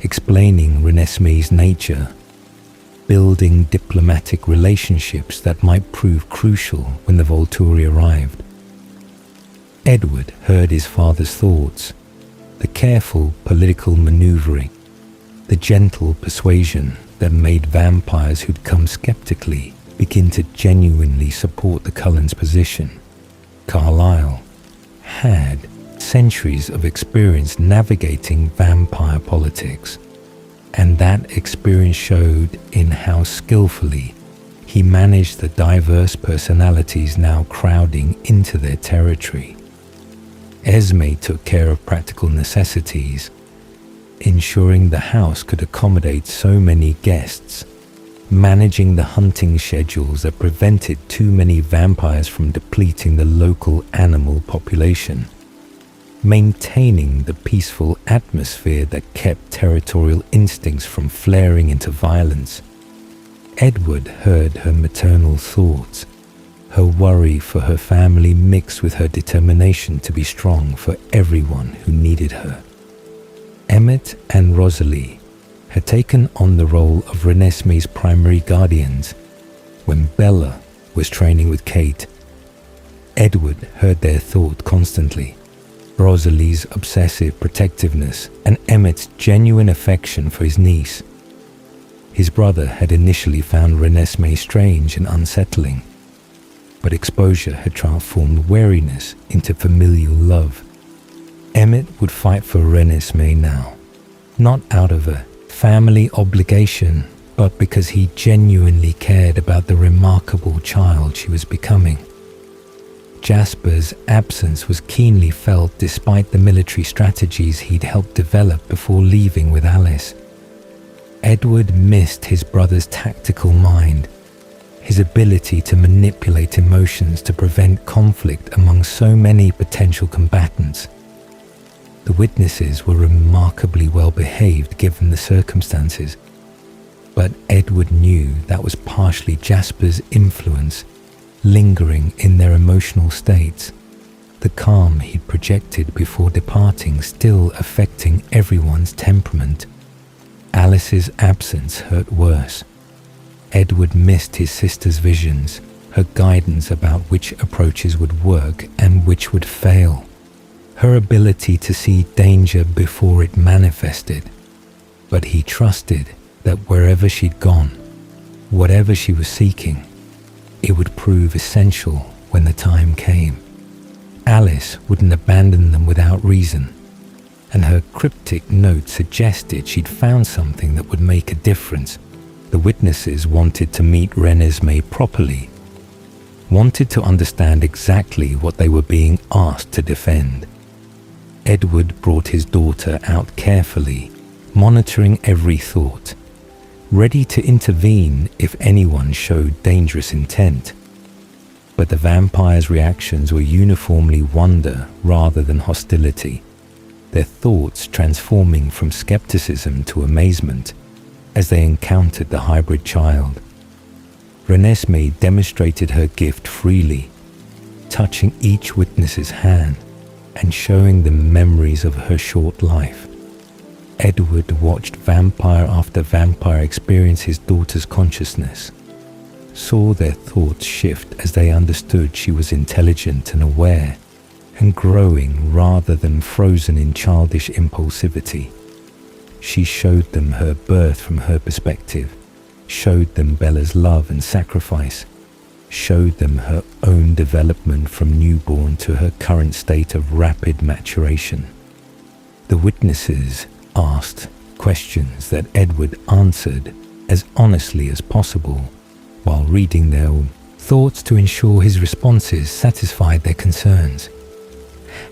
explaining Renesmee's nature, building diplomatic relationships that might prove crucial when the Volturi arrived. Edward heard his father's thoughts, the careful political maneuvering, the gentle persuasion that made vampires who'd come skeptically begin to genuinely support the Cullen's position. Carlyle had centuries of experience navigating vampire politics, and that experience showed in how skillfully he managed the diverse personalities now crowding into their territory. Esme took care of practical necessities, ensuring the house could accommodate so many guests, managing the hunting schedules that prevented too many vampires from depleting the local animal population, maintaining the peaceful atmosphere that kept territorial instincts from flaring into violence. Edward heard her maternal thoughts, her worry for her family mixed with her determination to be strong for everyone who needed her. Emmett and Rosalie had taken on the role of Renesmee's primary guardians when Bella was training with Kate. Edward heard their thought constantly, Rosalie's obsessive protectiveness and Emmett's genuine affection for his niece. His brother had initially found Renesmee strange and unsettling, but exposure had transformed wariness into familial love. Emmett would fight for Renesmee now, not out of a family obligation, but because he genuinely cared about the remarkable child she was becoming. Jasper's absence was keenly felt despite the military strategies he'd helped develop before leaving with Alice. Edward missed his brother's tactical mind, his ability to manipulate emotions to prevent conflict among so many potential combatants. The witnesses were remarkably well behaved given the circumstances, but Edward knew that was partially Jasper's influence lingering in their emotional states, the calm he'd projected before departing still affecting everyone's temperament. Alice's absence hurt worse. Edward missed his sister's visions, her guidance about which approaches would work and which would fail, her ability to see danger before it manifested. But he trusted that wherever she'd gone, whatever she was seeking, it would prove essential when the time came. Alice wouldn't abandon them without reason, and her cryptic note suggested she'd found something that would make a difference. The witnesses wanted to meet Renesmee properly, wanted to understand exactly what they were being asked to defend. Edward brought his daughter out carefully, monitoring every thought, ready to intervene if anyone showed dangerous intent. But the vampires' reactions were uniformly wonder rather than hostility, their thoughts transforming from skepticism to amazement as they encountered the hybrid child. Renesmee demonstrated her gift freely, touching each witness's hand and showing them memories of her short life. Edward watched vampire after vampire experience his daughter's consciousness, saw their thoughts shift as they understood she was intelligent and aware, and growing rather than frozen in childish impulsivity. She showed them her birth from her perspective, showed them Bella's love and sacrifice, showed them her own development from newborn to her current state of rapid maturation. The witnesses asked questions that Edward answered as honestly as possible, while reading their thoughts to ensure his responses satisfied their concerns.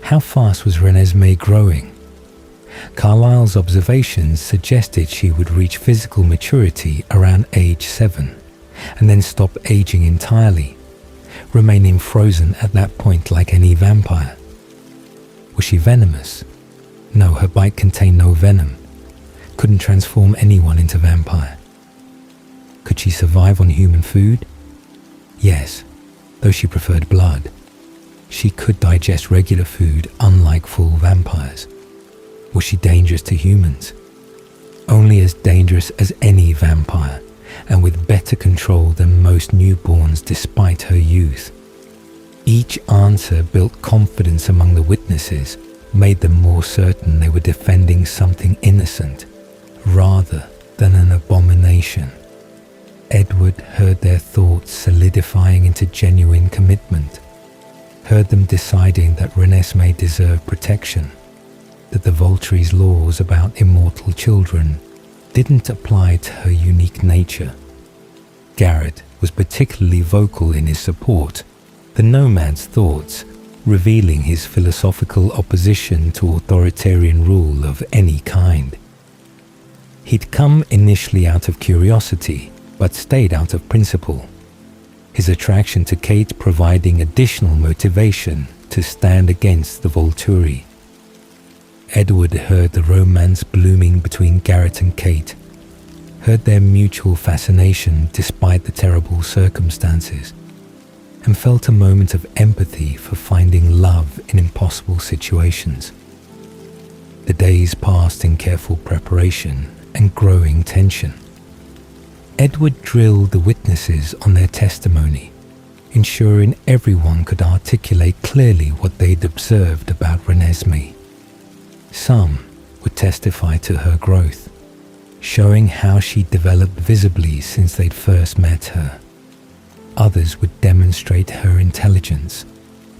How fast was Renesmee growing? Carlyle's observations suggested she would reach physical maturity around age 7, and then stop aging entirely, remaining frozen at that point like any vampire. Was she venomous? No, her bite contained no venom. Couldn't transform anyone into vampire. Could she survive on human food? Yes, though she preferred blood. She could digest regular food, unlike full vampires. Was she dangerous to humans? Only as dangerous as any vampire, and with better control than most newborns despite her youth. Each answer built confidence among the witnesses, made them more certain they were defending something innocent, rather than an abomination. Edward heard their thoughts solidifying into genuine commitment, heard them deciding that Renesmee deserved protection, that the Volturi's laws about immortal children didn't apply to her unique nature. Garrett was particularly vocal in his support, the nomad's thoughts revealing his philosophical opposition to authoritarian rule of any kind. He'd come initially out of curiosity, but stayed out of principle, his attraction to Kate providing additional motivation to stand against the Volturi. Edward heard the romance blooming between Garrett and Kate, heard their mutual fascination despite the terrible circumstances, and felt a moment of empathy for finding love in impossible situations. The days passed in careful preparation and growing tension. Edward drilled the witnesses on their testimony, ensuring everyone could articulate clearly what they'd observed about Renesmee. Some would testify to her growth, showing how she developed visibly since they'd first met her. Others would demonstrate her intelligence,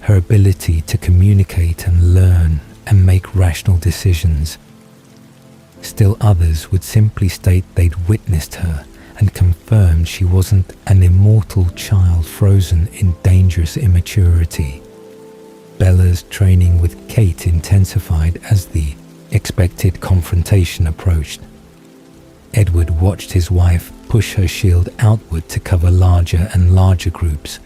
her ability to communicate and learn and make rational decisions. Still others would simply state they'd witnessed her and confirmed she wasn't an immortal child frozen in dangerous immaturity. Bella's training with Kate intensified as the expected confrontation approached. Edward watched his wife push her shield outward to cover larger and larger groups,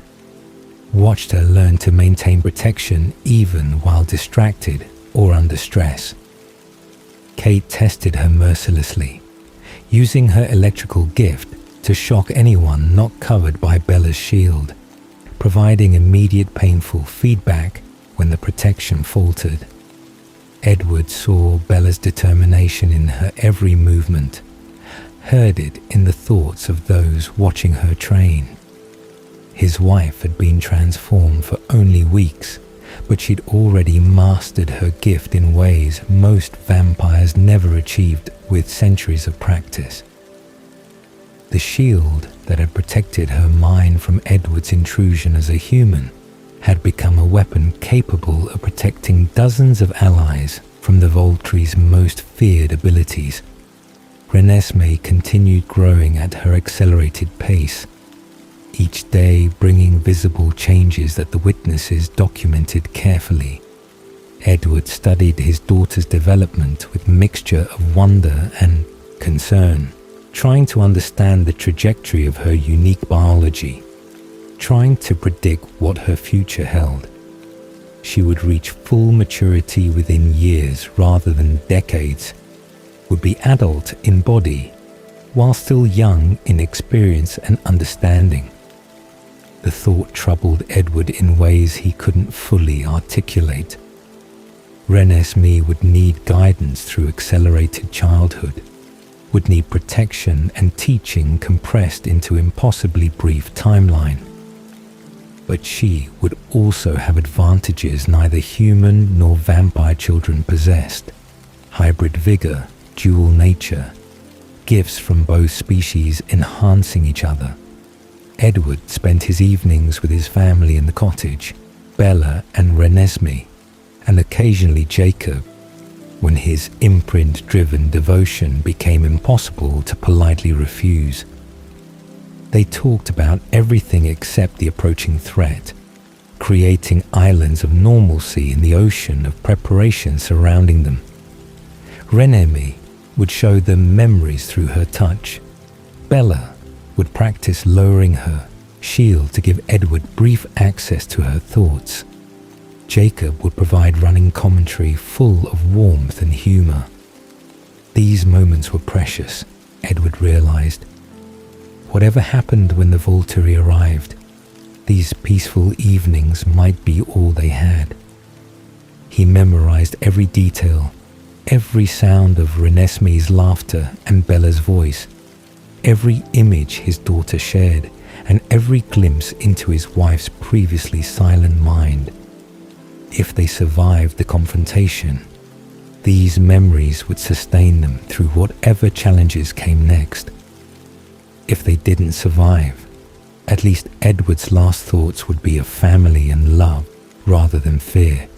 watched her learn to maintain protection even while distracted or under stress. Kate tested her mercilessly, using her electrical gift to shock anyone not covered by Bella's shield, providing immediate painful feedback when the protection faltered. Edward saw Bella's determination in her every movement, heard it in the thoughts of those watching her train. His wife had been transformed for only weeks, but she'd already mastered her gift in ways most vampires never achieved with centuries of practice. The shield that had protected her mind from Edward's intrusion as a human had become a weapon capable of protecting dozens of allies from the Volturi's most feared abilities. Renesmee continued growing at her accelerated pace, each day bringing visible changes that the witnesses documented carefully. Edward studied his daughter's development with mixture of wonder and concern, trying to understand the trajectory of her unique biology, trying to predict what her future held. She would reach full maturity within years rather than decades, would be adult in body, while still young in experience and understanding. The thought troubled Edward in ways he couldn't fully articulate. Renesmee would need guidance through accelerated childhood, would need protection and teaching compressed into impossibly brief timeline. But she would also have advantages neither human nor vampire children possessed: hybrid vigor, dual nature, gifts from both species enhancing each other. Edward spent his evenings with his family in the cottage, Bella and Renesmee, and occasionally Jacob, when his imprint-driven devotion became impossible to politely refuse. They talked about everything except the approaching threat, creating islands of normalcy in the ocean of preparation surrounding them. Renemi would show them memories through her touch. Bella would practice lowering her shield to give Edward brief access to her thoughts. Jacob would provide running commentary full of warmth and humor. These moments were precious, Edward realized. Whatever happened when the Volturi arrived, these peaceful evenings might be all they had. He memorized every detail, every sound of Renesmee's laughter and Bella's voice, every image his daughter shared, and every glimpse into his wife's previously silent mind. If they survived the confrontation, these memories would sustain them through whatever challenges came next. If they didn't survive, at least Edward's last thoughts would be of family and love rather than fear.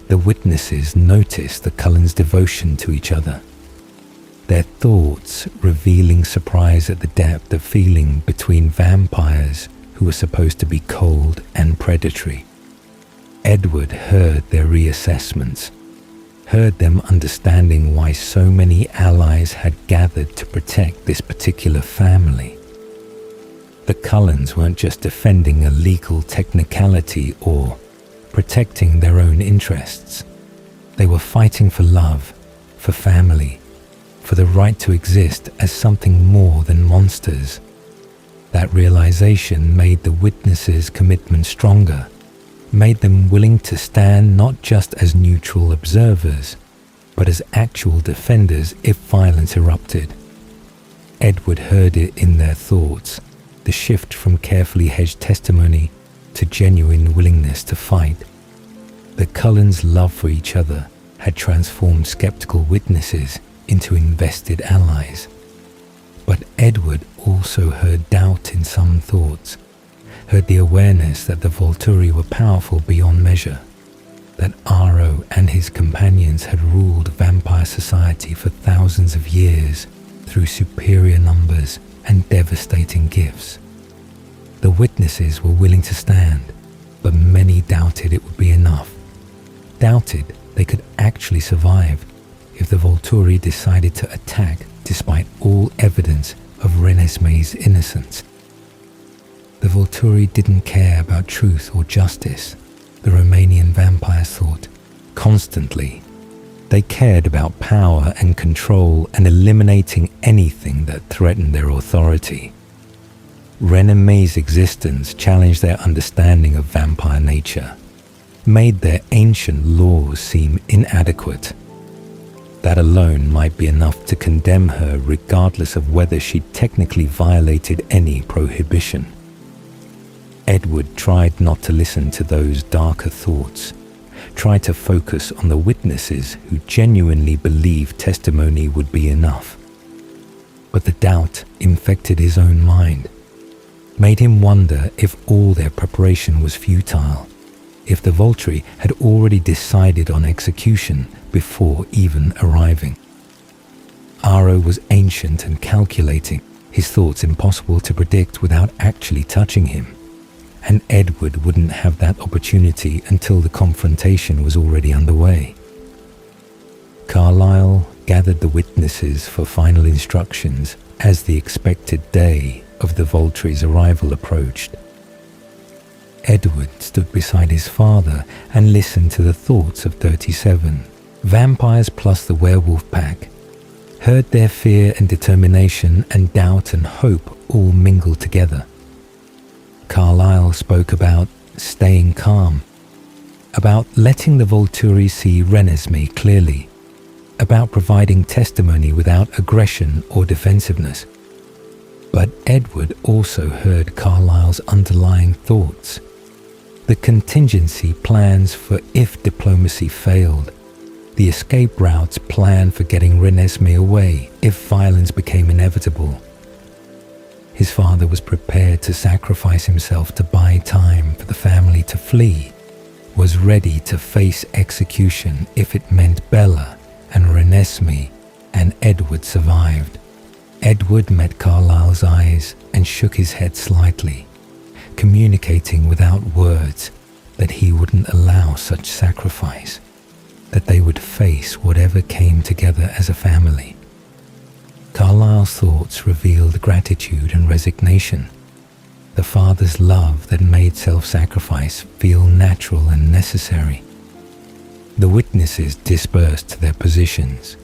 The witnesses noticed the Cullens' devotion to each other, their thoughts revealing surprise at the depth of feeling between vampires who were supposed to be cold and predatory. Edward heard their reassessments, heard them understanding why so many allies had gathered to protect this particular family. The Cullens weren't just defending a legal technicality or protecting their own interests. They were fighting for love, for family, for the right to exist as something more than monsters. That realization made the witnesses' commitment stronger, made them willing to stand not just as neutral observers, but as actual defenders if violence erupted. Edward heard it in their thoughts, the shift from carefully hedged testimony to genuine willingness to fight. The Cullens' love for each other had transformed skeptical witnesses into invested allies. But Edward also heard doubt in some thoughts, heard the awareness that the Volturi were powerful beyond measure, that Aro and his companions had ruled vampire society for thousands of years through superior numbers and devastating gifts. The witnesses were willing to stand, but many doubted it would be enough, doubted they could actually survive if the Volturi decided to attack despite all evidence of Renesmee's innocence. The Volturi didn't care about truth or justice, the Romanian vampires thought. Constantly, they cared about power and control and eliminating anything that threatened their authority. Renesmee's existence challenged their understanding of vampire nature, made their ancient laws seem inadequate. That alone might be enough to condemn her regardless of whether she technically violated any prohibition. Edward tried not to listen to those darker thoughts, tried to focus on the witnesses who genuinely believed testimony would be enough. But the doubt infected his own mind, made him wonder if all their preparation was futile, if the Volturi had already decided on execution before even arriving. Aro was ancient and calculating, his thoughts impossible to predict without actually touching him. And Edward wouldn't have that opportunity until the confrontation was already underway. Carlyle gathered the witnesses for final instructions as the expected day of the Volturi's arrival approached. Edward stood beside his father and listened to the thoughts of 37, vampires plus the werewolf pack, heard their fear and determination and doubt and hope all mingled together. Carlyle spoke about staying calm, about letting the Volturi see Renesmee clearly, about providing testimony without aggression or defensiveness. But Edward also heard Carlyle's underlying thoughts, the contingency plans for if diplomacy failed, the escape routes planned for getting Renesmee away if violence became inevitable. His father was prepared to sacrifice himself to buy time for the family to flee, was ready to face execution if it meant Bella and Renesmee and Edward survived. Edward met Carlyle's eyes and shook his head slightly, communicating without words that he wouldn't allow such sacrifice, that they would face whatever came together as a family. Carlyle's thoughts revealed gratitude and resignation, the father's love that made self-sacrifice feel natural and necessary. The witnesses dispersed to their positions,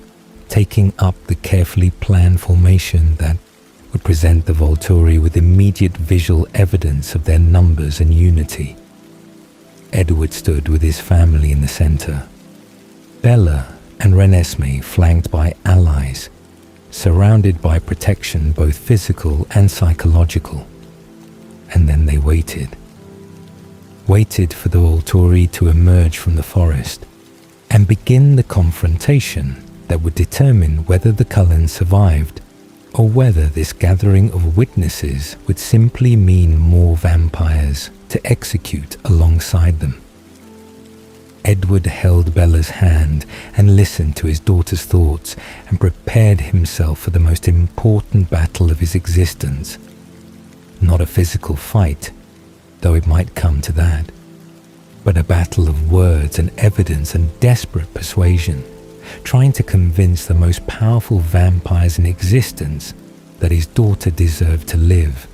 taking up the carefully planned formation that would present the Volturi with immediate visual evidence of their numbers and unity. Edward stood with his family in the center. Bella and Renesmee flanked by allies, surrounded by protection both physical and psychological. And then they waited for the Volturi to emerge from the forest and begin the confrontation that would determine whether the Cullen survived, or whether this gathering of witnesses would simply mean more vampires to execute alongside them. Edward held Bella's hand and listened to his daughter's thoughts and prepared himself for the most important battle of his existence. Not a physical fight, though it might come to that, but a battle of words and evidence and desperate persuasion, trying to convince the most powerful vampires in existence that his daughter deserved to live.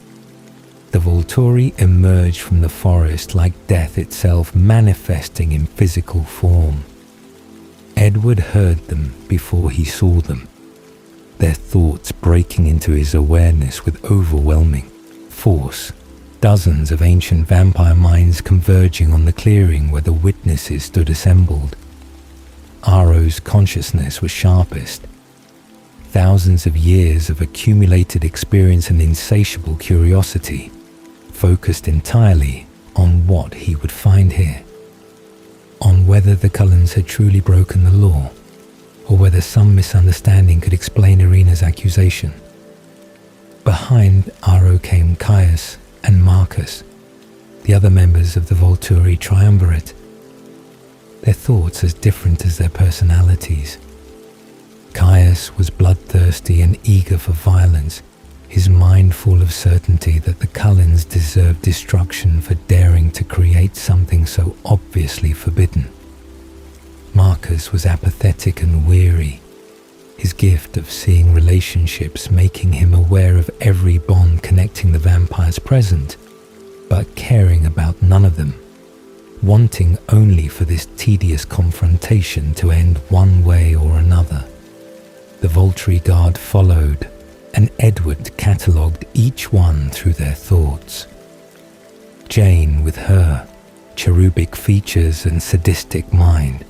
The Volturi emerged from the forest like death itself, manifesting in physical form. Edward heard them before he saw them, their thoughts breaking into his awareness with overwhelming force. Dozens of ancient vampire minds converging on the clearing where the witnesses stood assembled. Aro's consciousness was sharpest. Thousands of years of accumulated experience and insatiable curiosity focused entirely on what he would find here, on whether the Cullens had truly broken the law, or whether some misunderstanding could explain Irina's accusation. Behind Aro came Caius and Marcus, the other members of the Volturi triumvirate, their thoughts as different as their personalities. Caius was bloodthirsty and eager for violence, his mind full of certainty that the Cullens deserved destruction for daring to create something so obviously forbidden. Marcus was apathetic and weary, his gift of seeing relationships making him aware of every bond connecting the vampires present, but caring about none of them, wanting only for this tedious confrontation to end one way or another. The Volturi guard followed, and Edward catalogued each one through their thoughts. Jane, with her cherubic features and sadistic mind,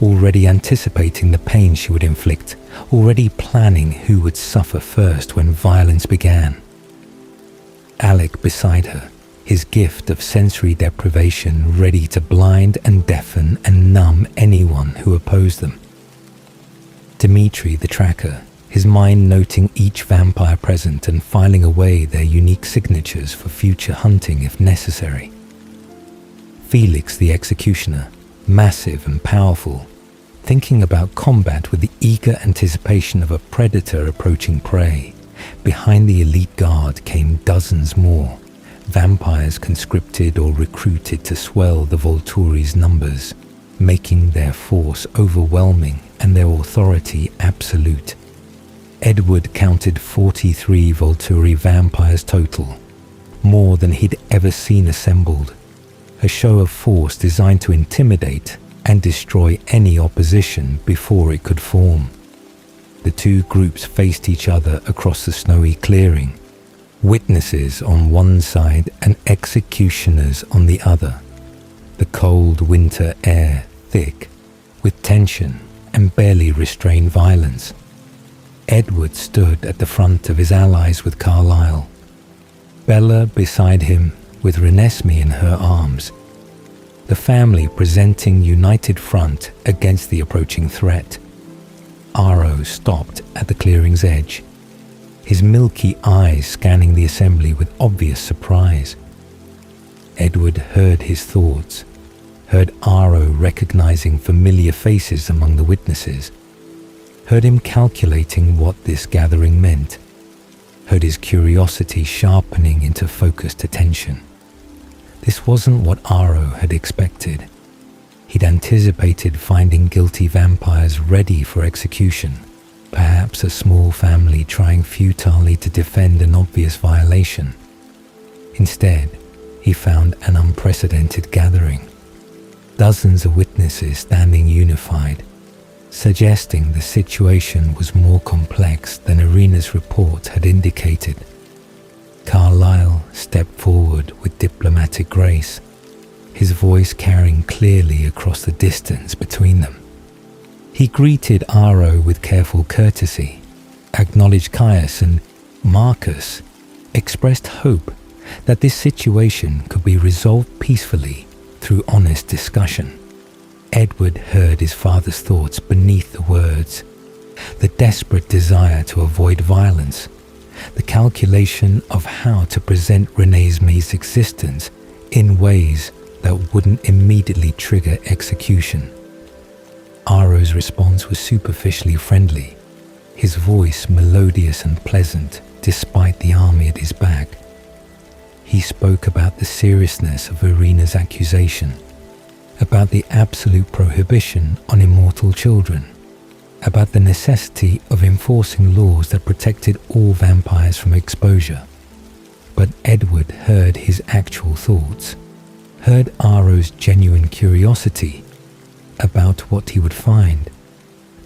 already anticipating the pain she would inflict, already planning who would suffer first when violence began. Alec beside her, his gift of sensory deprivation ready to blind and deafen and numb anyone who opposed them. Dimitri the tracker, his mind noting each vampire present and filing away their unique signatures for future hunting if necessary. Felix the executioner, massive and powerful, thinking about combat with the eager anticipation of a predator approaching prey. Behind the elite guard came dozens more, vampires conscripted or recruited to swell the Volturi's numbers, making their force overwhelming and their authority absolute. Edward counted 43 Volturi vampires total, more than he'd ever seen assembled, a show of force designed to intimidate and destroy any opposition before it could form. The two groups faced each other across the snowy clearing, witnesses on one side and executioners on the other, the cold winter air thick with tension and barely restrained violence. Edward stood at the front of his allies with Carlyle, Bella beside him with Renesmee in her arms, the family presenting united front against the approaching threat. Aro stopped at the clearing's edge, his milky eyes scanning the assembly with obvious surprise. Edward heard his thoughts, heard Aro recognizing familiar faces among the witnesses, heard him calculating what this gathering meant, heard his curiosity sharpening into focused attention. This wasn't what Aro had expected. He'd anticipated finding guilty vampires ready for execution, perhaps a small family trying futilely to defend an obvious violation. Instead, he found an unprecedented gathering. Dozens of witnesses standing unified, suggesting the situation was more complex than Irina's report had indicated. Carlyle stepped forward with diplomatic grace, his voice carrying clearly across the distance between them. He greeted Aro with careful courtesy, acknowledged Caius, and Marcus expressed hope that this situation could be resolved peacefully through honest discussion. Edward heard his father's thoughts beneath the words, the desperate desire to avoid violence, the calculation of how to present Renesmee's existence in ways that wouldn't immediately trigger execution. Aro's response was superficially friendly, his voice melodious and pleasant despite the army at his back. He spoke about the seriousness of Irina's accusation, about the absolute prohibition on immortal children, about the necessity of enforcing laws that protected all vampires from exposure. But Edward heard his actual thoughts, heard Aro's genuine curiosity about what he would find,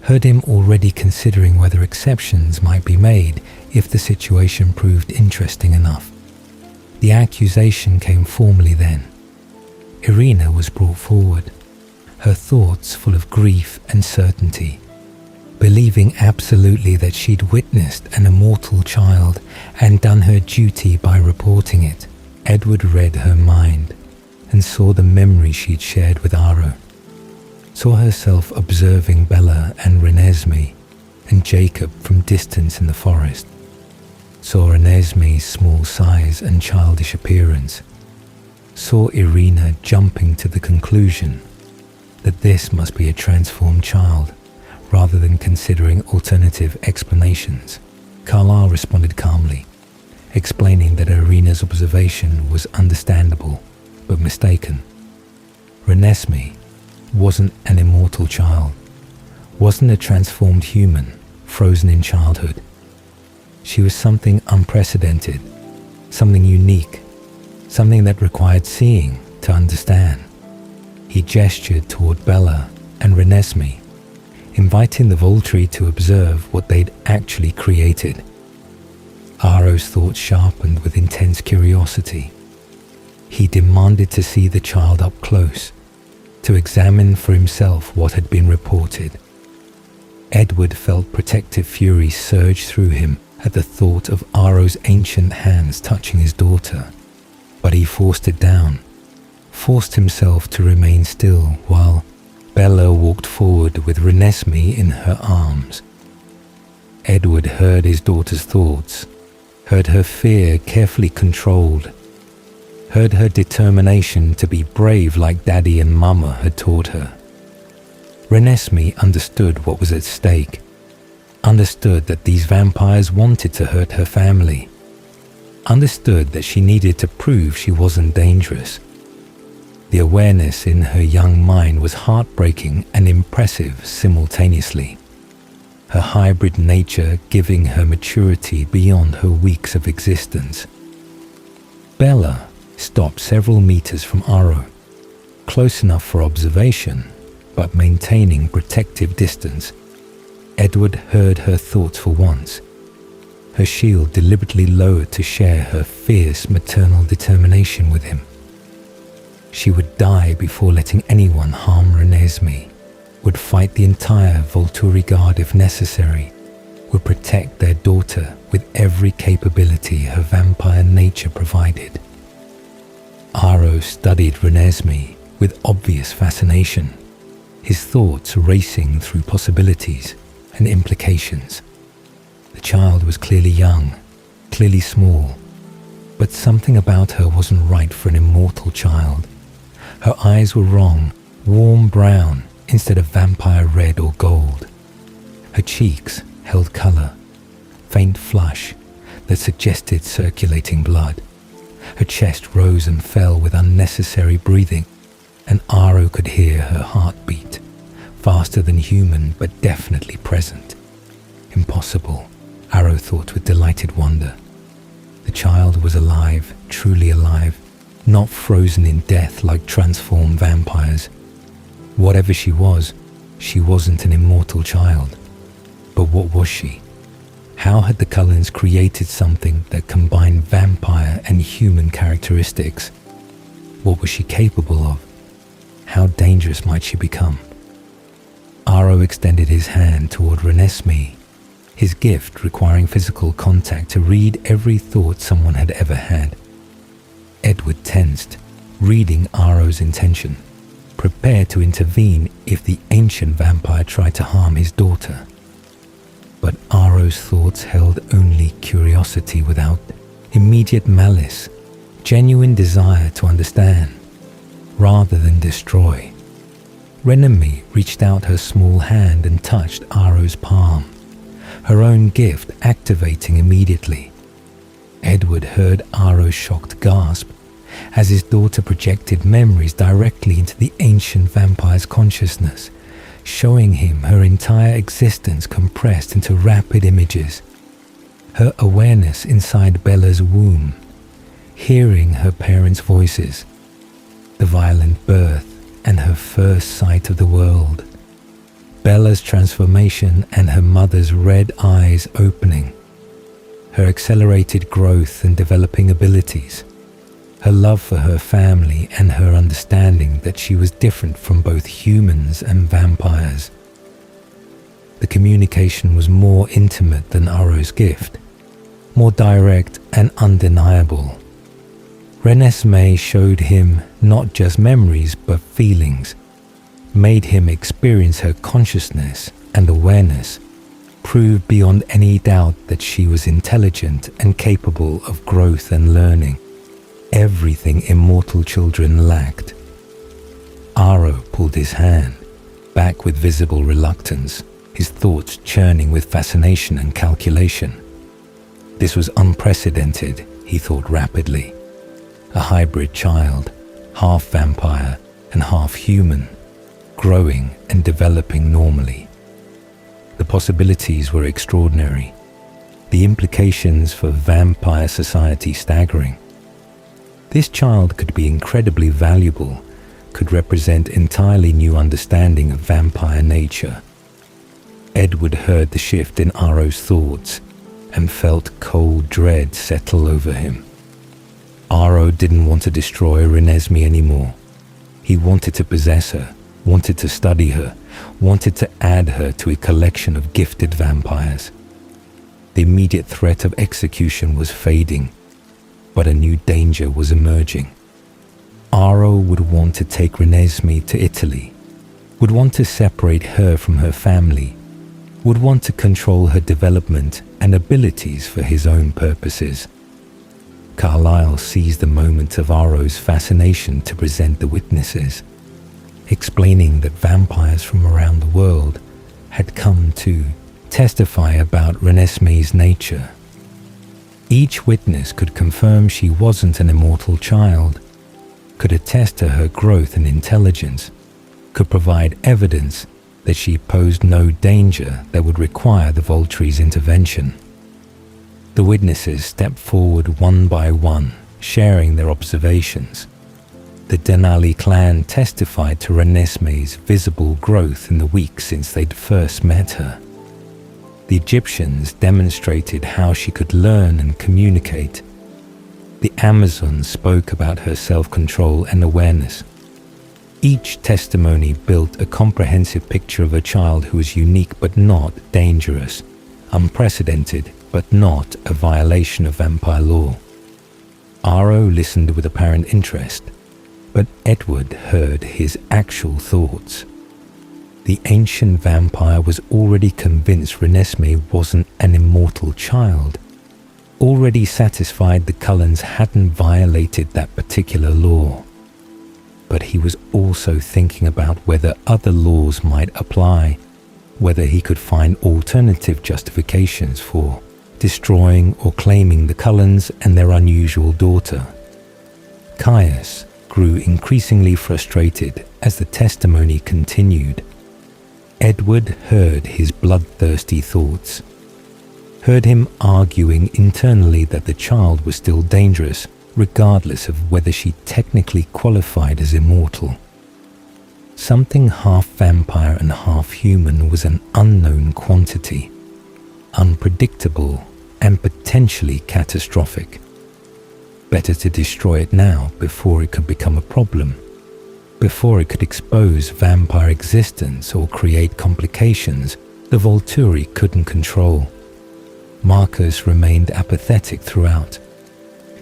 heard him already considering whether exceptions might be made if the situation proved interesting enough. The accusation came formally then. Irina was brought forward, her thoughts full of grief and certainty, believing absolutely that she'd witnessed an immortal child and done her duty by reporting it. Edward read her mind and saw the memory she'd shared with Aro, saw herself observing Bella and Renesmee and Jacob from distance in the forest, saw Renesmee's small size and childish appearance, saw Irina jumping to the conclusion that this must be a transformed child, rather than considering alternative explanations. Carlyle responded calmly, explaining that Irina's observation was understandable but mistaken. Renesmee wasn't an immortal child, wasn't a transformed human, frozen in childhood. She was something unprecedented, something unique, something that required seeing to understand. He gestured toward Bella and Renesmee, inviting the Volturi to observe what they'd actually created. Aro's thoughts sharpened with intense curiosity. He demanded to see the child up close, to examine for himself what had been reported. Edward felt protective fury surge through him at the thought of Aro's ancient hands touching his daughter, but he forced it down, forced himself to remain still while Bella walked forward with Renesmee in her arms. Edward heard his daughter's thoughts, heard her fear carefully controlled, heard her determination to be brave like Daddy and Mama had taught her. Renesmee understood what was at stake, understood that these vampires wanted to hurt her family, understood that she needed to prove she wasn't dangerous. The awareness in her young mind was heartbreaking and impressive simultaneously, her hybrid nature giving her maturity beyond her weeks of existence. Bella stopped several meters from Aro, close enough for observation, but maintaining protective distance. Edward heard her thoughts for once, her shield deliberately lowered to share her fierce maternal determination with him. She would die before letting anyone harm Renesmee, would fight the entire Volturi Guard if necessary, would protect their daughter with every capability her vampire nature provided. Aro studied Renesmee with obvious fascination, his thoughts racing through possibilities and implications. The child was clearly young, clearly small, but something about her wasn't right for an immortal child. Her eyes were wrong, warm brown instead of vampire red or gold. Her cheeks held color, faint flush, that suggested circulating blood. Her chest rose and fell with unnecessary breathing, and Aro could hear her heartbeat, faster than human but definitely present. Impossible, Aro thought with delighted wonder. The child was alive, truly alive, not frozen in death like transformed vampires. Whatever she wasn't an immortal child. But what was she? How had the Cullens created something that combined vampire and human characteristics? What was she capable of? How dangerous might she become? Aro extended his hand toward Renesmee, his gift requiring physical contact to read every thought someone had ever had. Edward tensed, reading Aro's intention, prepared to intervene if the ancient vampire tried to harm his daughter. But Aro's thoughts held only curiosity without immediate malice, genuine desire to understand, rather than destroy. Renesmee reached out her small hand and touched Aro's palm, her own gift activating immediately. Edward heard Aro's shocked gasp as his daughter projected memories directly into the ancient vampire's consciousness, showing him her entire existence compressed into rapid images. Her awareness inside Bella's womb, hearing her parents' voices, the violent birth and her first sight of the world, Bella's transformation and her mother's red eyes opening, her accelerated growth and developing abilities, her love for her family and her understanding that she was different from both humans and vampires. The communication was more intimate than Aro's gift, more direct and undeniable. Renesmee showed him not just memories but feelings, made him experience her consciousness and awareness, proved beyond any doubt that she was intelligent and capable of growth and learning. Everything immortal children lacked. Aro pulled his hand, back with visible reluctance, his thoughts churning with fascination and calculation. This was unprecedented, he thought rapidly. A hybrid child, half vampire and half human, growing and developing normally. The possibilities were extraordinary, the implications for vampire society staggering. This child could be incredibly valuable, could represent entirely new understanding of vampire nature. Edward heard the shift in Aro's thoughts and felt cold dread settle over him. Aro didn't want to destroy Renesmee anymore. He wanted to possess her, wanted to study her, wanted to add her to a collection of gifted vampires. The immediate threat of execution was fading, but a new danger was emerging. Aro would want to take Renesmee to Italy, would want to separate her from her family, would want to control her development and abilities for his own purposes. Carlyle seized the moment of Aro's fascination to present the witnesses, explaining that vampires from around the world had come to testify about Renesmee's nature. Each witness could confirm she wasn't an immortal child, could attest to her growth and intelligence, could provide evidence that she posed no danger that would require the Volturi's intervention. The witnesses stepped forward one by one, sharing their observations. The Denali clan testified to Renesmee's visible growth in the weeks since they'd first met her. The Egyptians demonstrated how she could learn and communicate. The Amazons spoke about her self-control and awareness. Each testimony built a comprehensive picture of a child who was unique but not dangerous, unprecedented but not a violation of vampire law. Aro listened with apparent interest, but Edward heard his actual thoughts. The ancient vampire was already convinced Renesmee wasn't an immortal child, already satisfied the Cullens hadn't violated that particular law. But he was also thinking about whether other laws might apply, whether he could find alternative justifications for destroying or claiming the Cullens and their unusual daughter. Caius grew increasingly frustrated as the testimony continued. Edward heard his bloodthirsty thoughts, heard him arguing internally that the child was still dangerous, regardless of whether she technically qualified as immortal. Something half vampire and half human was an unknown quantity, unpredictable and potentially catastrophic. Better to destroy it now before it could become a problem, before it could expose vampire existence or create complications the Volturi couldn't control. Marcus remained apathetic throughout,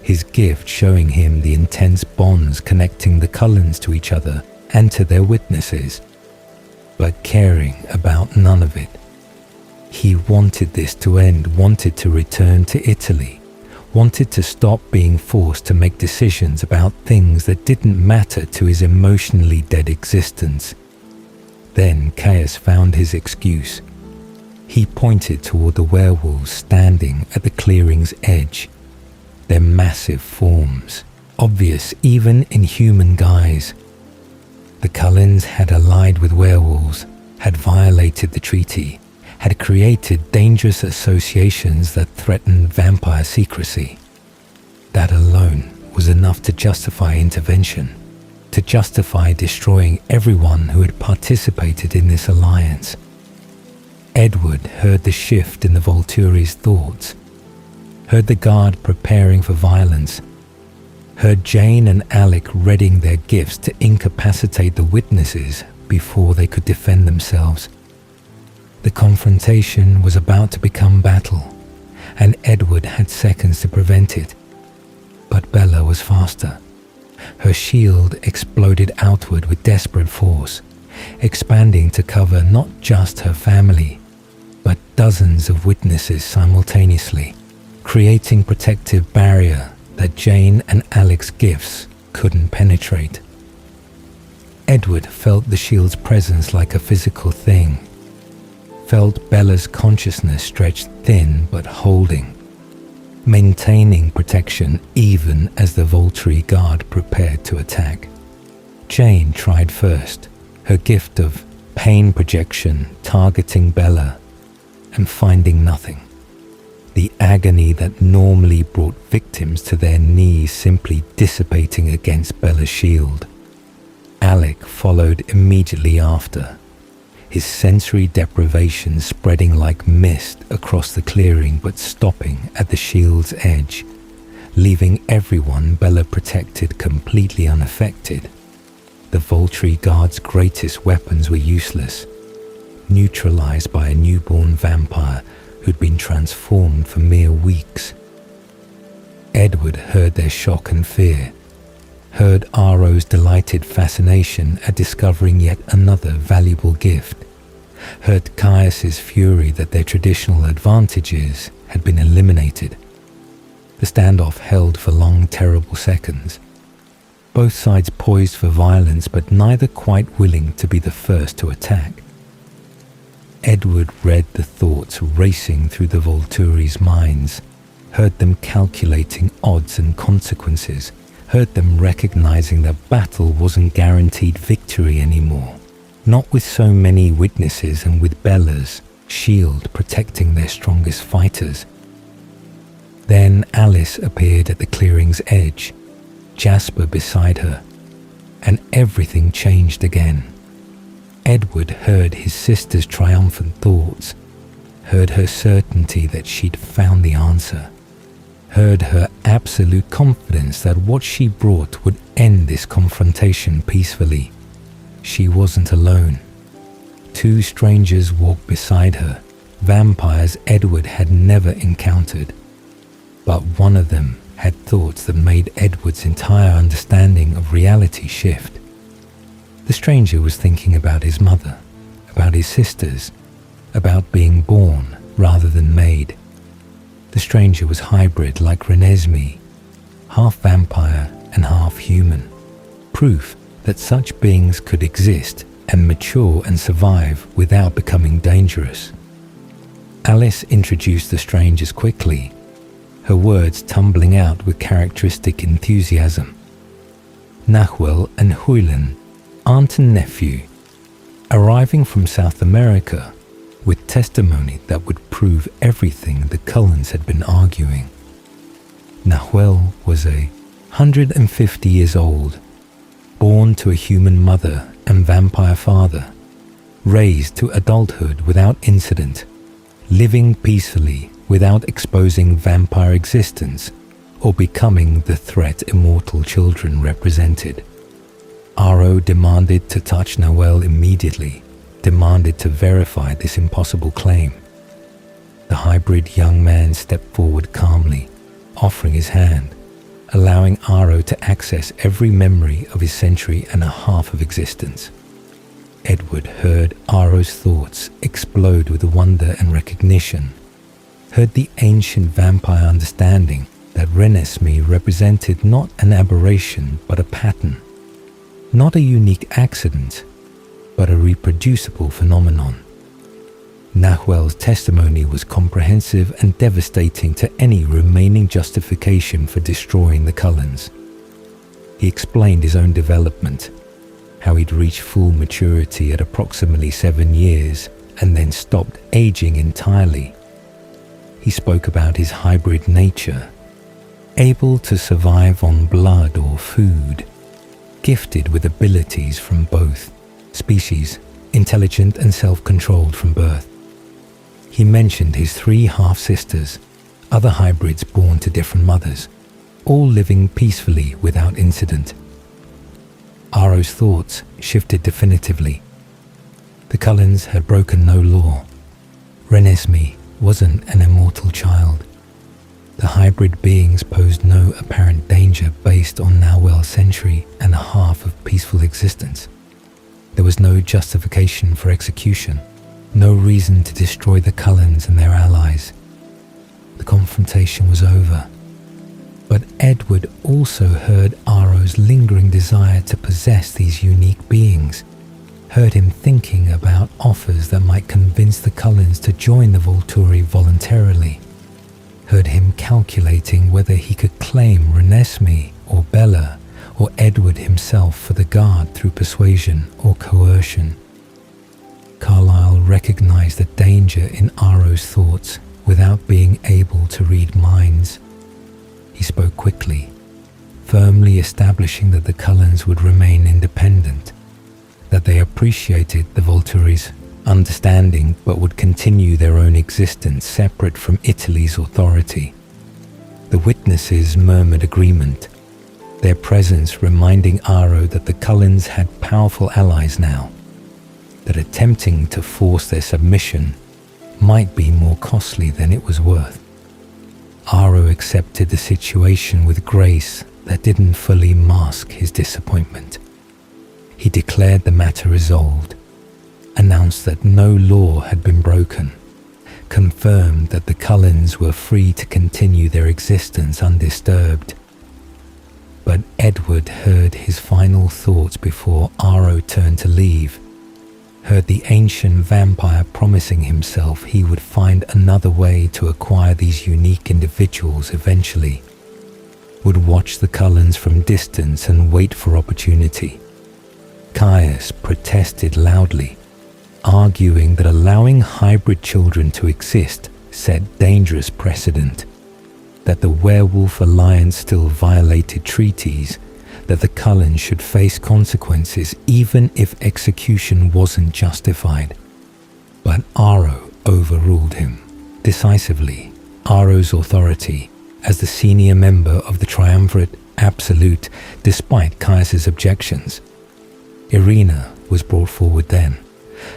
his gift showing him the intense bonds connecting the Cullens to each other and to their witnesses, but caring about none of it. He wanted this to end, wanted to return to Italy, wanted to stop being forced to make decisions about things that didn't matter to his emotionally dead existence. Then Caius found his excuse. He pointed toward the werewolves standing at the clearing's edge, their massive forms, obvious even in human guise. The Cullens had allied with werewolves, had violated the treaty, had created dangerous associations that threatened vampire secrecy. That alone was enough to justify intervention, to justify destroying everyone who had participated in this alliance. Edward heard the shift in the Volturi's thoughts, heard the guard preparing for violence, heard Jane and Alec readying their gifts to incapacitate the witnesses before they could defend themselves. The confrontation was about to become battle, and Edward had seconds to prevent it. But Bella was faster. Her shield exploded outward with desperate force, expanding to cover not just her family, but dozens of witnesses simultaneously, creating protective barrier that Jane and Alec's gifts couldn't penetrate. Edward felt the shield's presence like a physical thing, felt Bella's consciousness stretched thin but holding, maintaining protection even as the Volturi guard prepared to attack. Jane tried first, her gift of pain projection targeting Bella and finding nothing. The agony that normally brought victims to their knees simply dissipating against Bella's shield. Alec followed immediately after, his sensory deprivation spreading like mist across the clearing but stopping at the shield's edge, leaving everyone Bella protected completely unaffected. The Volturi guard's greatest weapons were useless, neutralized by a newborn vampire who'd been transformed for mere weeks. Edward heard their shock and fear, heard Aro's delighted fascination at discovering yet another valuable gift, heard Caius's fury that their traditional advantages had been eliminated. The standoff held for long, terrible seconds, both sides poised for violence but neither quite willing to be the first to attack. Edward read the thoughts racing through the Volturi's minds, heard them calculating odds and consequences, heard them recognizing that battle wasn't guaranteed victory anymore, not with so many witnesses and with Bella's shield protecting their strongest fighters. Then Alice appeared at the clearing's edge, Jasper beside her, and everything changed again. Edward heard his sister's triumphant thoughts, heard her certainty that she'd found the answer, heard her absolute confidence that what she brought would end this confrontation peacefully. She wasn't alone. Two strangers walked beside her, vampires Edward had never encountered. But one of them had thoughts that made Edward's entire understanding of reality shift. The stranger was thinking about his mother, about his sisters, about being born rather than made. The stranger was hybrid like Renesmee, half vampire and half human, proof that such beings could exist and mature and survive without becoming dangerous. Alice introduced the strangers quickly, her words tumbling out with characteristic enthusiasm. Nahuel and Cullen, aunt and nephew, arriving from South America with testimony that would prove everything the Cullens had been arguing. Nahuel was 150 years old, born to a human mother and vampire father, raised to adulthood without incident, living peacefully without exposing vampire existence or becoming the threat immortal children represented. Aro demanded to touch Nahuel immediately, demanded to verify this impossible claim. The hybrid young man stepped forward calmly, offering his hand, allowing Aro to access every memory of his century and a half of existence. Edward heard Aro's thoughts explode with wonder and recognition, heard the ancient vampire understanding that Renesmee represented not an aberration but a pattern, not a unique accident, but a reproducible phenomenon. Nahuel's testimony was comprehensive and devastating to any remaining justification for destroying the Cullens. He explained his own development, how he'd reached full maturity at approximately 7 years and then stopped aging entirely. He spoke about his hybrid nature, able to survive on blood or food, gifted with abilities from both species, intelligent and self-controlled from birth. He mentioned his 3 half-sisters, other hybrids born to different mothers, all living peacefully without incident. Aro's thoughts shifted definitively. The Cullens had broken no law. Renesmee wasn't an immortal child. The hybrid beings posed no apparent danger based on Nahuel's century and a half of peaceful existence. There was no justification for execution, no reason to destroy the Cullens and their allies. The confrontation was over. But Edward also heard Aro's lingering desire to possess these unique beings, heard him thinking about offers that might convince the Cullens to join the Volturi voluntarily, heard him calculating whether he could claim Renesmee or Bella or Edward himself for the guard through persuasion or coercion. Carlyle recognized the danger in Aro's thoughts without being able to read minds. He spoke quickly, firmly establishing that the Cullens would remain independent, that they appreciated the Volturi's understanding but would continue their own existence separate from Italy's authority. The witnesses murmured agreement, their presence reminding Aro that the Cullens had powerful allies now, that attempting to force their submission might be more costly than it was worth. Aro accepted the situation with grace that didn't fully mask his disappointment. He declared the matter resolved, announced that no law had been broken, confirmed that the Cullens were free to continue their existence undisturbed. But Edward heard his final thoughts before Aro turned to leave, heard the ancient vampire promising himself he would find another way to acquire these unique individuals eventually, would watch the Cullens from distance and wait for opportunity. Caius protested loudly, arguing that allowing hybrid children to exist set dangerous precedent, that the werewolf alliance still violated treaties, that the Cullen should face consequences even if execution wasn't justified. But Aro overruled him decisively. Aro's authority as the senior member of the triumvirate absolute despite Caius's objections. Irina was brought forward then,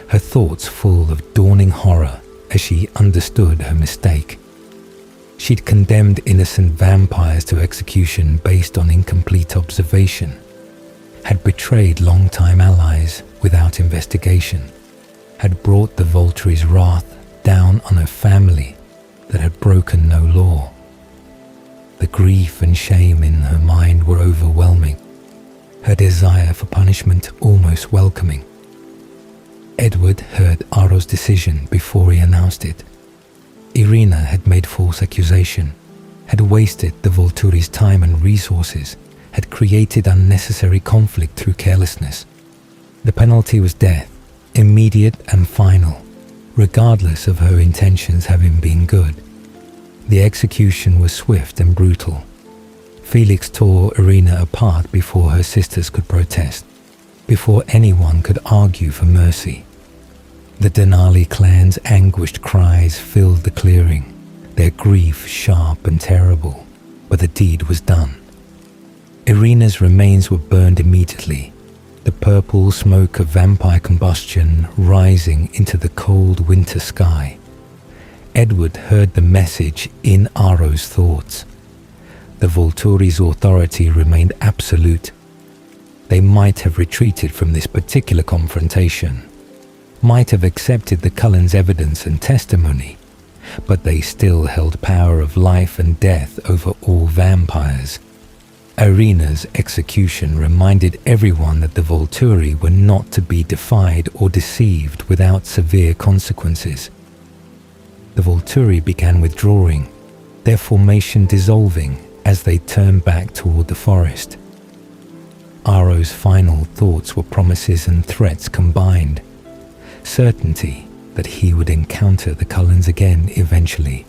her thoughts full of dawning horror as she understood her mistake. She'd condemned innocent vampires to execution based on incomplete observation, had betrayed long-time allies without investigation, had brought the Volturi's wrath down on a family that had broken no law. The grief and shame in her mind were overwhelming, her desire for punishment almost welcoming. Edward heard Aro's decision before he announced it. Irina had made false accusation, had wasted the Volturi's time and resources, had created unnecessary conflict through carelessness. The penalty was death, immediate and final, regardless of her intentions having been good. The execution was swift and brutal. Felix tore Irina apart before her sisters could protest, before anyone could argue for mercy. The Denali clan's anguished cries filled the clearing, their grief sharp and terrible, but the deed was done. Irina's remains were burned immediately, the purple smoke of vampire combustion rising into the cold winter sky. Edward heard the message in Aro's thoughts. The Volturi's authority remained absolute. They might have retreated from this particular confrontation, might have accepted the Cullen's evidence and testimony, but they still held power of life and death over all vampires. Irina's execution reminded everyone that the Volturi were not to be defied or deceived without severe consequences. The Volturi began withdrawing, their formation dissolving as they turned back toward the forest. Aro's final thoughts were promises and threats combined. Certainty that he would encounter the Cullens again eventually.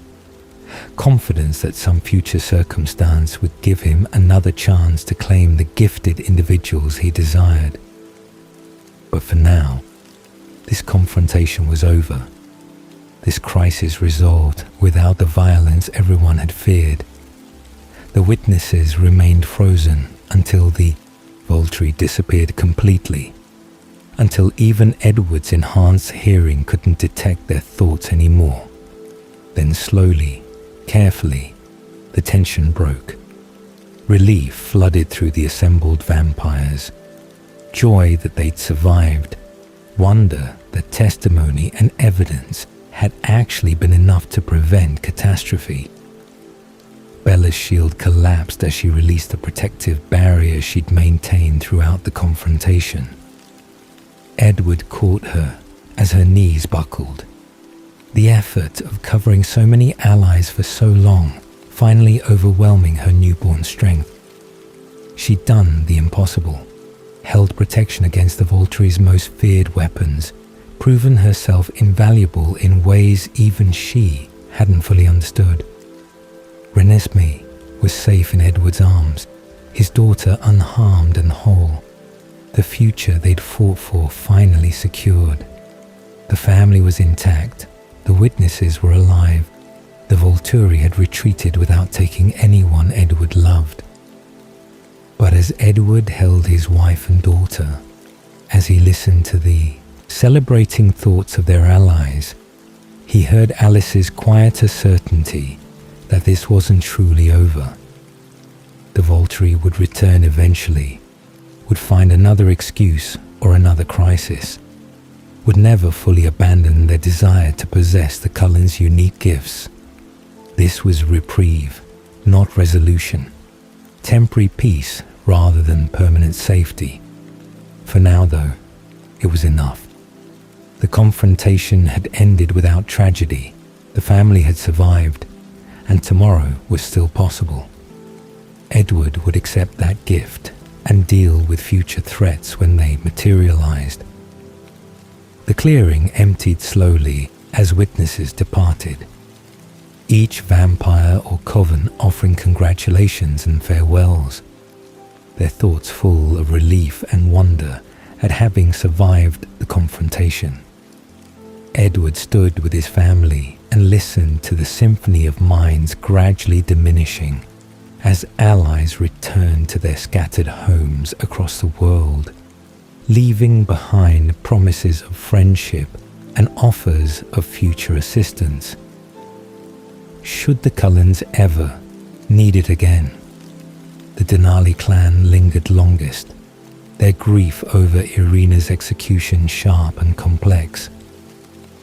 Confidence that some future circumstance would give him another chance to claim the gifted individuals he desired. But for now, this confrontation was over. This crisis resolved without the violence everyone had feared. The witnesses remained frozen until the Volturi disappeared completely, until even Edward's enhanced hearing couldn't detect their thoughts anymore. Then slowly, carefully, the tension broke. Relief flooded through the assembled vampires. Joy that they'd survived. Wonder that testimony and evidence had actually been enough to prevent catastrophe. Bella's shield collapsed as she released the protective barrier she'd maintained throughout the confrontation. Edward caught her as her knees buckled. The effort of covering so many allies for so long finally overwhelming her newborn strength. She'd done the impossible, held protection against the Volturi's most feared weapons, proven herself invaluable in ways even she hadn't fully understood. Renesmee was safe in Edward's arms, his daughter unharmed and whole. The future they'd fought for finally secured. The family was intact, the witnesses were alive. The Volturi had retreated without taking anyone Edward loved. But as Edward held his wife and daughter, as he listened to the celebrating thoughts of their allies, he heard Alice's quieter certainty that this wasn't truly over. The Volturi would return eventually, would find another excuse or another crisis, would never fully abandon their desire to possess the Cullen's unique gifts. This was reprieve, not resolution, temporary peace rather than permanent safety. For now, though, it was enough. The confrontation had ended without tragedy, the family had survived, and tomorrow was still possible. Edward would accept that gift and deal with future threats when they materialized. The clearing emptied slowly as witnesses departed, each vampire or coven offering congratulations and farewells, their thoughts full of relief and wonder at having survived the confrontation. Edward stood with his family and listened to the symphony of minds gradually diminishing as allies returned to their scattered homes across the world, leaving behind promises of friendship and offers of future assistance. Should the Cullens ever need it again? The Denali clan lingered longest, their grief over Irina's execution sharp and complex.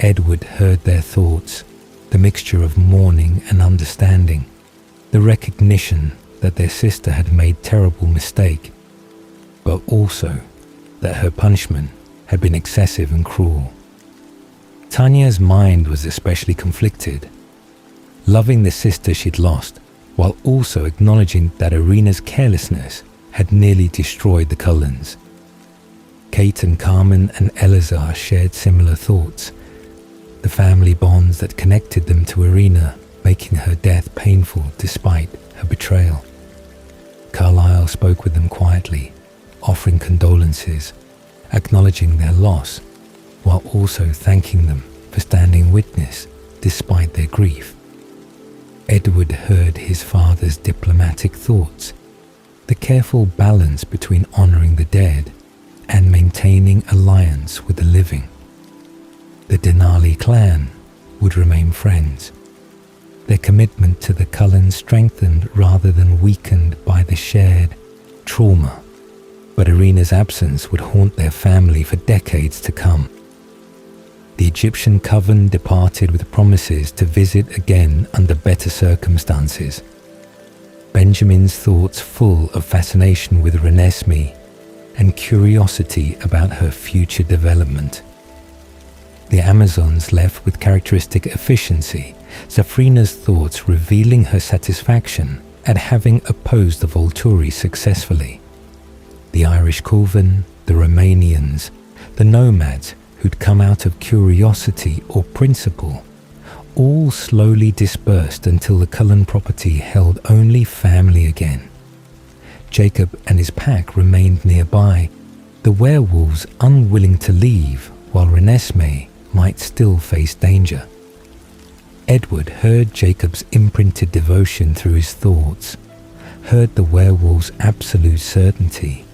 Edward heard their thoughts, the mixture of mourning and understanding, the recognition that their sister had made terrible mistake, but also that her punishment had been excessive and cruel. Tanya's mind was especially conflicted. loving the sister she'd lost, while also acknowledging that Irina's carelessness had nearly destroyed the Cullens. Kate and Carmen and Eleazar shared similar thoughts, the family bonds that connected them to Irina making her death painful despite her betrayal. Carlyle spoke with them quietly, offering condolences, acknowledging their loss, while also thanking them for standing witness despite their grief. Edward heard his father's diplomatic thoughts, the careful balance between honoring the dead and maintaining alliance with the living. The Denali clan would remain friends, their commitment to the Cullen strengthened rather than weakened by the shared trauma, but Irina's absence would haunt their family for decades to come. The Egyptian coven departed with promises to visit again under better circumstances. Benjamin's thoughts full of fascination with Renesmee and curiosity about her future development. The Amazons left with characteristic efficiency, Zafrina's thoughts revealing her satisfaction at having opposed the Volturi successfully. The Irish coven, the Romanians, the nomads who'd come out of curiosity or principle, all slowly dispersed until the Cullen property held only family again. Jacob and his pack remained nearby, the werewolves unwilling to leave, while Renesmee might still face danger. Edward heard Jacob's imprinted devotion through his thoughts, heard the werewolf's absolute certainty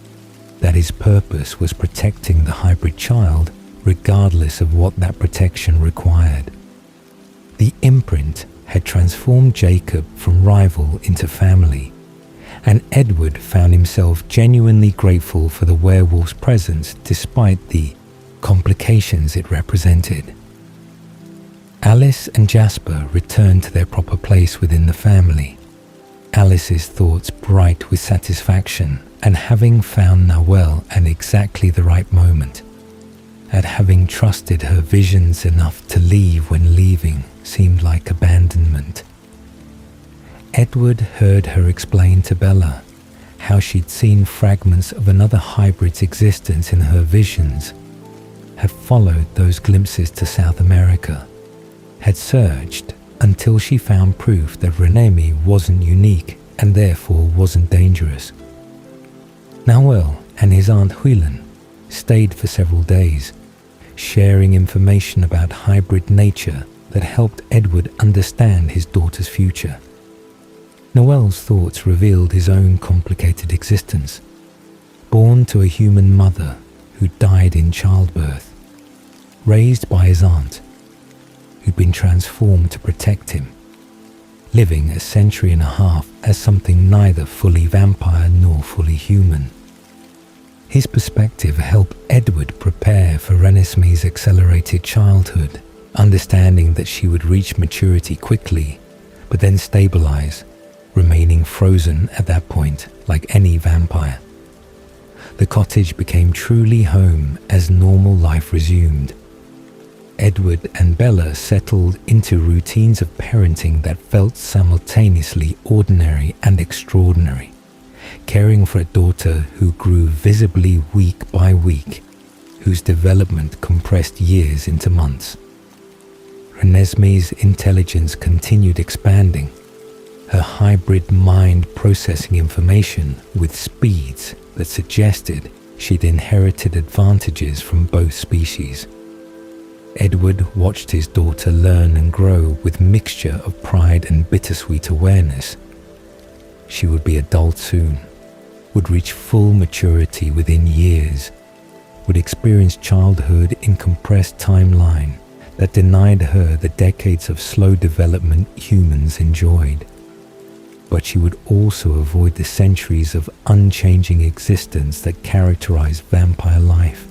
that his purpose was protecting the hybrid child regardless of what that protection required. The imprint had transformed Jacob from rival into family, and Edward found himself genuinely grateful for the werewolf's presence despite the complications it represented. Alice and Jasper returned to their proper place within the family, Alice's thoughts bright with satisfaction and having found Noel at exactly the right moment, at having trusted her visions enough to leave when leaving seemed like abandonment. Edward heard her explain to Bella how she'd seen fragments of another hybrid's existence in her visions, had followed those glimpses to South America, had searched until she found proof that Renesmee wasn't unique and therefore wasn't dangerous. Noel and his aunt Huilen stayed for several days, sharing information about hybrid nature that helped Edward understand his daughter's future. Noel's thoughts revealed his own complicated existence, born to a human mother who died in childbirth, raised by his aunt, who'd been transformed to protect him, living a century and a half as something neither fully vampire nor fully human. His perspective helped Edward prepare for Renesmee's accelerated childhood, understanding that she would reach maturity quickly, but then stabilize, remaining frozen at that point like any vampire. The cottage became truly home as normal life resumed. Edward and Bella settled into routines of parenting that felt simultaneously ordinary and extraordinary, caring for a daughter who grew visibly week by week, whose development compressed years into months. Renesmee's intelligence continued expanding, her hybrid mind processing information with speeds that suggested she'd inherited advantages from both species. Edward watched his daughter learn and grow with mixture of pride and bittersweet awareness. She would be adult soon, would reach full maturity within years, would experience childhood in compressed timeline that denied her the decades of slow development humans enjoyed. But she would also avoid the centuries of unchanging existence that characterize vampire life,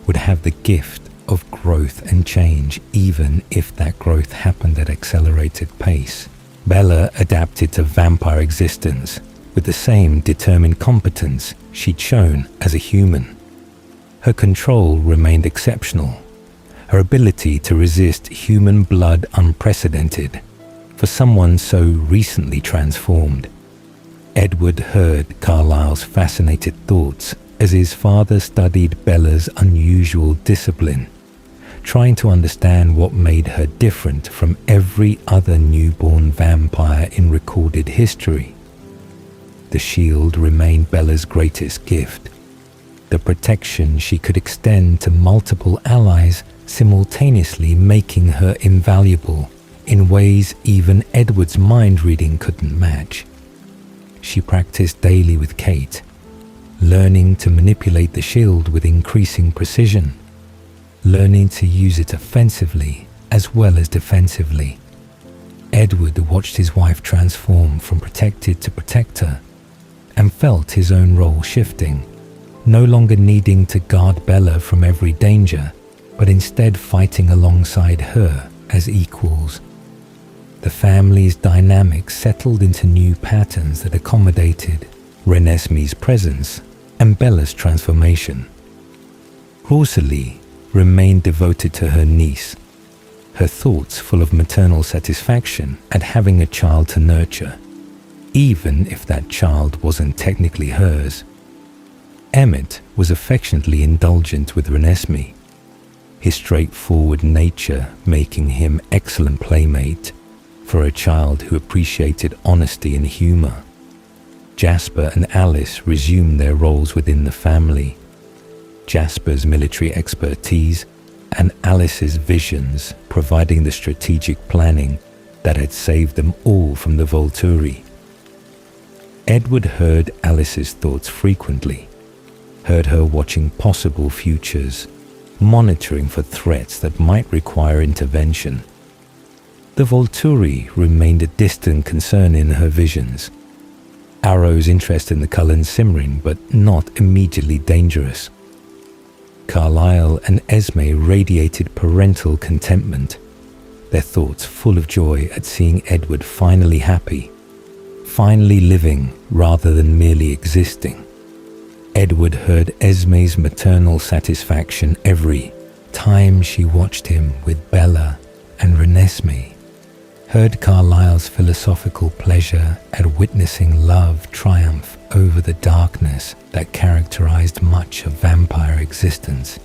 would have the gift of growth and change even if that growth happened at accelerated pace. Bella adapted to vampire existence with the same determined competence she'd shown as a human. Her control remained exceptional, her ability to resist human blood unprecedented, for someone so recently transformed. Edward heard Carlyle's fascinated thoughts as his father studied Bella's unusual discipline, trying to understand what made her different from every other newborn vampire in recorded history. The shield remained Bella's greatest gift, the protection she could extend to multiple allies, simultaneously making her invaluable in ways even Edward's mind reading couldn't match. She practiced daily with Kate, learning to manipulate the shield with increasing precision, learning to use it offensively as well as defensively. Edward watched his wife transform from protected to protector and felt his own role shifting, no longer needing to guard Bella from every danger, but instead fighting alongside her as equals. The family's dynamics settled into new patterns that accommodated Renesmee's presence and Bella's transformation. Rosalie remained devoted to her niece, her thoughts full of maternal satisfaction at having a child to nurture, even if that child wasn't technically hers. Emmett was affectionately indulgent with Renesmee, his straightforward nature making him excellent playmate for a child who appreciated honesty and humor. Jasper and Alice resumed their roles within the family, Jasper's military expertise and Alice's visions providing the strategic planning that had saved them all from the Volturi. Edward heard Alice's thoughts frequently, heard her watching possible futures, monitoring for threats that might require intervention. The Volturi remained a distant concern in her visions, Arrow's interest in the Cullen simmering but not immediately dangerous. Carlyle and Esme radiated parental contentment, their thoughts full of joy at seeing Edward finally happy, finally living rather than merely existing. Edward heard Esme's maternal satisfaction every time she watched him with Bella and Renesmee, heard Carlyle's philosophical pleasure at witnessing love triumph over the darkness that characterized much of vampire existence.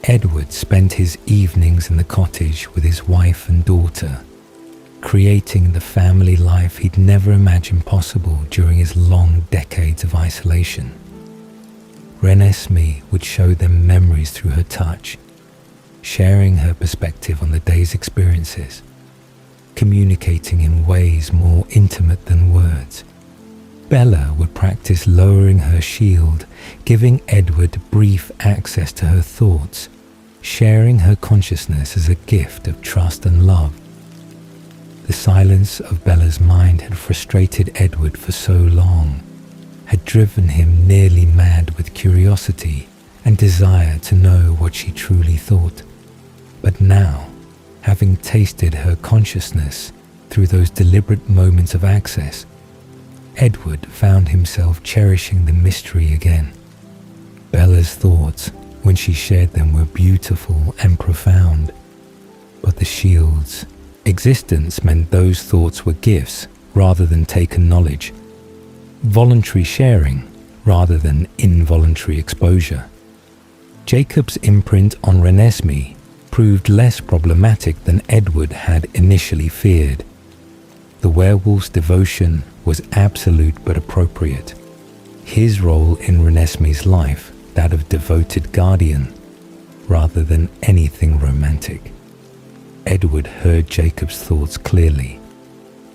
Edward spent his evenings in the cottage with his wife and daughter, creating the family life he'd never imagined possible during his long decades of isolation. Renesmee would show them memories through her touch, sharing her perspective on the day's experiences, communicating in ways more intimate than words. Bella would practice lowering her shield, giving Edward brief access to her thoughts, sharing her consciousness as a gift of trust and love. The silence of Bella's mind had frustrated Edward for so long, had driven him nearly mad with curiosity and desire to know what she truly thought. But now, having tasted her consciousness through those deliberate moments of access, Edward found himself cherishing the mystery again. Bella's thoughts, when she shared them, were beautiful and profound, but the shield's existence meant those thoughts were gifts rather than taken knowledge, voluntary sharing rather than involuntary exposure. Jacob's imprint on Renesmee proved less problematic than Edward had initially feared. The werewolf's devotion was absolute but appropriate. His role in Renesmee's life, that of devoted guardian, rather than anything romantic. Edward heard Jacob's thoughts clearly,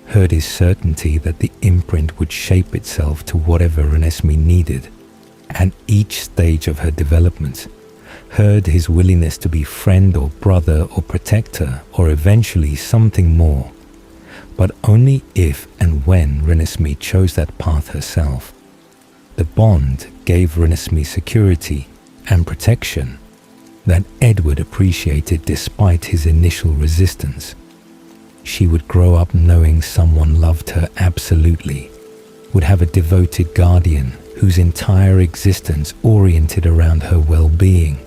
heard his certainty that the imprint would shape itself to whatever Renesmee needed at each stage of her development, heard his willingness to be friend or brother or protector or eventually something more, but only if and when Renesmee chose that path herself. The bond gave Renesmee security and protection that Edward appreciated despite his initial resistance. She would grow up knowing someone loved her absolutely, would have a devoted guardian whose entire existence oriented around her well-being,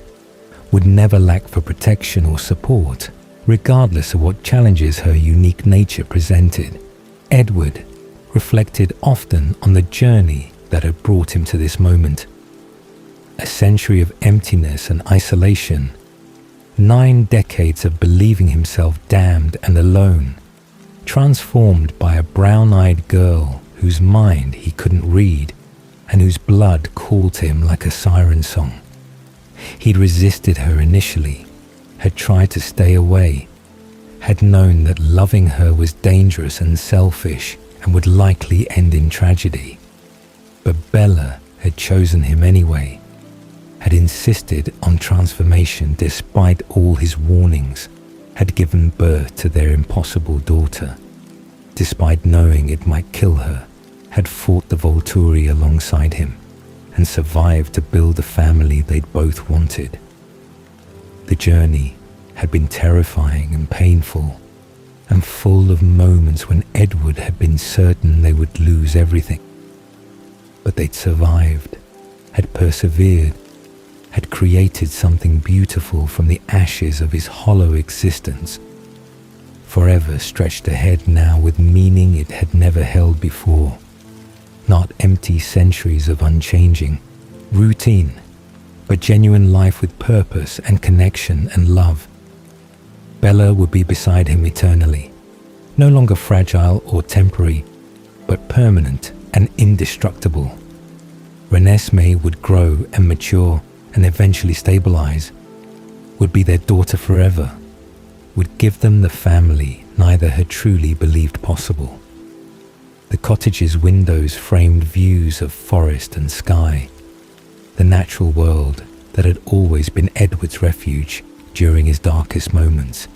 would never lack for protection or support, Regardless of what challenges her unique nature presented, Edward reflected often on the journey that had brought him to this moment. A century of emptiness and isolation, 9 decades of believing himself damned and alone, transformed by a brown-eyed girl whose mind he couldn't read and whose blood called to him like a siren song. He'd resisted her initially, had tried to stay away, had known that loving her was dangerous and selfish and would likely end in tragedy. But Bella had chosen him anyway, had insisted on transformation despite all his warnings, had given birth to their impossible daughter, despite knowing it might kill her, had fought the Volturi alongside him, and survived to build the family they'd both wanted. The journey had been terrifying and painful, and full of moments when Edward had been certain they would lose everything. But they'd survived, had persevered, had created something beautiful from the ashes of his hollow existence. Forever stretched ahead now with meaning it had never held before. Not empty centuries of unchanging routine, but genuine life with purpose and connection and love. Bella would be beside him eternally, no longer fragile or temporary, but permanent and indestructible. Renesmee would grow and mature and eventually stabilize, would be their daughter forever, would give them the family neither had truly believed possible. The cottage's windows framed views of forest and sky, the natural world that had always been Edward's refuge during his darkest moments.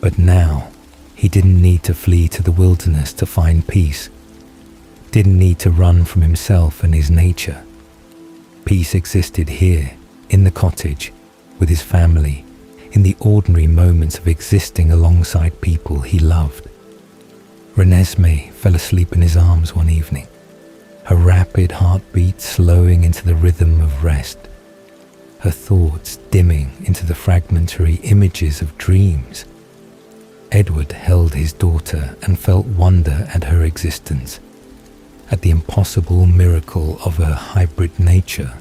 But now, he didn't need to flee to the wilderness to find peace, didn't need to run from himself and his nature. Peace existed here, in the cottage, with his family, in the ordinary moments of existing alongside people he loved. Renesmee fell asleep in his arms one evening, her rapid heartbeat slowing into the rhythm of rest, her thoughts dimming into the fragmentary images of dreams. Edward held his daughter and felt wonder at her existence, at the impossible miracle of her hybrid nature,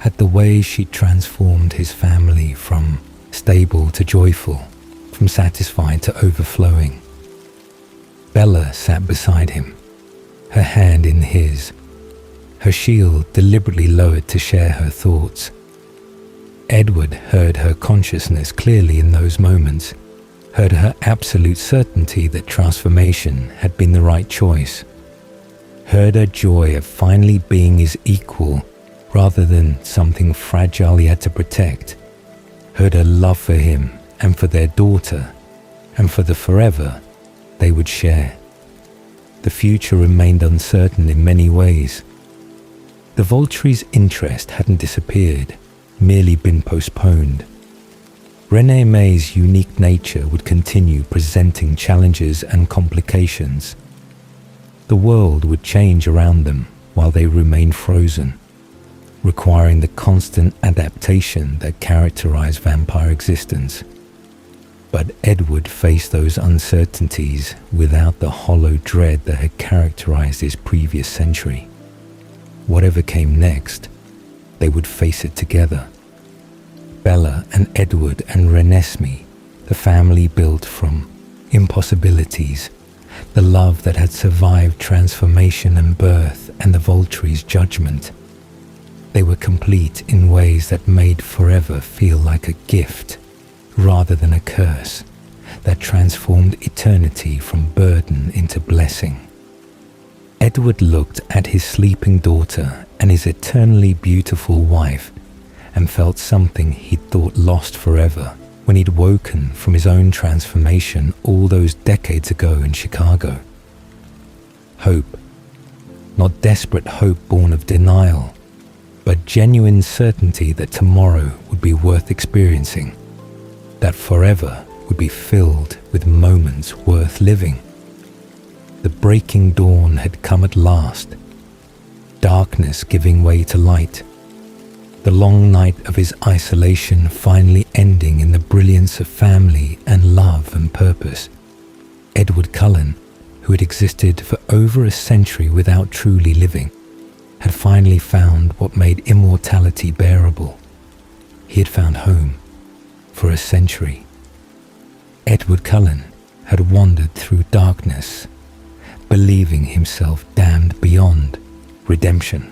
at the way she transformed his family from stable to joyful, from satisfied to overflowing. Bella sat beside him, her hand in his, her shield deliberately lowered to share her thoughts. Edward heard her consciousness clearly in those moments, heard her absolute certainty that transformation had been the right choice, heard her joy of finally being his equal rather than something fragile he had to protect, heard her love for him and for their daughter and for the forever they would share. The future remained uncertain in many ways. The Volturi's interest hadn't disappeared, merely been postponed. Renesmee's unique nature would continue presenting challenges and complications. The world would change around them while they remained frozen, requiring the constant adaptation that characterized vampire existence. But Edward faced those uncertainties without the hollow dread that had characterized his previous century. Whatever came next, they would face it together. Bella and Edward and Renesmee, the family built from impossibilities, the love that had survived transformation and birth and the Volturi's judgment. They were complete in ways that made forever feel like a gift rather than a curse, that transformed eternity from burden into blessing. Edward looked at his sleeping daughter and his eternally beautiful wife and felt something he'd thought lost forever when he'd woken from his own transformation all those decades ago in Chicago. Hope. Not desperate hope born of denial, but genuine certainty that tomorrow would be worth experiencing, that forever would be filled with moments worth living. The breaking dawn had come at last, darkness giving way to light, the long night of his isolation finally ending in the brilliant ambience of family and love and purpose. Edward Cullen, who had existed for over a century without truly living, had finally found what made immortality bearable. He had found home for a century. Edward Cullen had wandered through darkness, believing himself damned beyond redemption.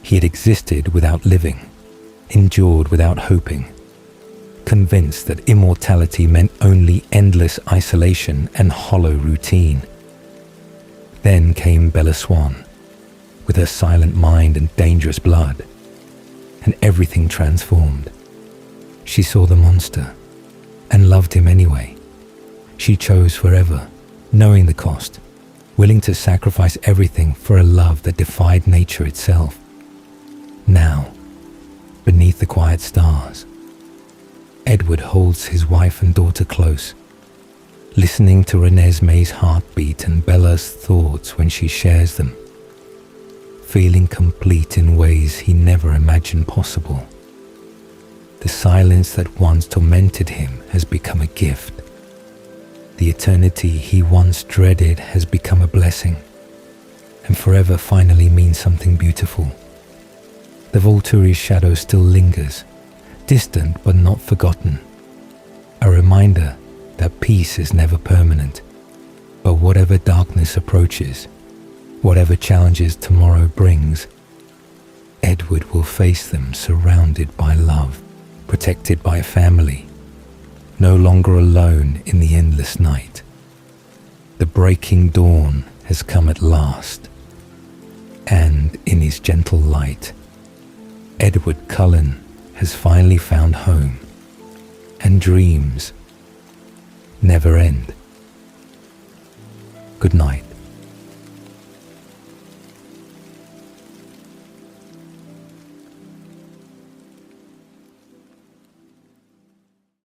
He had existed without living, endured without hoping, convinced that immortality meant only endless isolation and hollow routine. Then came Bella Swan, with her silent mind and dangerous blood, and everything transformed. She saw the monster and loved him anyway. She chose forever, knowing the cost, willing to sacrifice everything for a love that defied nature itself. Now, beneath the quiet stars, Edward holds his wife and daughter close, listening to Renesmee's heartbeat and Bella's thoughts when she shares them, feeling complete in ways he never imagined possible. The silence that once tormented him has become a gift. The eternity he once dreaded has become a blessing, and forever finally means something beautiful. The Volturi shadow still lingers, distant but not forgotten, a reminder that peace is never permanent, but whatever darkness approaches, whatever challenges tomorrow brings, Edward will face them surrounded by love, protected by family, no longer alone in the endless night. The breaking dawn has come at last, and in his gentle light, Edward Cullen has finally found home, and dreams never end. Good night.